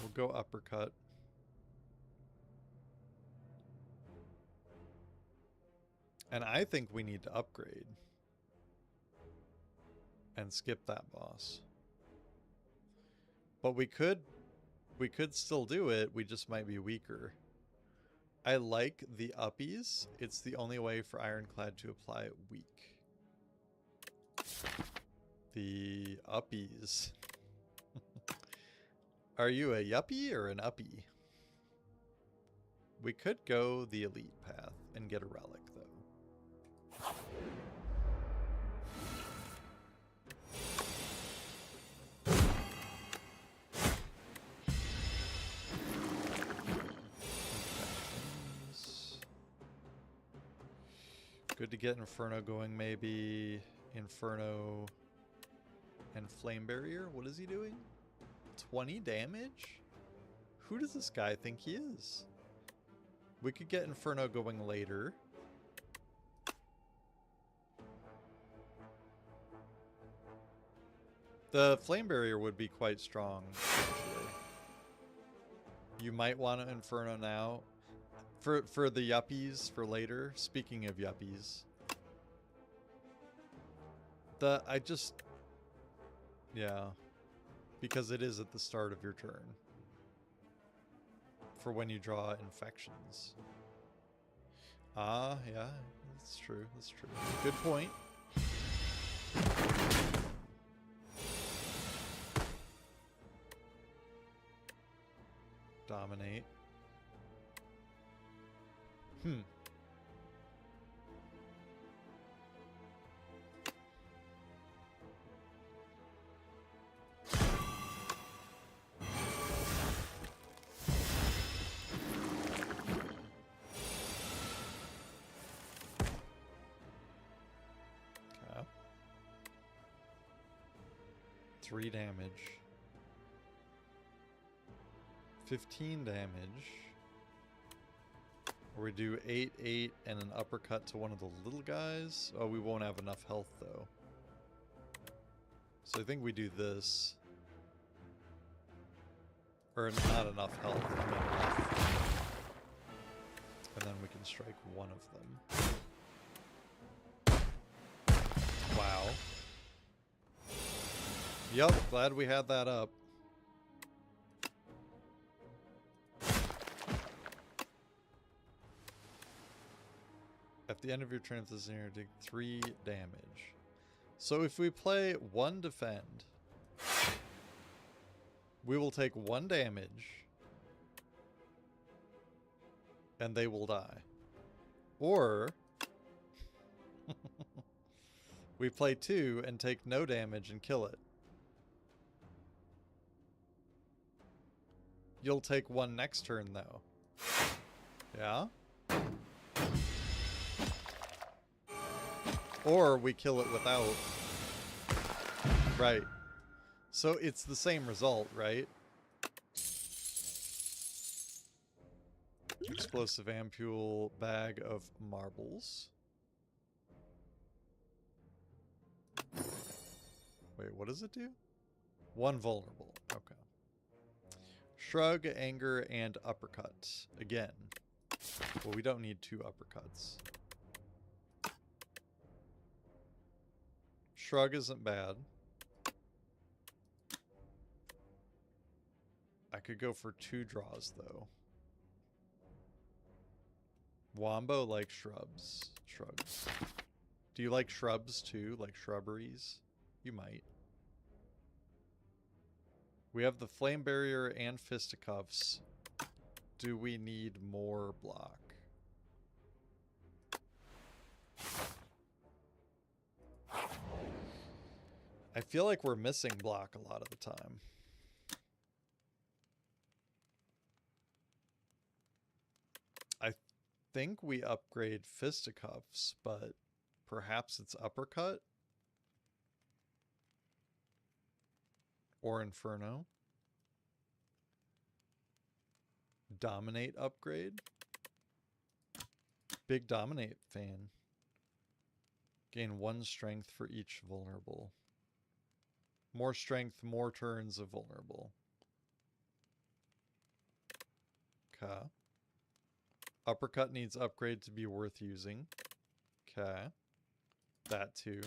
We'll go uppercut. And I think we need to upgrade and skip that boss. But we could still do it, we just might be weaker. I like the uppies. It's the only way for Ironclad to apply it weak. The uppies. Are you a yuppie or an uppie? We could go the elite path and get a relic, though. Good to get Inferno going, maybe. Inferno and Flame Barrier. What is he doing? 20 damage? Who does this guy think he is? We could get Inferno going later. The Flame Barrier would be quite strong, actually. You might want to Inferno now. For the yuppies, for later. Speaking of yuppies. Yeah. Because it is at the start of your turn. For when you draw infections. Ah, yeah. That's true. That's true. Good point. Dominate. Okay. 3 damage. 15 damage. Or we do 8, 8, and an uppercut to one of the little guys. Oh, we won't have enough health, though. So I think we do this. Or not enough health, I mean enough. And then we can strike one of them. Wow. Yup, glad we had that up. At the end of your turn, if this is here, take 3 damage. So if we play 1 defend, we will take 1 damage, and they will die. Or we play 2 and take no damage and kill it. You'll take 1 next turn, though. Yeah? Or we kill it without. Right. So it's the same result, right? Explosive ampule, bag of marbles. Wait, what does it do? 1 vulnerable. Okay. Shrug, anger, and uppercut. Again. Well, we don't need 2 uppercuts. Shrug isn't bad. I could go for 2 draws, though. Wombo likes shrubs. Shrugs. Do you like shrubs, too? Like shrubberies? You might. We have the Flame Barrier and Fisticuffs. Do we need more block? I feel like we're missing block a lot of the time. I think we upgrade Fisticuffs, but perhaps it's uppercut? Or Inferno? Dominate upgrade? Big Dominate fan. Gain 1 strength for each vulnerable. More strength, more turns of vulnerable. Okay. Uppercut needs upgrade to be worth using. Okay. That too.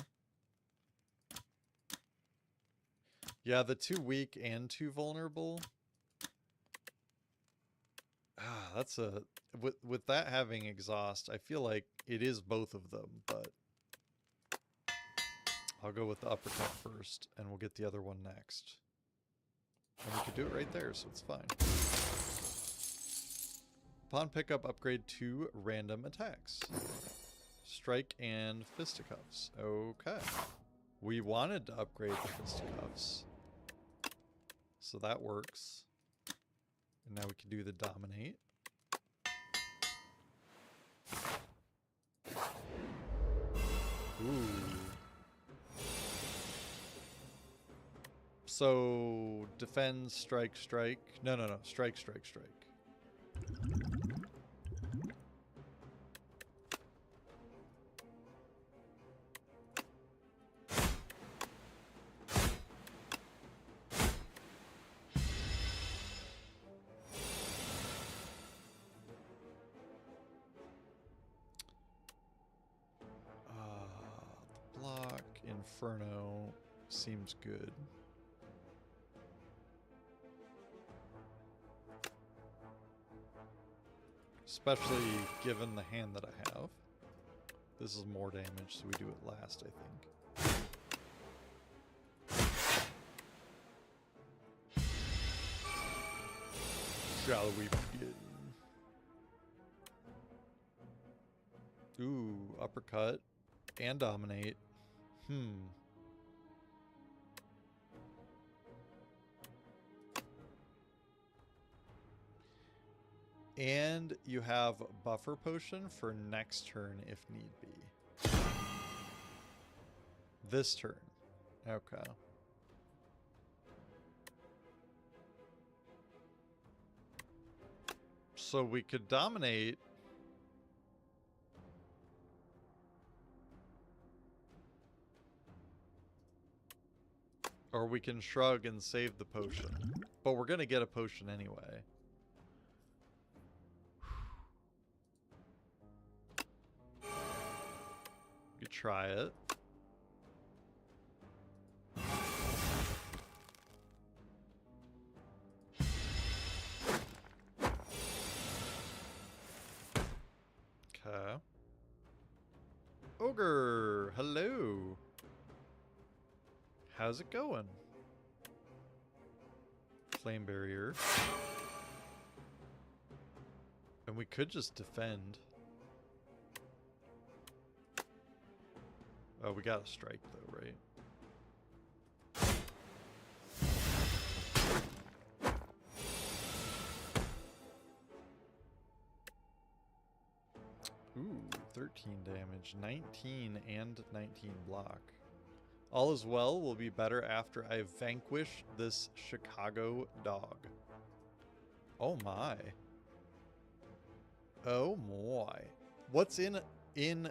Yeah, the 2 weak and 2 vulnerable. Ah, that's a... With that having exhaust, I feel like it is both of them, but... I'll go with the uppercut first, and we'll get the other one next. And we could do it right there, so it's fine. Upon pickup, upgrade 2 random attacks. Strike and Fisticuffs. Okay. We wanted to upgrade the Fisticuffs. So that works. And now we can do the Dominate. Ooh. So, defend, strike, strike. No, no, no. Strike, strike, strike. Block, Inferno seems good. Especially given the hand that I have. This is more damage, so we do it last, I think. Shall we begin? Ooh, uppercut and dominate. And you have buffer potion for next turn if need be. This turn. Okay. So we could dominate. Or we can shrug and save the potion. But we're going to get a potion anyway. You could try it. Okay. Ogre, hello. How's it going? Flame barrier. And we could just defend. Oh, we got a strike though, right? Ooh, 13 damage, 19 and 19 block. All is well will be better after I vanquish this Chicago dog. Oh my. Oh my. What's in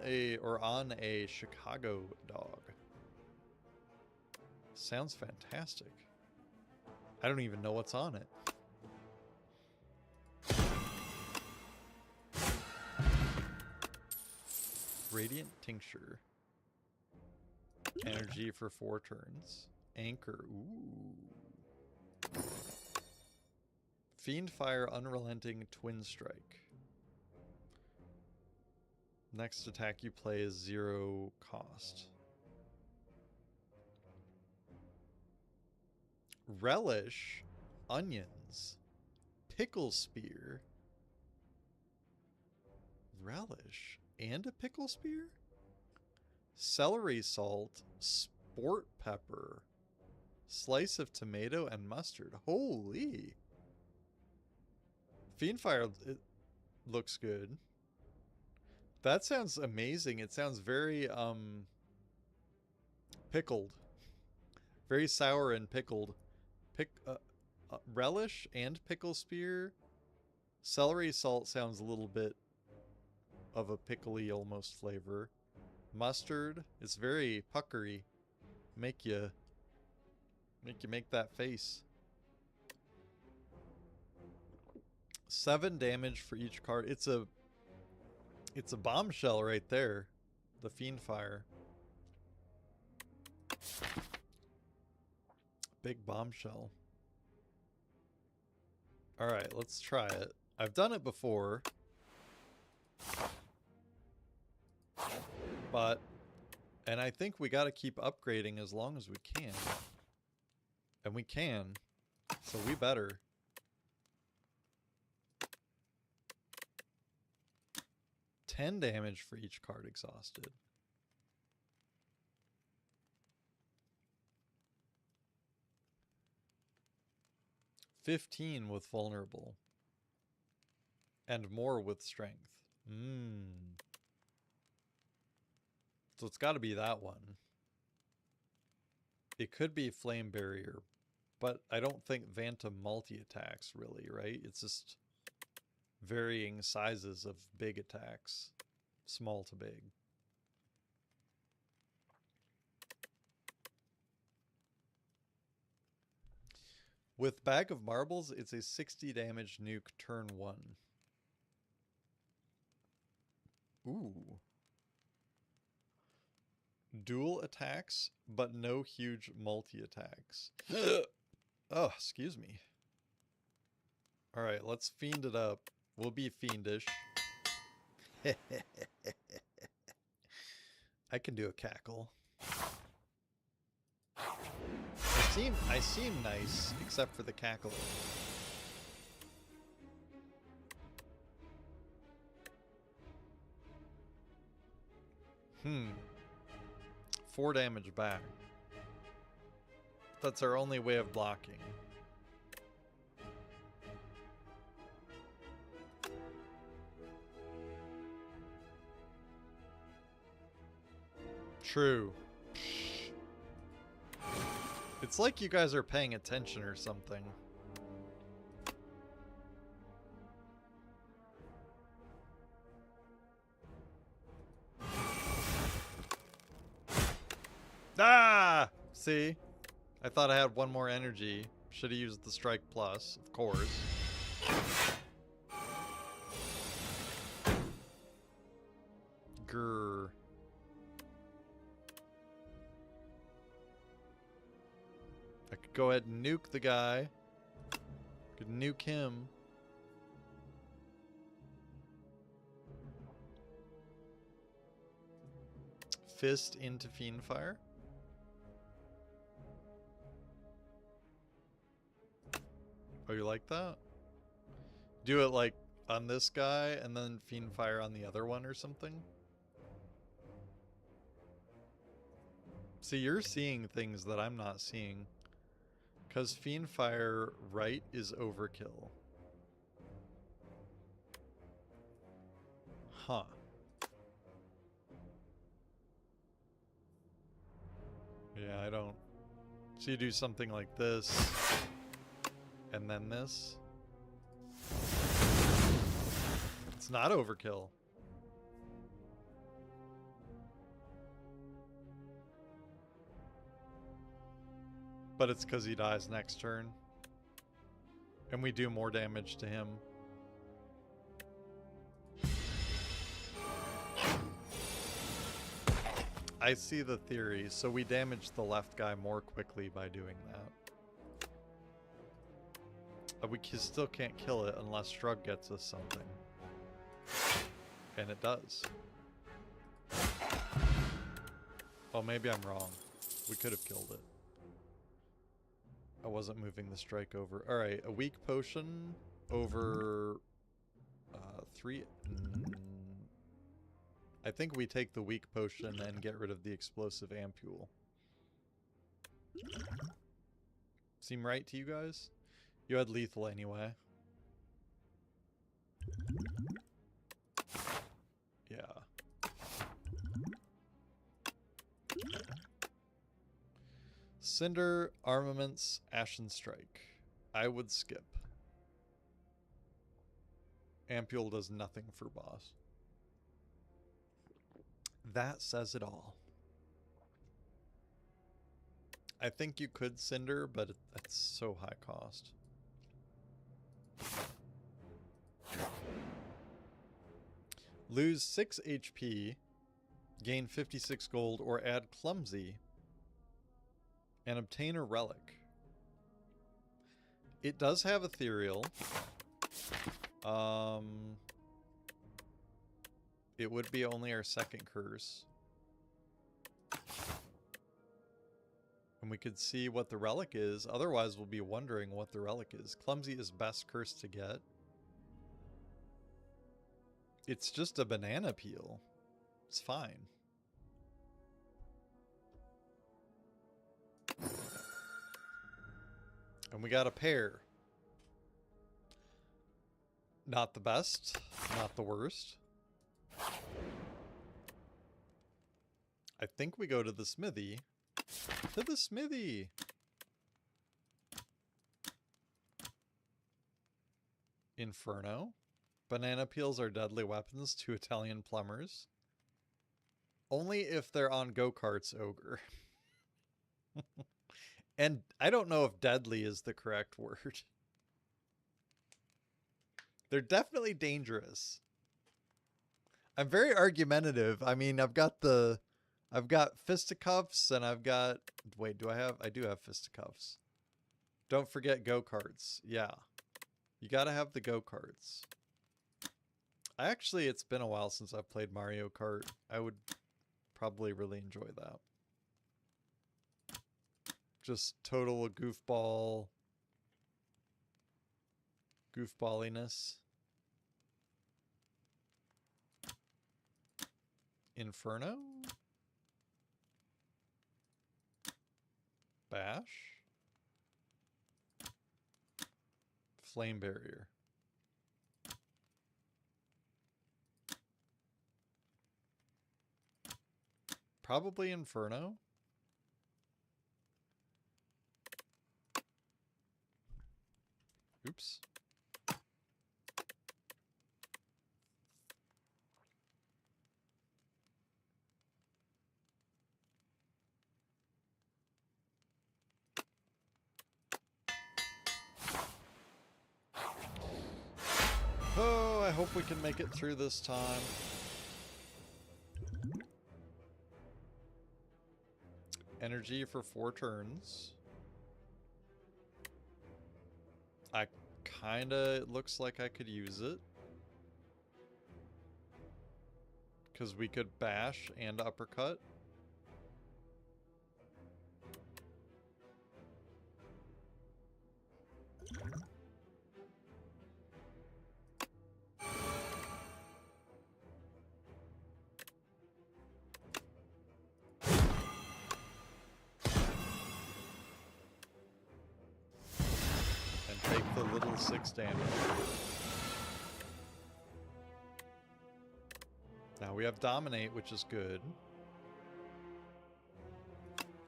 a or on a Chicago dog? Sounds fantastic. I don't even know what's on it. Radiant Tincture. Energy for 4 turns. Anchor. Ooh. Fiend Fire Unrelenting Twin Strike. Next attack you play is 0 cost. Relish. Onions. Pickle Spear. Relish. And a Pickle Spear? Celery Salt. Sport Pepper. Slice of tomato and mustard. Holy. Fiendfire, it looks good. That sounds amazing. It sounds very, pickled. Very sour and pickled. Relish and Pickle Spear. Celery Salt sounds a little bit of a pickly almost flavor. Mustard, it's very puckery. Make you make that face. 7 damage for each card. It's a bombshell right there. The Fiendfire. Big bombshell. Alright, let's try it. I've done it before. And I think we gotta keep upgrading as long as we can. And we can. So we better. $10 damage for each card exhausted. $15 with vulnerable. And more with strength. So it's got to be that one. It could be flame barrier, But I don't think Vanta multi-attacks, really, right? It's just varying sizes of big attacks. Small to big. With Bag of Marbles, it's a 60 damage nuke turn 1. Ooh. Dual attacks, but no huge multi-attacks. Oh, excuse me. Alright, let's fiend it up. We'll be fiendish. I can do a cackle. I seem nice, except for the cackle. Hmm. 4 damage back. That's our only way of blocking. True. It's like you guys are paying attention or something. Ah! See? I thought I had one more energy. Should have used the strike plus, of course. Grr. I could go ahead and nuke the guy. Could nuke him. Fist into Fiendfire. Oh, you like that? Do it like on this guy and then Fiendfire on the other one or something? See, you're seeing things that I'm not seeing. Because Fiendfire right is overkill. Huh. Yeah, I don't... So you do something like this. And then this. It's not overkill. But it's because he dies next turn. And we do more damage to him. I see the theory. So we damage the left guy more quickly by doing that. But we still can't kill it unless Shrug gets us something. And it does. Oh, maybe I'm wrong. We could have killed it. I wasn't moving the strike over. Alright, a weak potion over 3. I think we take the weak potion and get rid of the explosive ampule. Seem right to you guys? You had lethal anyway. Yeah. Cinder, Armaments, Ashen Strike. I would skip. Ampule does nothing for boss. That says it all. I think you could Cinder, but it's so high cost. Lose 6 HP, gain 56 gold, or add Clumsy, and obtain a relic. It does have Ethereal. It would be only our second curse. And we could see what the relic is. Otherwise, we'll be wondering what the relic is. Clumsy is best curse to get. It's just a banana peel. It's fine. And we got a pair. Not the best, not the worst. I think we go to the smithy. To the smithy! Inferno. Banana peels are deadly weapons to Italian plumbers. Only if they're on go-karts, ogre. And I don't know if deadly is the correct word. They're definitely dangerous. I'm very argumentative. I mean, I've got fisticuffs and I've got, wait, I do have fisticuffs. Don't forget go-karts. Yeah. You gotta have the go-karts. It's been a while since I've played Mario Kart. I would probably really enjoy that. Just total goofballiness. Inferno? Bash? Flame barrier. Probably Inferno. Oops. Oh, I hope we can make it through this time. Energy for 4 turns. It looks like I could use it. Because we could bash and uppercut. Take the little 6 damage. Now we have Dominate, which is good.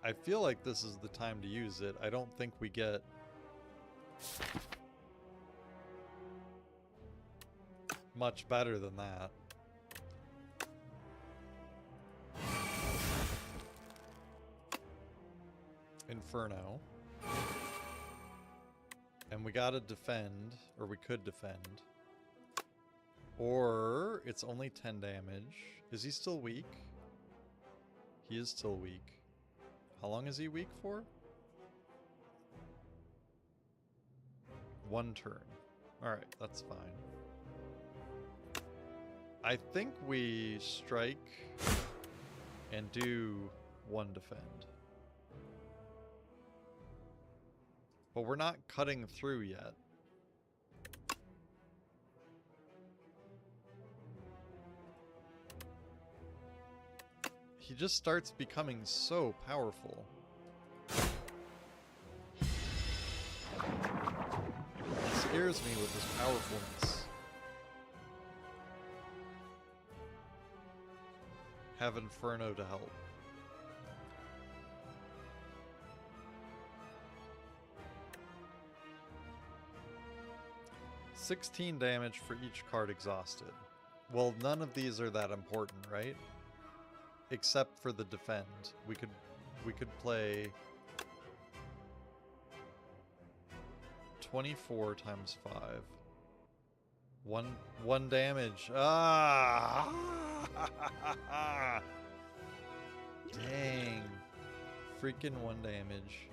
I feel like this is the time to use it. I don't think we get much better than that. Inferno. And we gotta defend, or we could defend. Or it's only 10 damage. Is he still weak? He is still weak. How long is he weak for? 1 turn. Alright, that's fine. I think we strike and do 1 defend. But we're not cutting through yet. He just starts becoming so powerful. He scares me with his powerfulness. Have Inferno to help. $16 damage for each card exhausted. Well, none of these are that important, right? Except for the defend. We could play 24 times 5. One damage. Ah! Dang. Freaking 1 damage.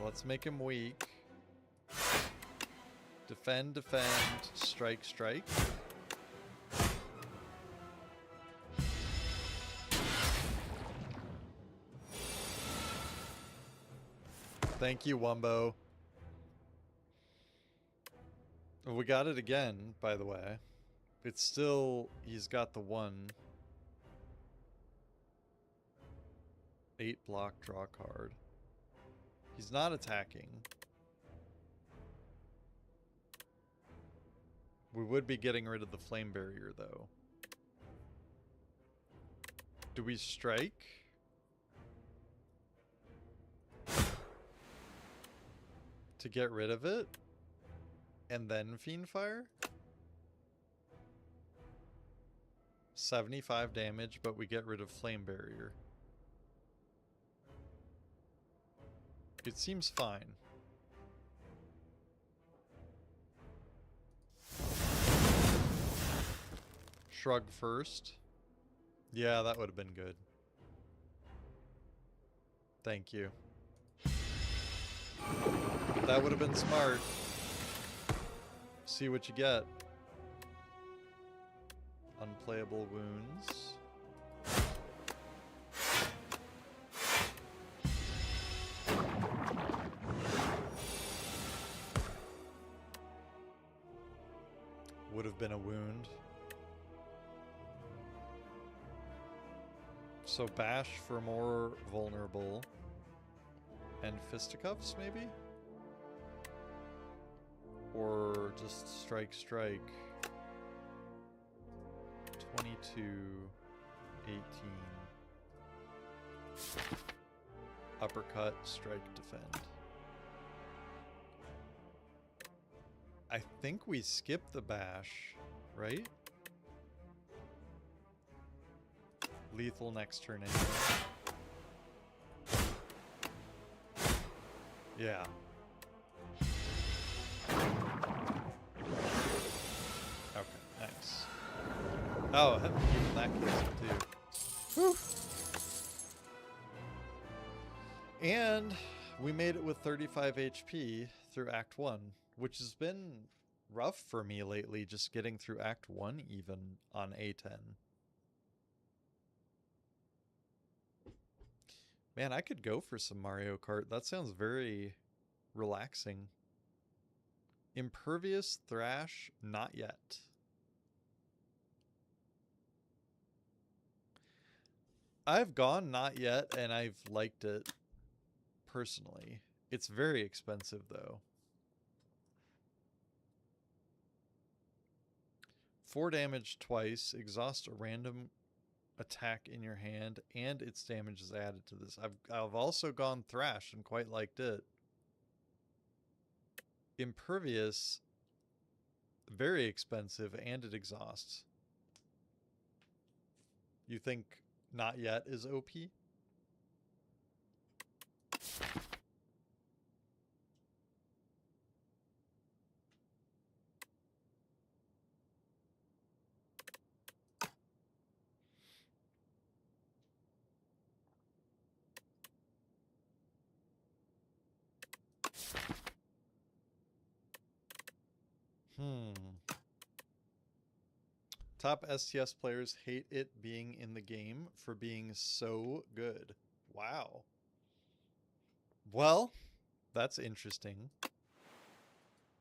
Let's make him weak. Defend, defend, strike, strike. Thank you, Wumbo. We got it again, by the way. It's still, he's got the 1. 8 block, draw card. He's not attacking. We would be getting rid of the flame barrier, though. Do we strike? to get rid of it and then Fiend Fire? 75 damage, but we get rid of Flame Barrier. It seems fine. Shrug first. Yeah, that would have been good. Thank you. That would have been smart. See what you get. Unplayable wounds. Would have been a wound. So bash for more vulnerable. And fisticuffs, maybe? Or just strike, strike. 22, 18. Uppercut, strike, defend. I think we skip the bash, right? Lethal next turn anyway. Yeah. Okay, nice. Oh, even that kills him too. Whew. And we made it with 35 HP through Act 1, which has been rough for me lately, just getting through Act 1 even on A10. Man, I could go for some Mario Kart. That sounds very relaxing. Impervious Thrash, not yet. I've gone not yet, and I've liked it personally. It's very expensive, though. 4 damage twice, exhaust a random attack in your hand, and its damage is added to this. I've also gone Thrash and quite liked it. Impervious, very expensive, and it exhausts. You think not yet is OP? Top STS players hate it being in the game for being so good. Wow. Well, that's interesting.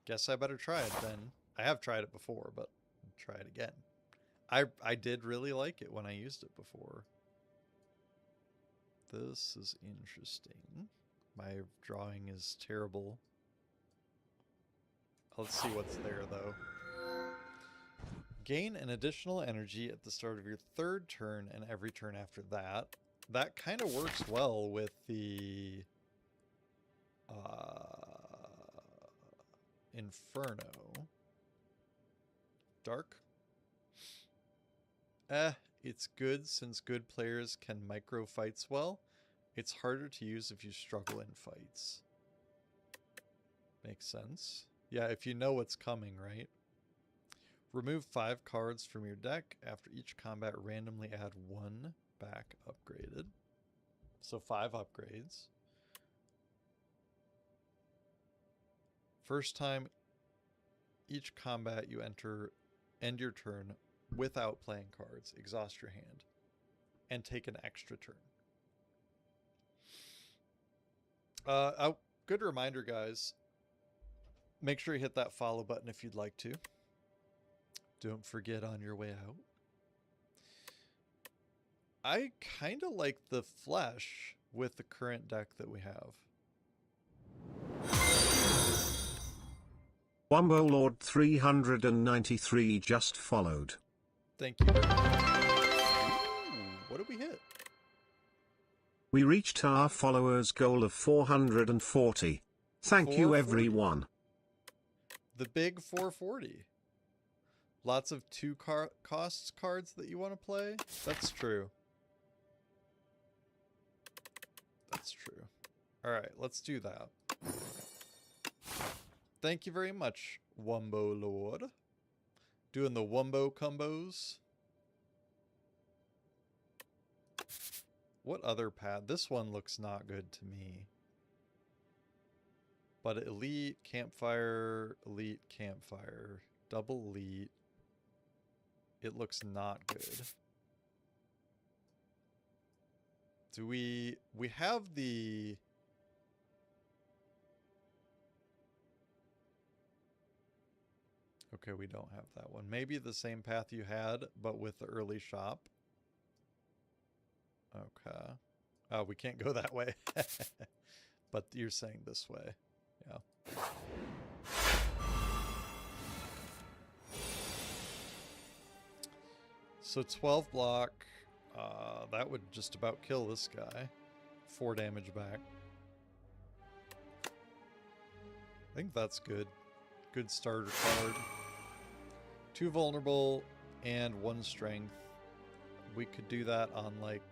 Guess I better try it then. I have tried it before, but I'll try it again. I did really like it when I used it before. This is interesting. My drawing is terrible. Let's see what's there, though. Gain an additional energy at the start of your 3rd turn and every turn after that. That kind of works well with the Inferno. Dark? It's good since good players can micro fights well. It's harder to use if you struggle in fights. Makes sense. Yeah, if you know what's coming, right? Remove 5 cards from your deck. After each combat, randomly add 1 back upgraded. So 5 upgrades. First time each combat you enter, end your turn without playing cards. Exhaust your hand. And take an extra turn. Good reminder, guys. Make sure you hit that follow button if you'd like to. Don't forget on your way out. I kind of like the flesh with the current deck that we have. Wombo Lord 393 just followed. Thank you very much. Ooh, what did we hit? We reached our followers goal of 440. Thank you 440. everyone. The big 440. Lots of costs cards that you want to play? That's true. That's true. Alright, let's do that. Thank you very much, Wumbo Lord. Doing the Wumbo combos. What other pad? This one looks not good to me. But elite, campfire, double elite. It looks not good. Do we have the... Okay, we don't have that one. Maybe the same path you had, but with the early shop. Okay. Oh, we can't go that way. But you're saying this way. Yeah. So 12 block. That would just about kill this guy. 4 damage back. I think that's good. Good starter card. 2 vulnerable and 1 strength. We could do that on like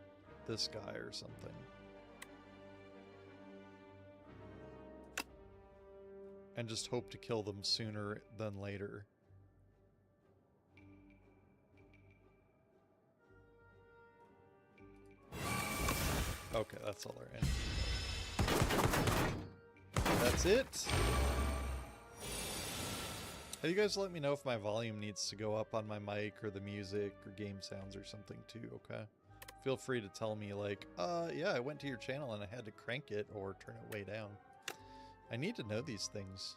this guy or something. And just hope to kill them sooner than later. Okay, that's all they're in. That's it. Hey, you guys let me know if my volume needs to go up on my mic or the music or game sounds or something too, okay? Feel free to tell me like, yeah, I went to your channel and I had to crank it or turn it way down. I need to know these things.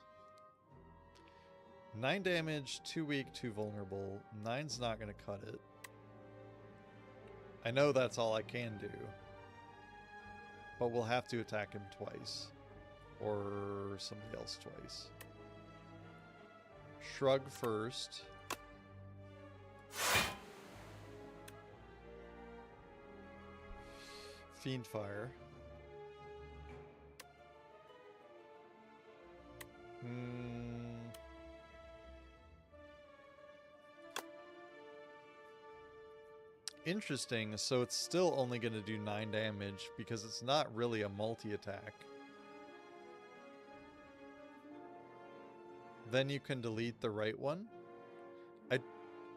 9 damage, 2 weak, 2 vulnerable. 9's not going to cut it. I know that's all I can do. But we'll have to attack him twice. Or somebody else twice. Shrug first. Fiendfire. Interesting, so it's still only going to do 9 damage because it's not really a multi-attack. Then you can delete the right one.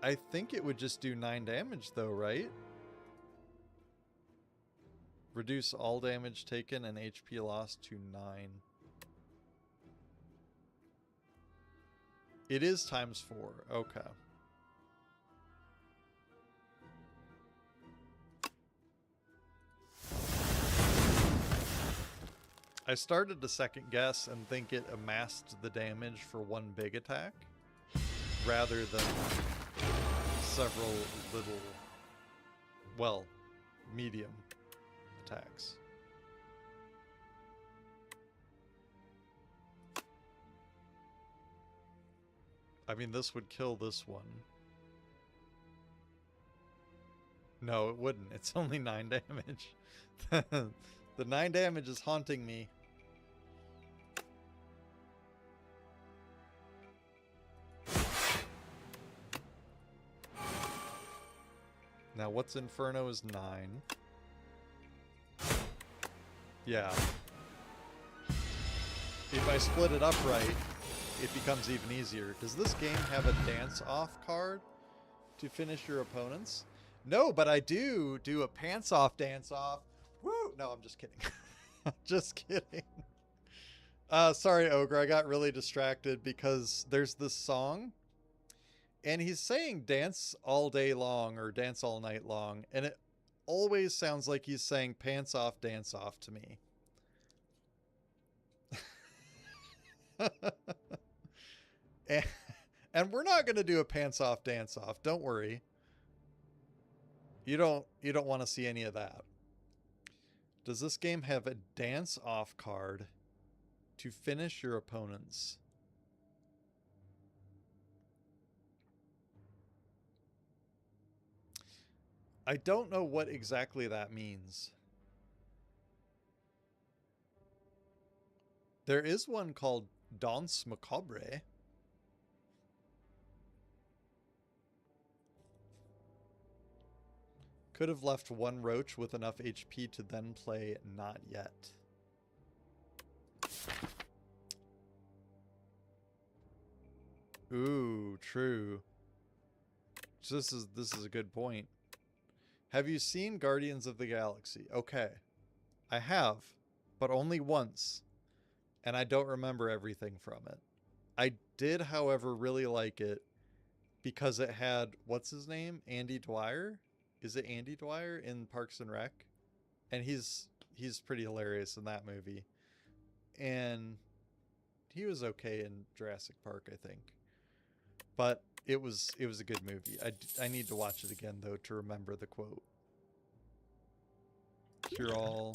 I think it would just do 9 damage though, right? Reduce all damage taken and HP lost to 9. It is times 4. Okay. I started to second guess and think it amassed the damage for one big attack rather than several little, well, medium attacks. I mean, this would kill this one. No, it wouldn't. It's only 9 damage. The 9 damage is haunting me. Now, what's Inferno is 9. Yeah. If I split it up right, it becomes even easier. Does this game have a dance-off card to finish your opponents? No, but I do a pants-off dance-off. Woo! No, I'm just kidding. Just kidding. Sorry, Ogre, I got really distracted because there's this song and he's saying dance all day long or dance all night long, and it always sounds like he's saying pants off, dance off to me. And we're not going to do a pants off, dance off. Don't worry. You don't want to see any of that. Does this game have a dance off card to finish your opponents? I don't know what exactly that means. There is one called Danse Macabre. Could have left one roach with enough HP to then play Not Yet. Ooh, true. This is a good point. Have you seen Guardians of the Galaxy? Okay. I have, but only once. And I don't remember everything from it. I did, however, really like it because it had, what's his name? Andy Dwyer? Is it Andy Dwyer in Parks and Rec? And he's pretty hilarious in that movie. And he was okay in Jurassic Park, I think. But it was a good movie. I need to watch it again, though, to remember the quote. Cure All.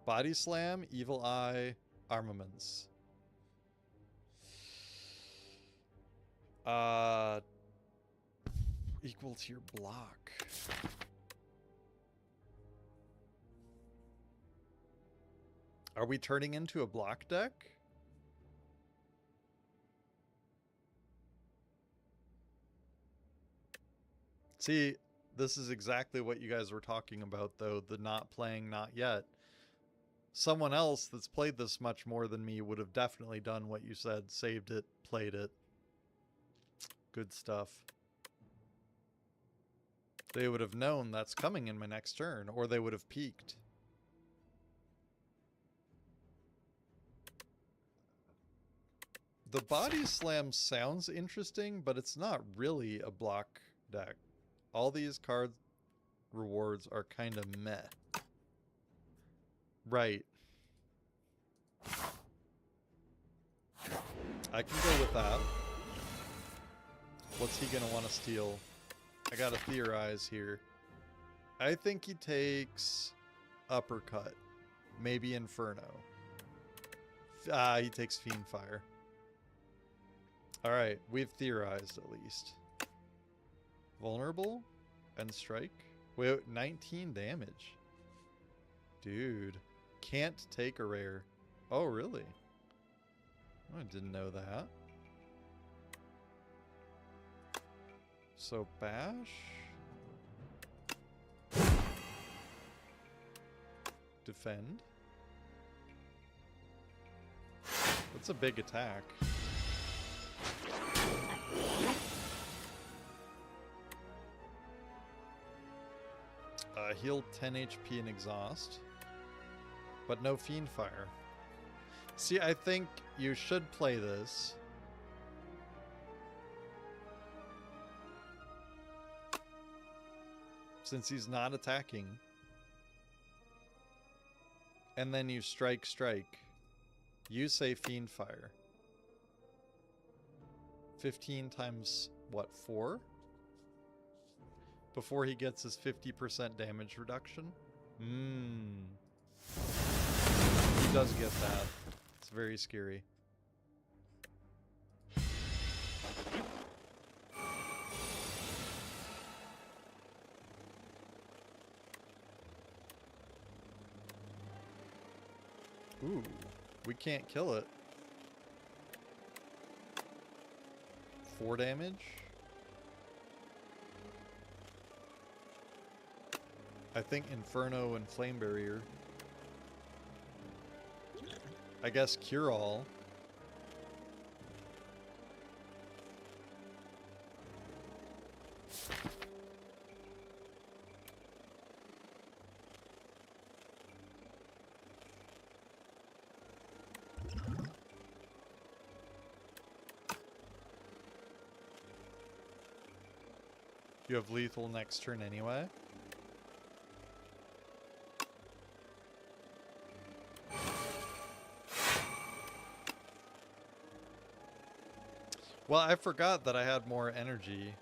Body Slam, Evil Eye, Armaments. Equal to your block. Are we turning into a block deck? See, this is exactly what you guys were talking about, though, the not playing Not Yet. Someone else that's played this much more than me would have definitely done what you said, saved it, played it. Good stuff. They would have known that's coming in my next turn, or they would have peeked. The Body Slam sounds interesting, but it's not really a block deck. All these card rewards are kind of meh. Right. I can go with that. What's he gonna want to steal? I gotta theorize here. I think he takes Uppercut. Maybe Inferno. He takes Fiendfire. Alright, we've theorized at least. Vulnerable and strike. Wait, 19 damage. Dude. Can't take a rare. Oh, really? I didn't know that. So, bash. Defend. That's a big attack. Heal 10 HP and exhaust. But no Fiendfire. See, I think you should play this. Since he's not attacking. And then you strike. You say Fiendfire. 15 times, what, 4? Before he gets his 50% damage reduction? He does get that. It's very scary. Ooh, we can't kill it. 4 damage? I think Inferno and Flame Barrier. I guess Cure All. You have lethal next turn anyway. Well, I forgot that I had more energy.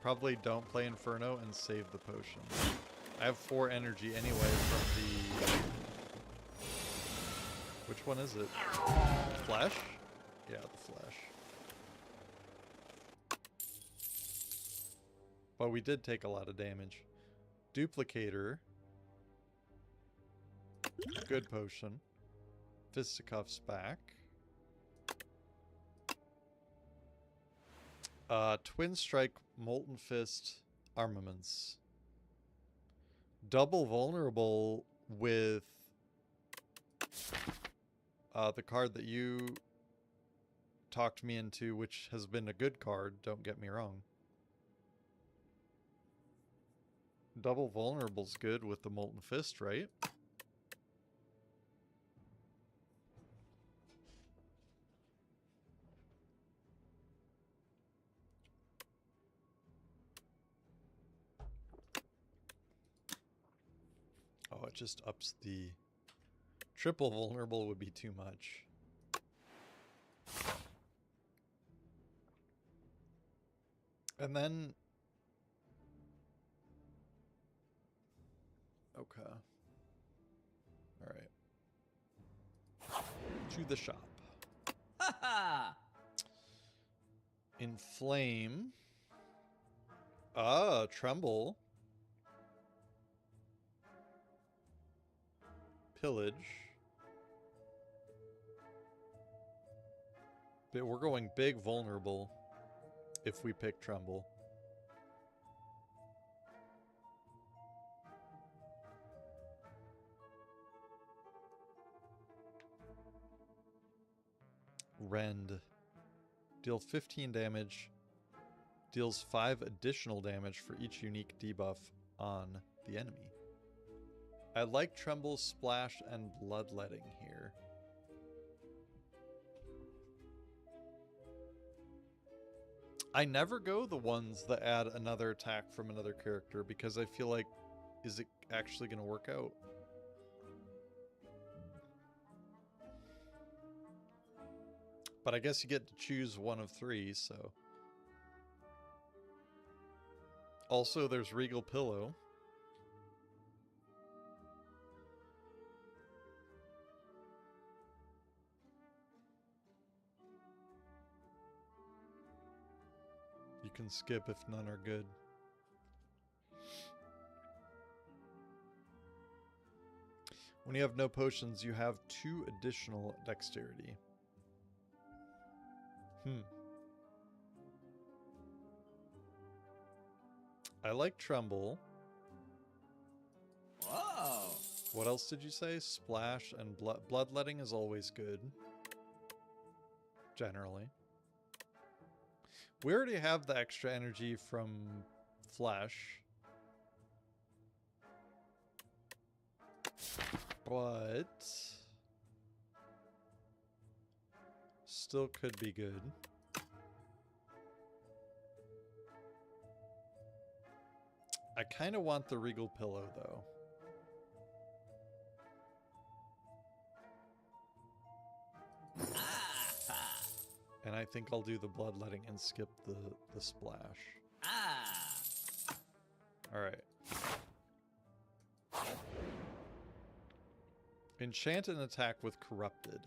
Probably don't play Inferno and save the potion. I have 4 energy anyway from the... Which one is it? Flesh? Yeah, the flesh. But we did take a lot of damage. Duplicator. Good potion. Fisticuffs back. Twin Strike, Molten Fist, Armaments. Double vulnerable with the card that you talked me into, which has been a good card, don't get me wrong. Double vulnerable's good with the Molten Fist, right? Oh, it just ups the... Triple vulnerable would be too much. And then... Okay. Alright. To the shop. Inflame. Ah, Tremble. Pillage. But we're going big vulnerable if we pick Tremble. Rend. Deal 15 damage. Deals 5 additional damage for each unique debuff on the enemy. I like Tremble, Splash, and Bloodletting here. I never go the ones that add another attack from another character because I feel like, is it actually going to work out? But I guess you get to choose one of 3, so. Also, there's Regal Pillow. You can skip if none are good. When you have no potions, you have 2 additional dexterity. I like Tremble. Whoa! What else did you say? Splash and Bloodletting is always good. Generally. We already have the extra energy from Flesh. But... still could be good. I kind of want the Regal Pillow, though. And I think I'll do the Bloodletting and skip the Splash. Alright. Enchant an attack with Corrupted.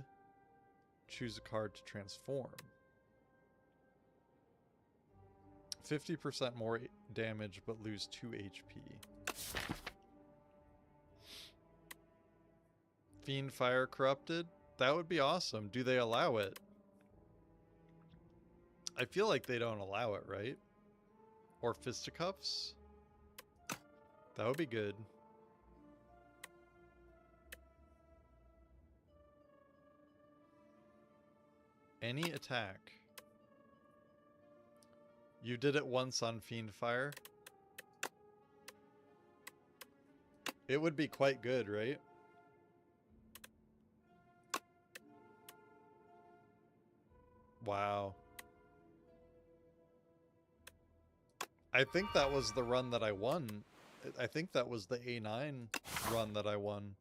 Choose a card to transform. 50% more damage, but lose 2 HP. Fiend Fire Corrupted? That would be awesome. Do they allow it? I feel like they don't allow it, right? Or Fisticuffs? That would be good. Any attack. You did it once on Fiend Fire. It would be quite good, right? Wow. I think that was the run that I won. I think that was the A9 run that I won.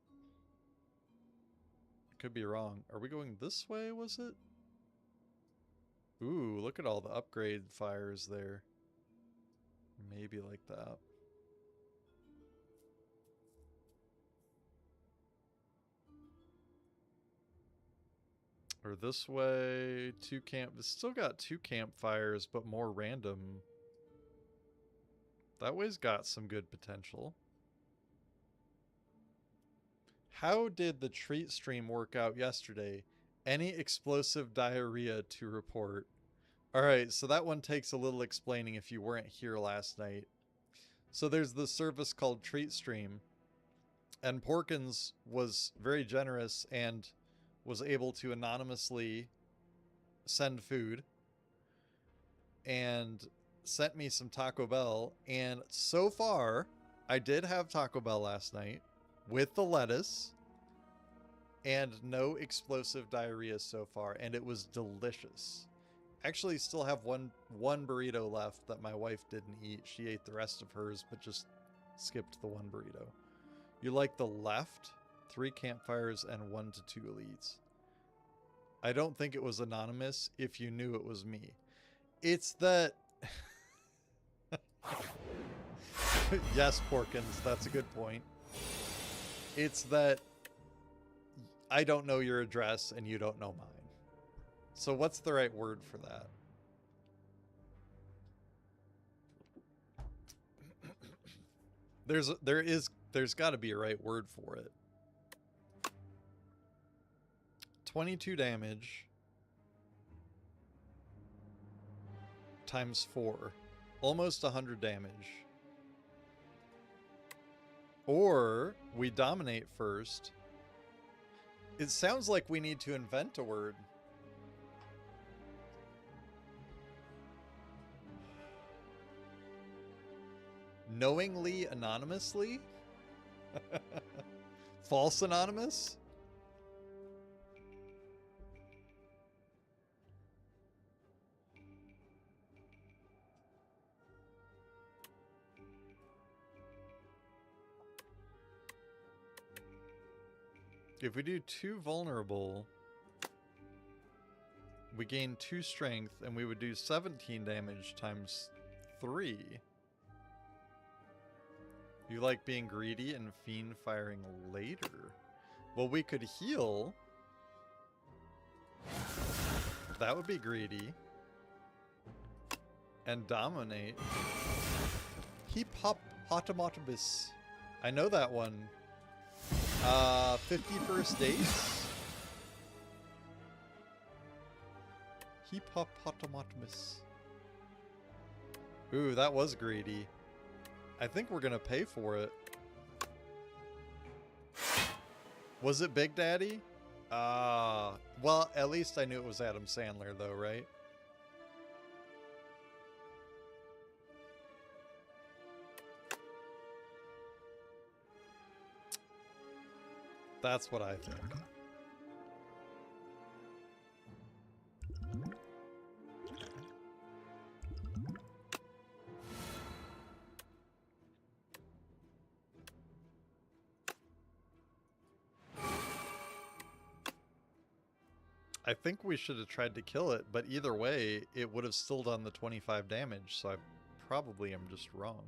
Could be wrong. Are we going this way, was it? Ooh, look at all the upgrade fires there. Maybe like that. Or this way, 2 camp. It's still got 2 campfires, but more random. That way's got some good potential. How did the treat stream work out yesterday? Any explosive diarrhea to report? All right, so that one takes a little explaining if you weren't here last night. So there's this service called Treat Stream, and Porkins was very generous and was able to anonymously send food and sent me some Taco Bell. And so far, I did have Taco Bell last night with the lettuce and no explosive diarrhea so far, and it was delicious. Actually still have one burrito left that my wife didn't eat. She ate the rest of hers, but just skipped the one burrito. You like the left? 3 campfires and 1 to 2 elites. I don't think it was anonymous if you knew it was me. It's that... Yes, Porkins, that's a good point. It's that I don't know your address and you don't know mine. So what's the right word for that? There's got to be a right word for it. 22 damage times 4. Almost 100 damage. Or we dominate first. It sounds like we need to invent a word. Knowingly anonymously? False anonymous? If we do 2 vulnerable, we gain 2 strength, and we would do 17 damage times 3. You like being greedy and fiend firing later. Well, we could heal. That would be greedy. And dominate. Heap hop hotomotabis. I know that one. 51st dates. Heap hop hotomotabis. Ooh, that was greedy. I think we're gonna pay for it. Was it Big Daddy? Well, at least I knew it was Adam Sandler though, right? That's what I think. I think we should have tried to kill it, but either way, it would have still done the 25 damage, so I probably am just wrong.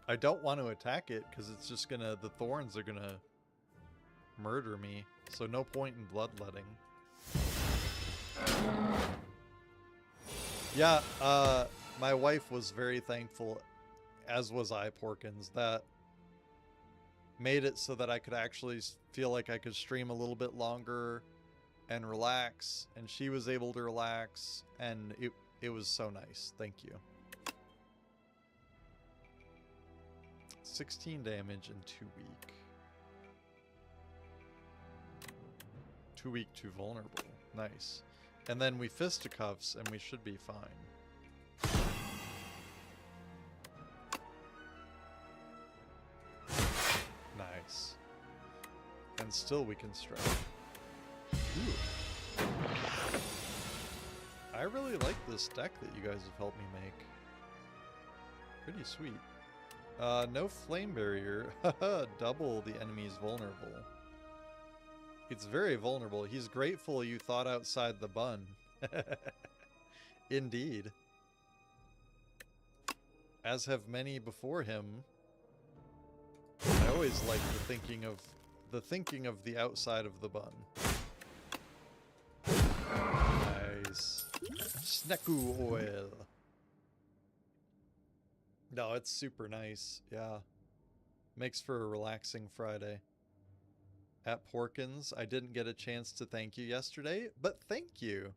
I don't want to attack it, because it's just gonna... the thorns are gonna murder me, so no point in bloodletting. Yeah, my wife was very thankful, as was I, Porkins, that made it so that I could actually feel like I could stream a little bit longer and relax, and she was able to relax, and it was so nice. Thank you. 16 damage and 2 weak. 2 weak, 2 vulnerable. Nice. And then we fisticuffs and we should be fine. Nice. And still we can strike. Ooh. I really like this deck that you guys have helped me make. Pretty sweet. No flame barrier. Double the enemy's vulnerable. It's very vulnerable. He's grateful you thought outside the bun. Indeed. As have many before him. I always like the thinking of the outside of the bun. Nice. Snacku oil. No, it's super nice. Yeah. Makes for a relaxing Friday. At Porkins, I didn't get a chance to thank you yesterday, but thank you.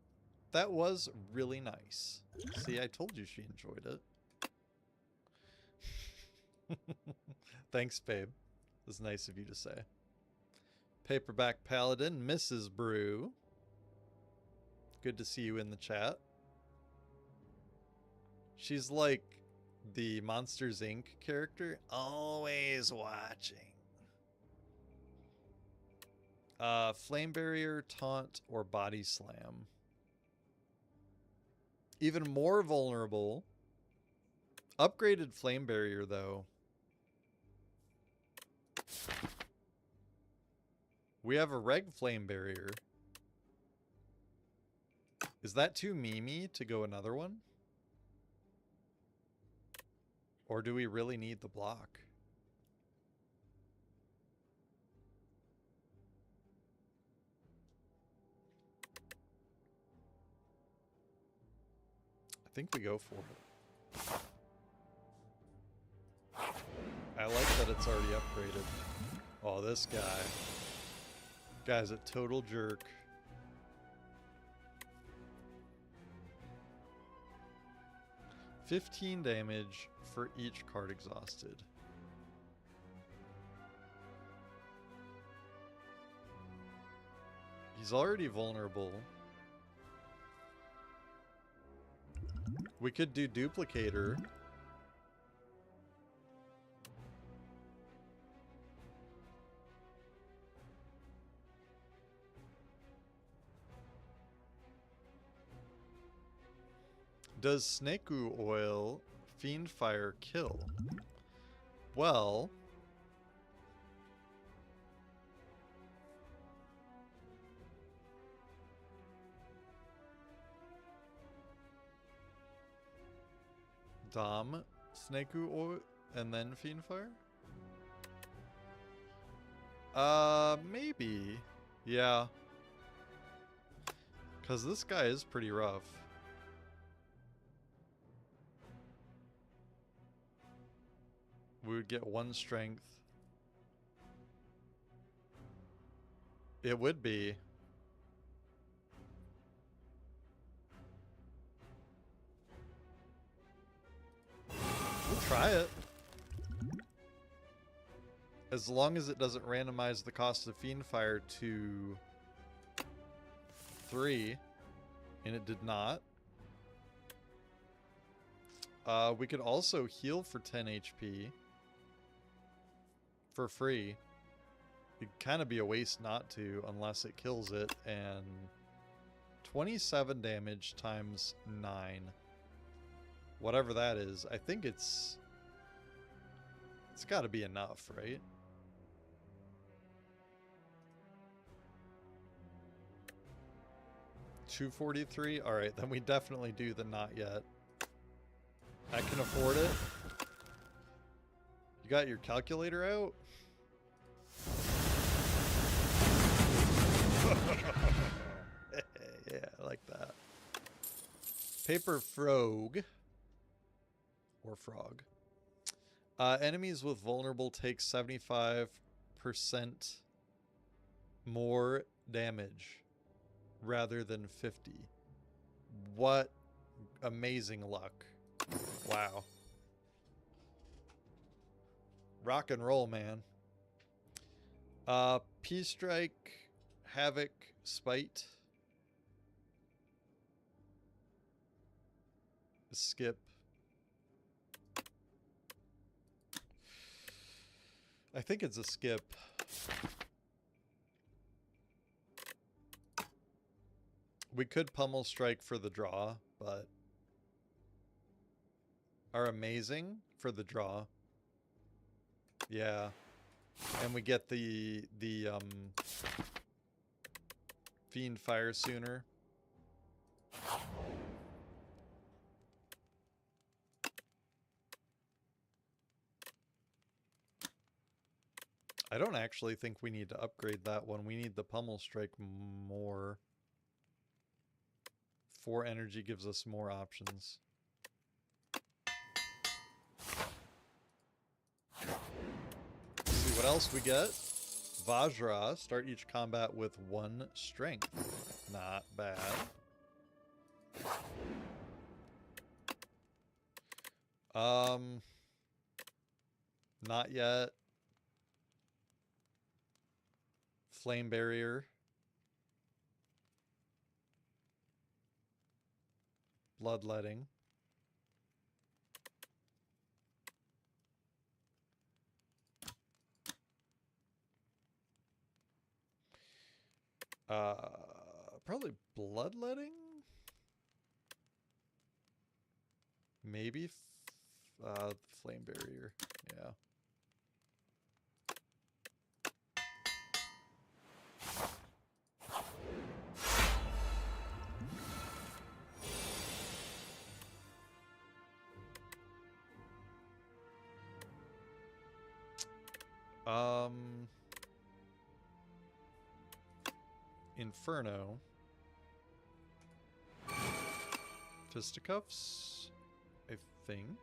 That was really nice. See, I told you she enjoyed it. Thanks, babe. It was nice of you to say. Paperback Paladin, Mrs. Brew. Good to see you in the chat. She's like the Monsters, Inc. character. Always watching. Flame Barrier, Taunt, or Body Slam. Even more vulnerable. Upgraded Flame Barrier, though. We have a Reg Flame Barrier. Is that too memey to go another one? Or do we really need the block? I think we go for it. I like that it's already upgraded. Oh, this guy. Guy's a total jerk. $15 damage for each card exhausted. He's already vulnerable. We could do Duplicator. Does Snaku Oil Fiend Fire kill? Well, Dom Snaku Oil and then Fiend Fire? Maybe. Yeah. 'Cause this guy is pretty rough. We would get 1 strength. It would be. We'll try it. As long as it doesn't randomize the cost of Fiend Fire to 3. And it did not. We could also heal for 10 HP. For free. It'd kind of be a waste not to, unless it kills it. And 27 damage times 9. Whatever that is. I think it's got to be enough, right? $243? Alright, then we definitely do the not yet. I can afford it. You got your calculator out? Yeah, I like that. Paper Frog. Or Frog. Enemies with vulnerable take 75% more damage rather than 50. What amazing luck. Wow. Rock and roll, man. P-Strike, Havoc, Spite. Skip. I think it's a skip. We could Pummel Strike for the draw, but are amazing for the draw. Yeah. And we get the Fiend Fire sooner. I don't actually think we need to upgrade that one. We need the Pummel Strike more. 4 energy gives us more options. else we get? Vajra. Start each combat with 1 strength. Not bad. Not yet. Flame barrier. Bloodletting. Probably bloodletting? Maybe flame barrier. Yeah. Inferno. Fisticuffs, I think.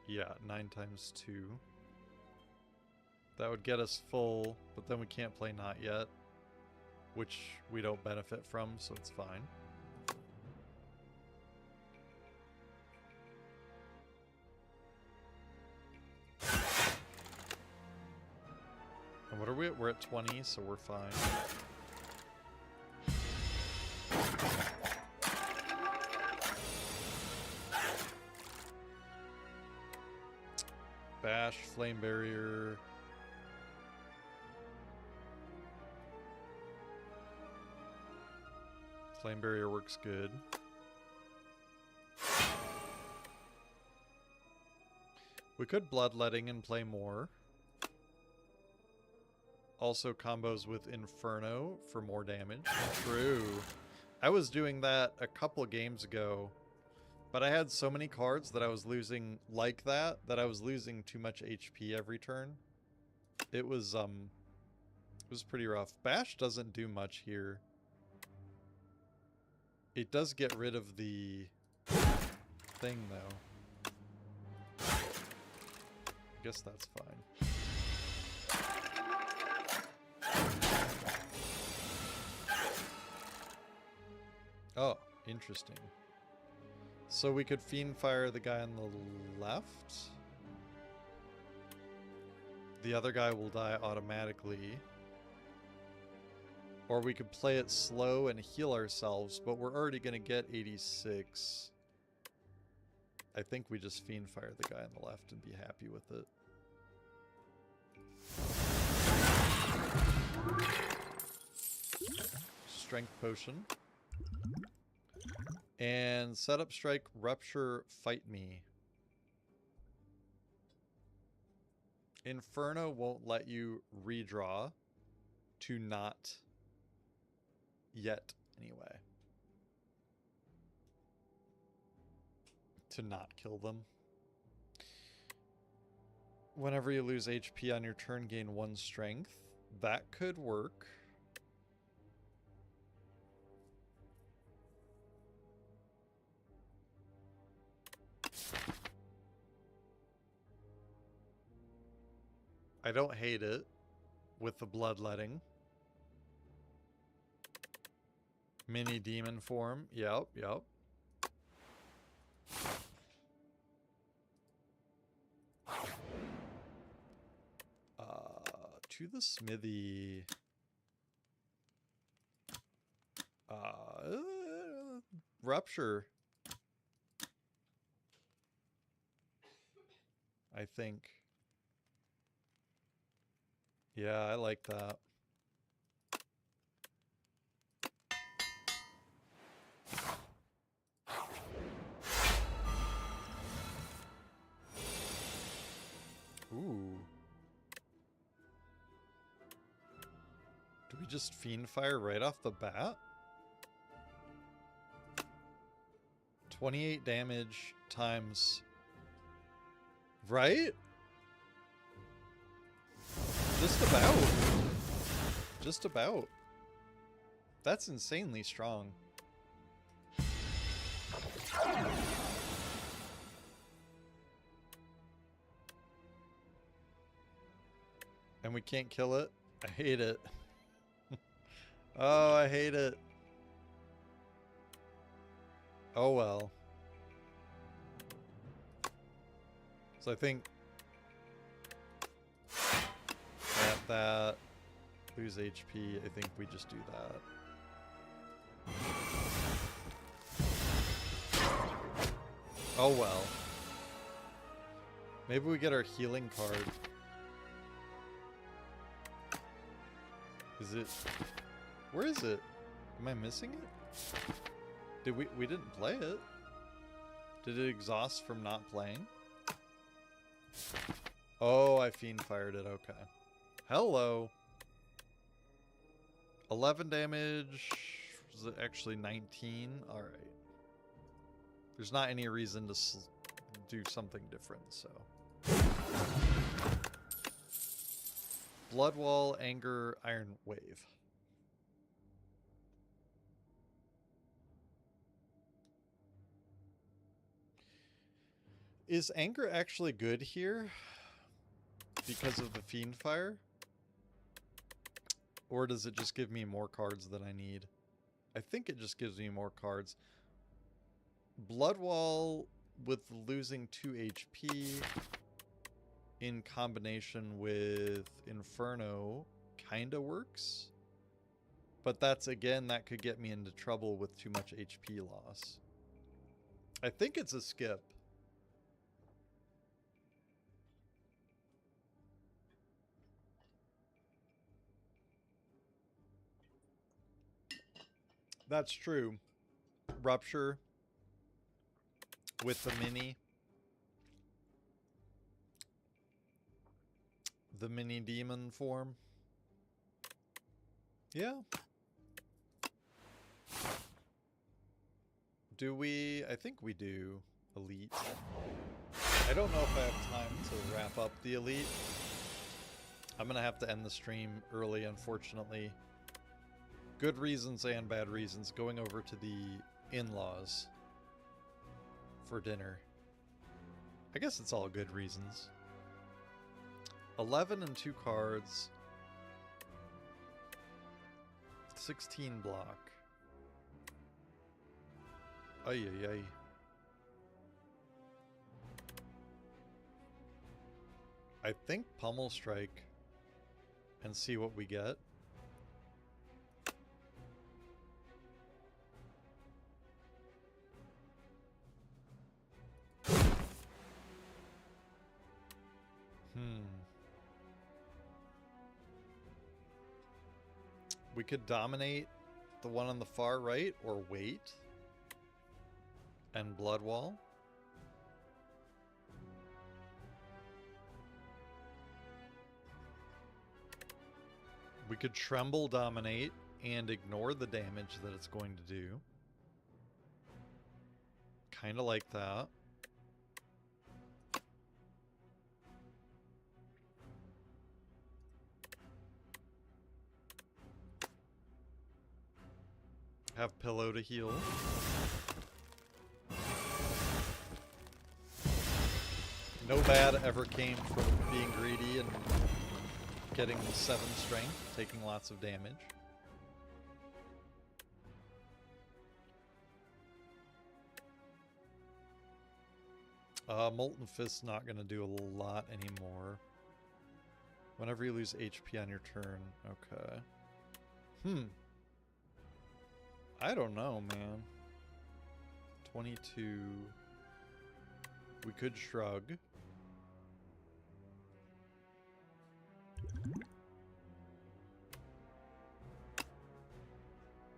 Yeah, 9 times 2. That would get us full, but then we can't play Not Yet, which we don't benefit from, so it's fine. And what are we at? We're at 20, so we're fine. Bash, flame barrier. Flame barrier works good. We could bloodletting and play more. Also combos with Inferno for more damage. True. I was doing that a couple games ago, but I had so many cards that I was losing like that I was losing too much HP every turn. It was pretty rough. Bash doesn't do much here. It does get rid of the thing though. I guess that's fine. Oh, interesting. So we could Fiend Fire the guy on the left. The other guy will die automatically. Or we could play it slow and heal ourselves, but we're already going to get 86. I think we just Fiend Fire the guy on the left and be happy with it. Strength Potion. And Setup Strike, Rupture, Fight Me. Inferno won't let you redraw to not yet, anyway. To not kill them. Whenever you lose HP on your turn, gain 1 strength. That could work. I don't hate it with the bloodletting. Mini demon form. Yep, yep. To the smithy. Rupture. I think. Yeah, I like that. Ooh. Do we just Fiend Fire right off the bat? 28 damage times... Right? Just about. Just about. That's insanely strong. And we can't kill it? I hate it. Oh, I hate it. Oh well. So I think that lose HP, I think we just do that. Oh well. Maybe we get our healing card. Is it... Where is it? Am I missing it? Did we didn't play it. Did it exhaust from not playing? Oh, I fiend fired it. Okay. Hello. 11 damage. Was it actually 19? All right. There's not any reason to do something different, so. Blood Wall, Anger, Iron Wave. Is Anger actually good here because of the Fiend Fire? Or does it just give me more cards than I need? I think it just gives me more cards. Blood Wall with losing 2 HP in combination with Inferno kind of works. But that's, again, that could get me into trouble with too much HP loss. I think it's a skip. That's true. Rupture with the mini. The mini demon form. Yeah. Do we? I think we do. Elite. I don't know if I have time to wrap up the Elite. I'm going to have to end the stream early, unfortunately. Good reasons and bad reasons. Going over to the in-laws for dinner. I guess it's all good reasons. 11 and 2 cards. 16 block. Ay, ay, ay. I think Pummel Strike and see what we get. We could dominate the one on the far right or wait and Blood Wall. We could Tremble Dominate and ignore the damage that it's going to do. Kind of like that. Have Pillow to heal. No bad ever came from being greedy and getting 7 strength, taking lots of damage. Molten Fist's not going to do a lot anymore. Whenever you lose HP on your turn. Okay. I don't know, man. 22. We could shrug.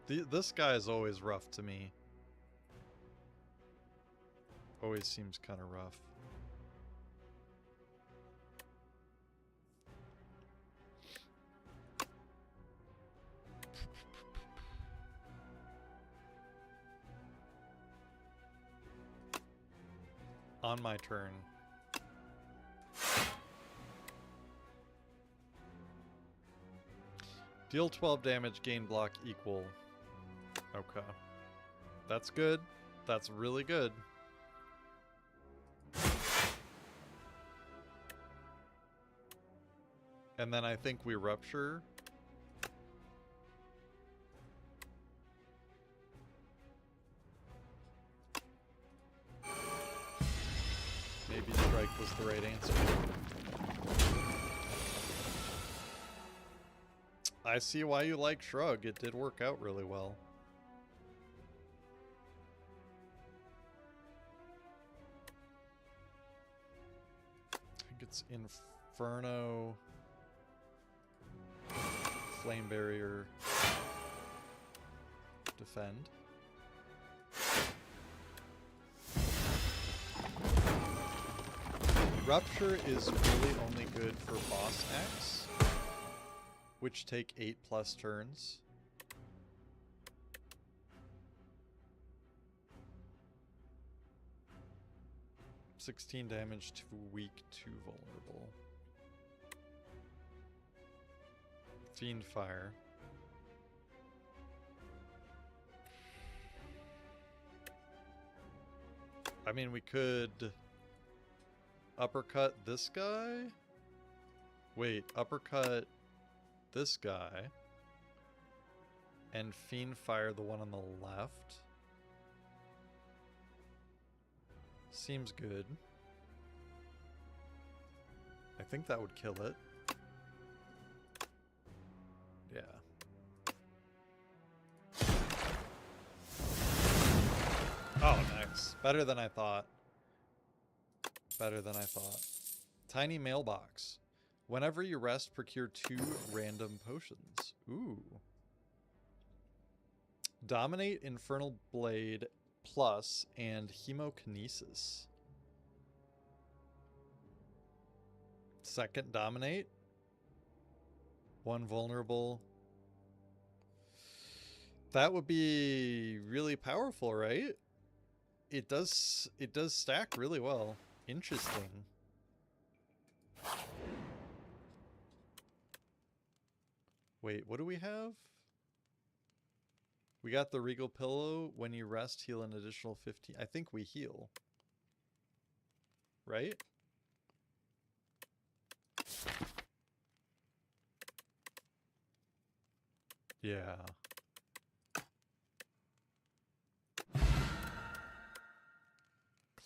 This guy is always rough to me. Always seems kind of rough. On my turn. Deal 12 damage, gain block equal. Okay. That's good. That's really good. And then I think we rupture. Maybe strike was the right answer. I see why you like Shrug. It did work out really well. I think it's Inferno, Flame Barrier, Defend. Rupture is really only good for boss acts, which take 8+ turns. $16 damage to weak to vulnerable. Fiend Fire. I mean, we could uppercut this guy. Wait, uppercut this guy. And Fiend Fire the one on the left. Seems good. I think that would kill it. Yeah. Oh, nice. Better than I thought. Better than I thought. Tiny mailbox. Whenever you rest, procure 2 random potions. Ooh. Dominate, Infernal Blade Plus, and Hemokinesis. Second Dominate. 1 vulnerable. That would be really powerful, right? It does stack really well. Interesting. Wait, what do we have? We got the Regal Pillow. When you rest, heal an additional 15. I think we heal. Right? Yeah.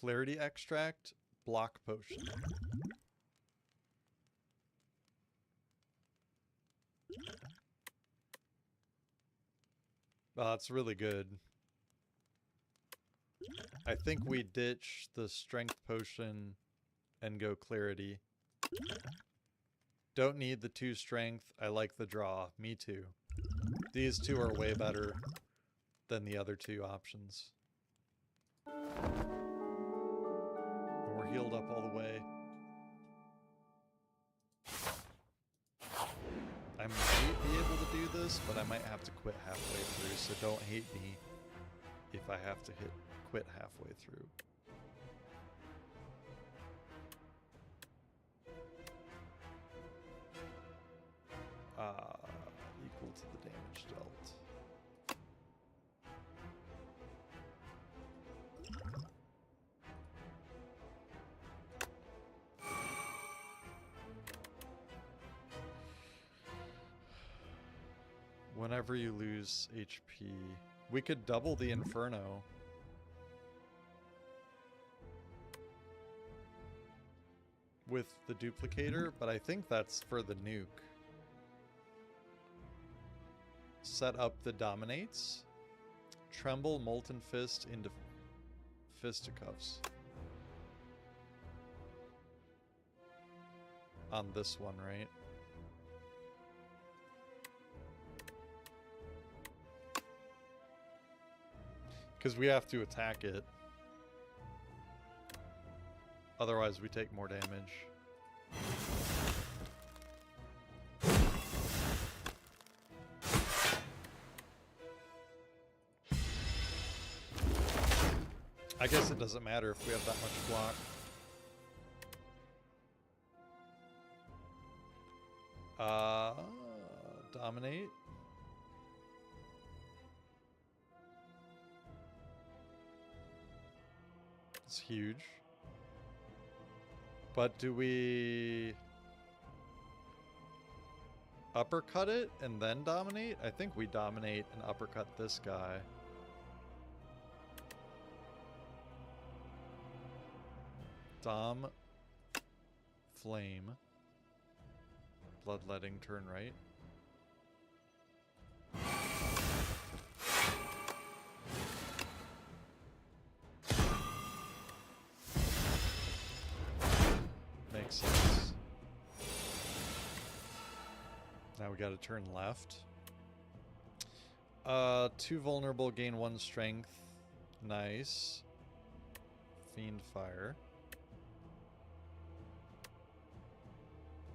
Clarity Extract, Block Potion. Oh, that's really good. I think we ditch the Strength Potion and go Clarity. Don't need the 2 Strength. I like the draw. Me too. These 2 are way better than the other 2 options. And we're healed up all the way. I might be able to do this, but I might have to quit halfway through, so don't hate me if I have to quit halfway through. Equal to the damage dealt. Whenever you lose HP, we could double the Inferno. With the duplicator, but I think that's for the nuke. Set up the Dominates. Tremble Molten Fist into Fisticuffs. On this one, right? Because we have to attack it. Otherwise, we take more damage. I guess it doesn't matter if we have that much block. Dominate. It's huge. But do we... uppercut it and then dominate? I think we dominate and uppercut this guy. Dom, flame, bloodletting, turn right. Makes sense. Now we gotta turn left. 2 vulnerable, gain 1 strength. Nice. Fiend fire.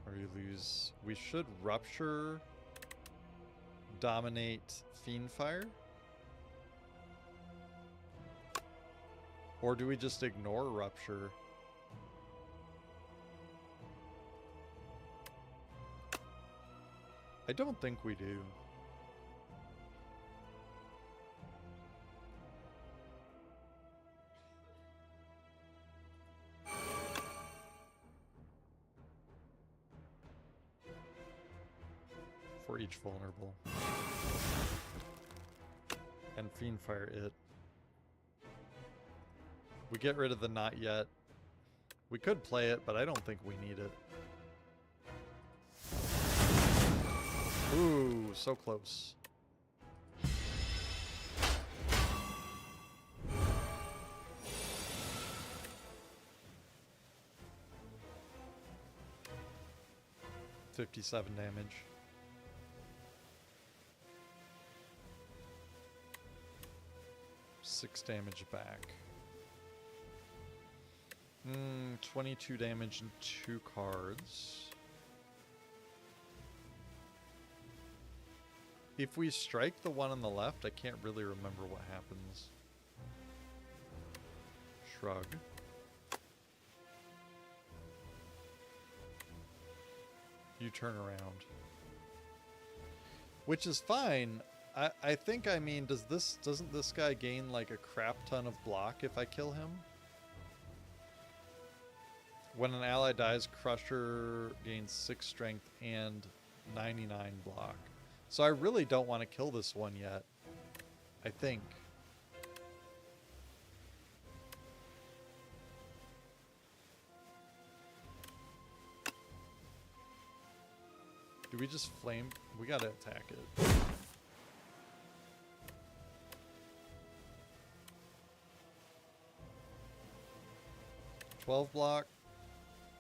Or you lose. We should rupture, dominate, fiend fire. Or do we just ignore rupture? I don't think we do. For each vulnerable. And fiend fire it. We get rid of the not yet. We could play it, but I don't think we need it. Ooh, so close. $57 damage. $6 damage back. 22 damage and 2 cards. If we strike the one on the left, I can't really remember what happens. Shrug. You turn around. Which is fine. I think, I mean, doesn't this guy gain like a crap ton of block if I kill him? When an ally dies, Crusher gains 6 strength and 99 block. So I really don't want to kill this one yet, I think. Do we just flame? We gotta attack it. 12 block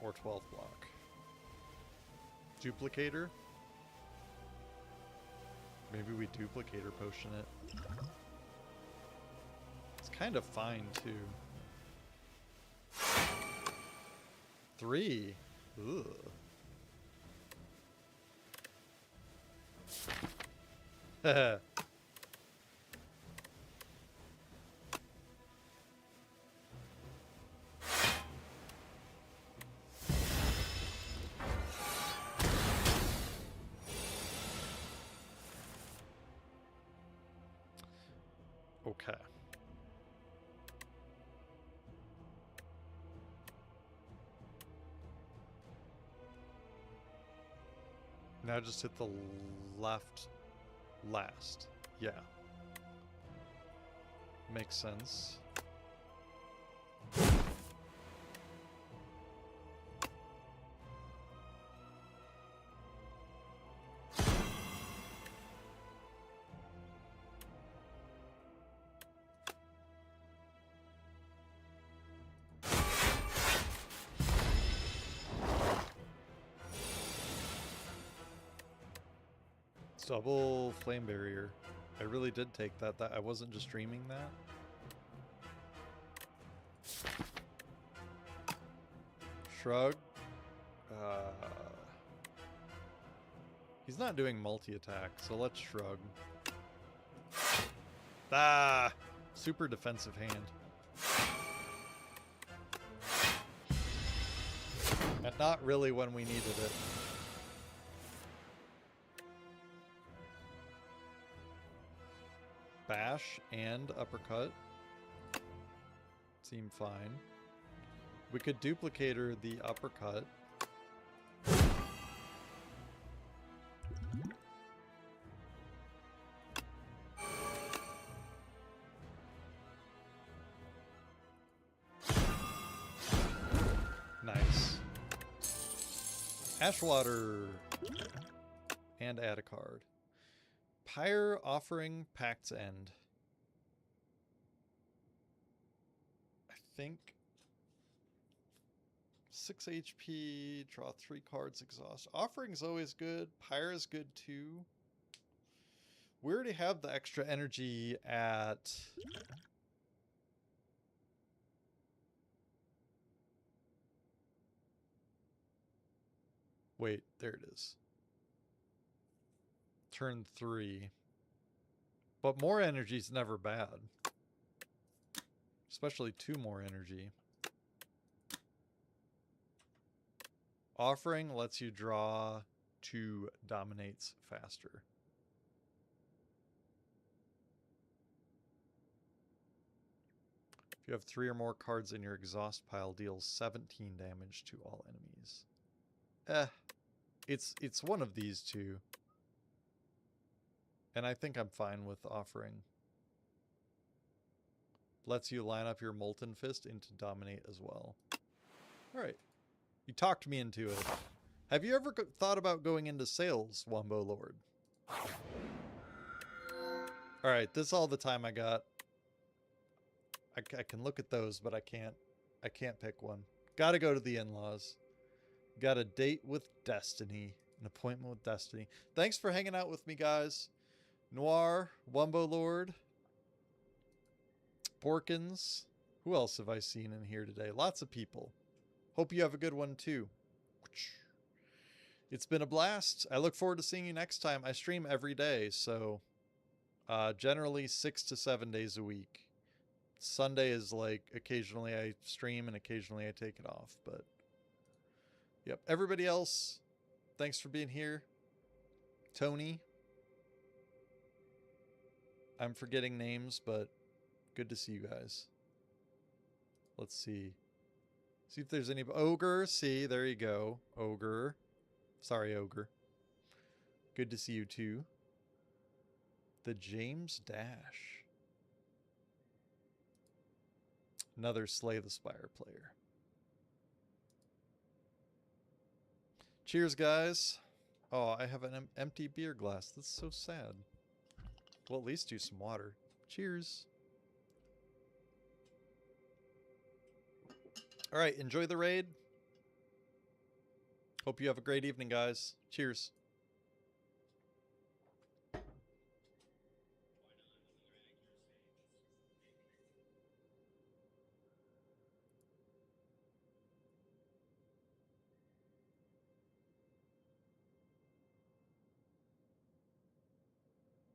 or 12 block. Duplicator. Maybe we duplicator potion it. It's kind of fine too. 3. Ugh. Okay. Now just hit the left last. Yeah. Makes sense. Double flame barrier. I really did take that. I wasn't just dreaming that. Shrug. He's not doing multi-attack, so let's shrug. Ah! Super defensive hand. And not really when we needed it. Bash and uppercut seem fine. We could duplicator the uppercut. Ashwater. And add a card. Pyre Offering Pact's End. I think 6 HP, draw 3 cards, exhaust. Offering's always good. Pyre is good too. We already have the extra energy at... Wait, there it is. Turn 3. But more energy's never bad. Especially 2 more energy. Offering lets you draw 2 dominates faster. If you have 3 or more cards in your exhaust pile, deals 17 damage to all enemies. It's one of these two. And I think I'm fine with offering. Lets you line up your Molten Fist into Dominate as well. Alright. You talked me into it. Have you ever thought about going into sales, Wombo Lord? Alright, this is all the time I got. I can look at those, but I can't pick one. Gotta go to the in-laws. Got a date with Destiny. An appointment with Destiny. Thanks for hanging out with me, guys. Noir, Wumbo Lord, Porkins. Who else have I seen in here today? Lots of people. Hope you have a good one too. It's been a blast. I look forward to seeing you next time. I stream every day, so generally 6 to 7 days a week. Sunday is like occasionally I stream and occasionally I take it off, but yep. Everybody else, thanks for being here. Tony. I'm forgetting names, but good to see you guys. Let's see. See if there's any... Ogre, see, there you go. Ogre. Sorry, Ogre. Good to see you too. The James Dash. Another Slay the Spire player. Cheers, guys. Oh, I have an empty beer glass. That's so sad. We'll at least do some water. Cheers. All right, enjoy the raid. Hope you have a great evening, guys. Cheers.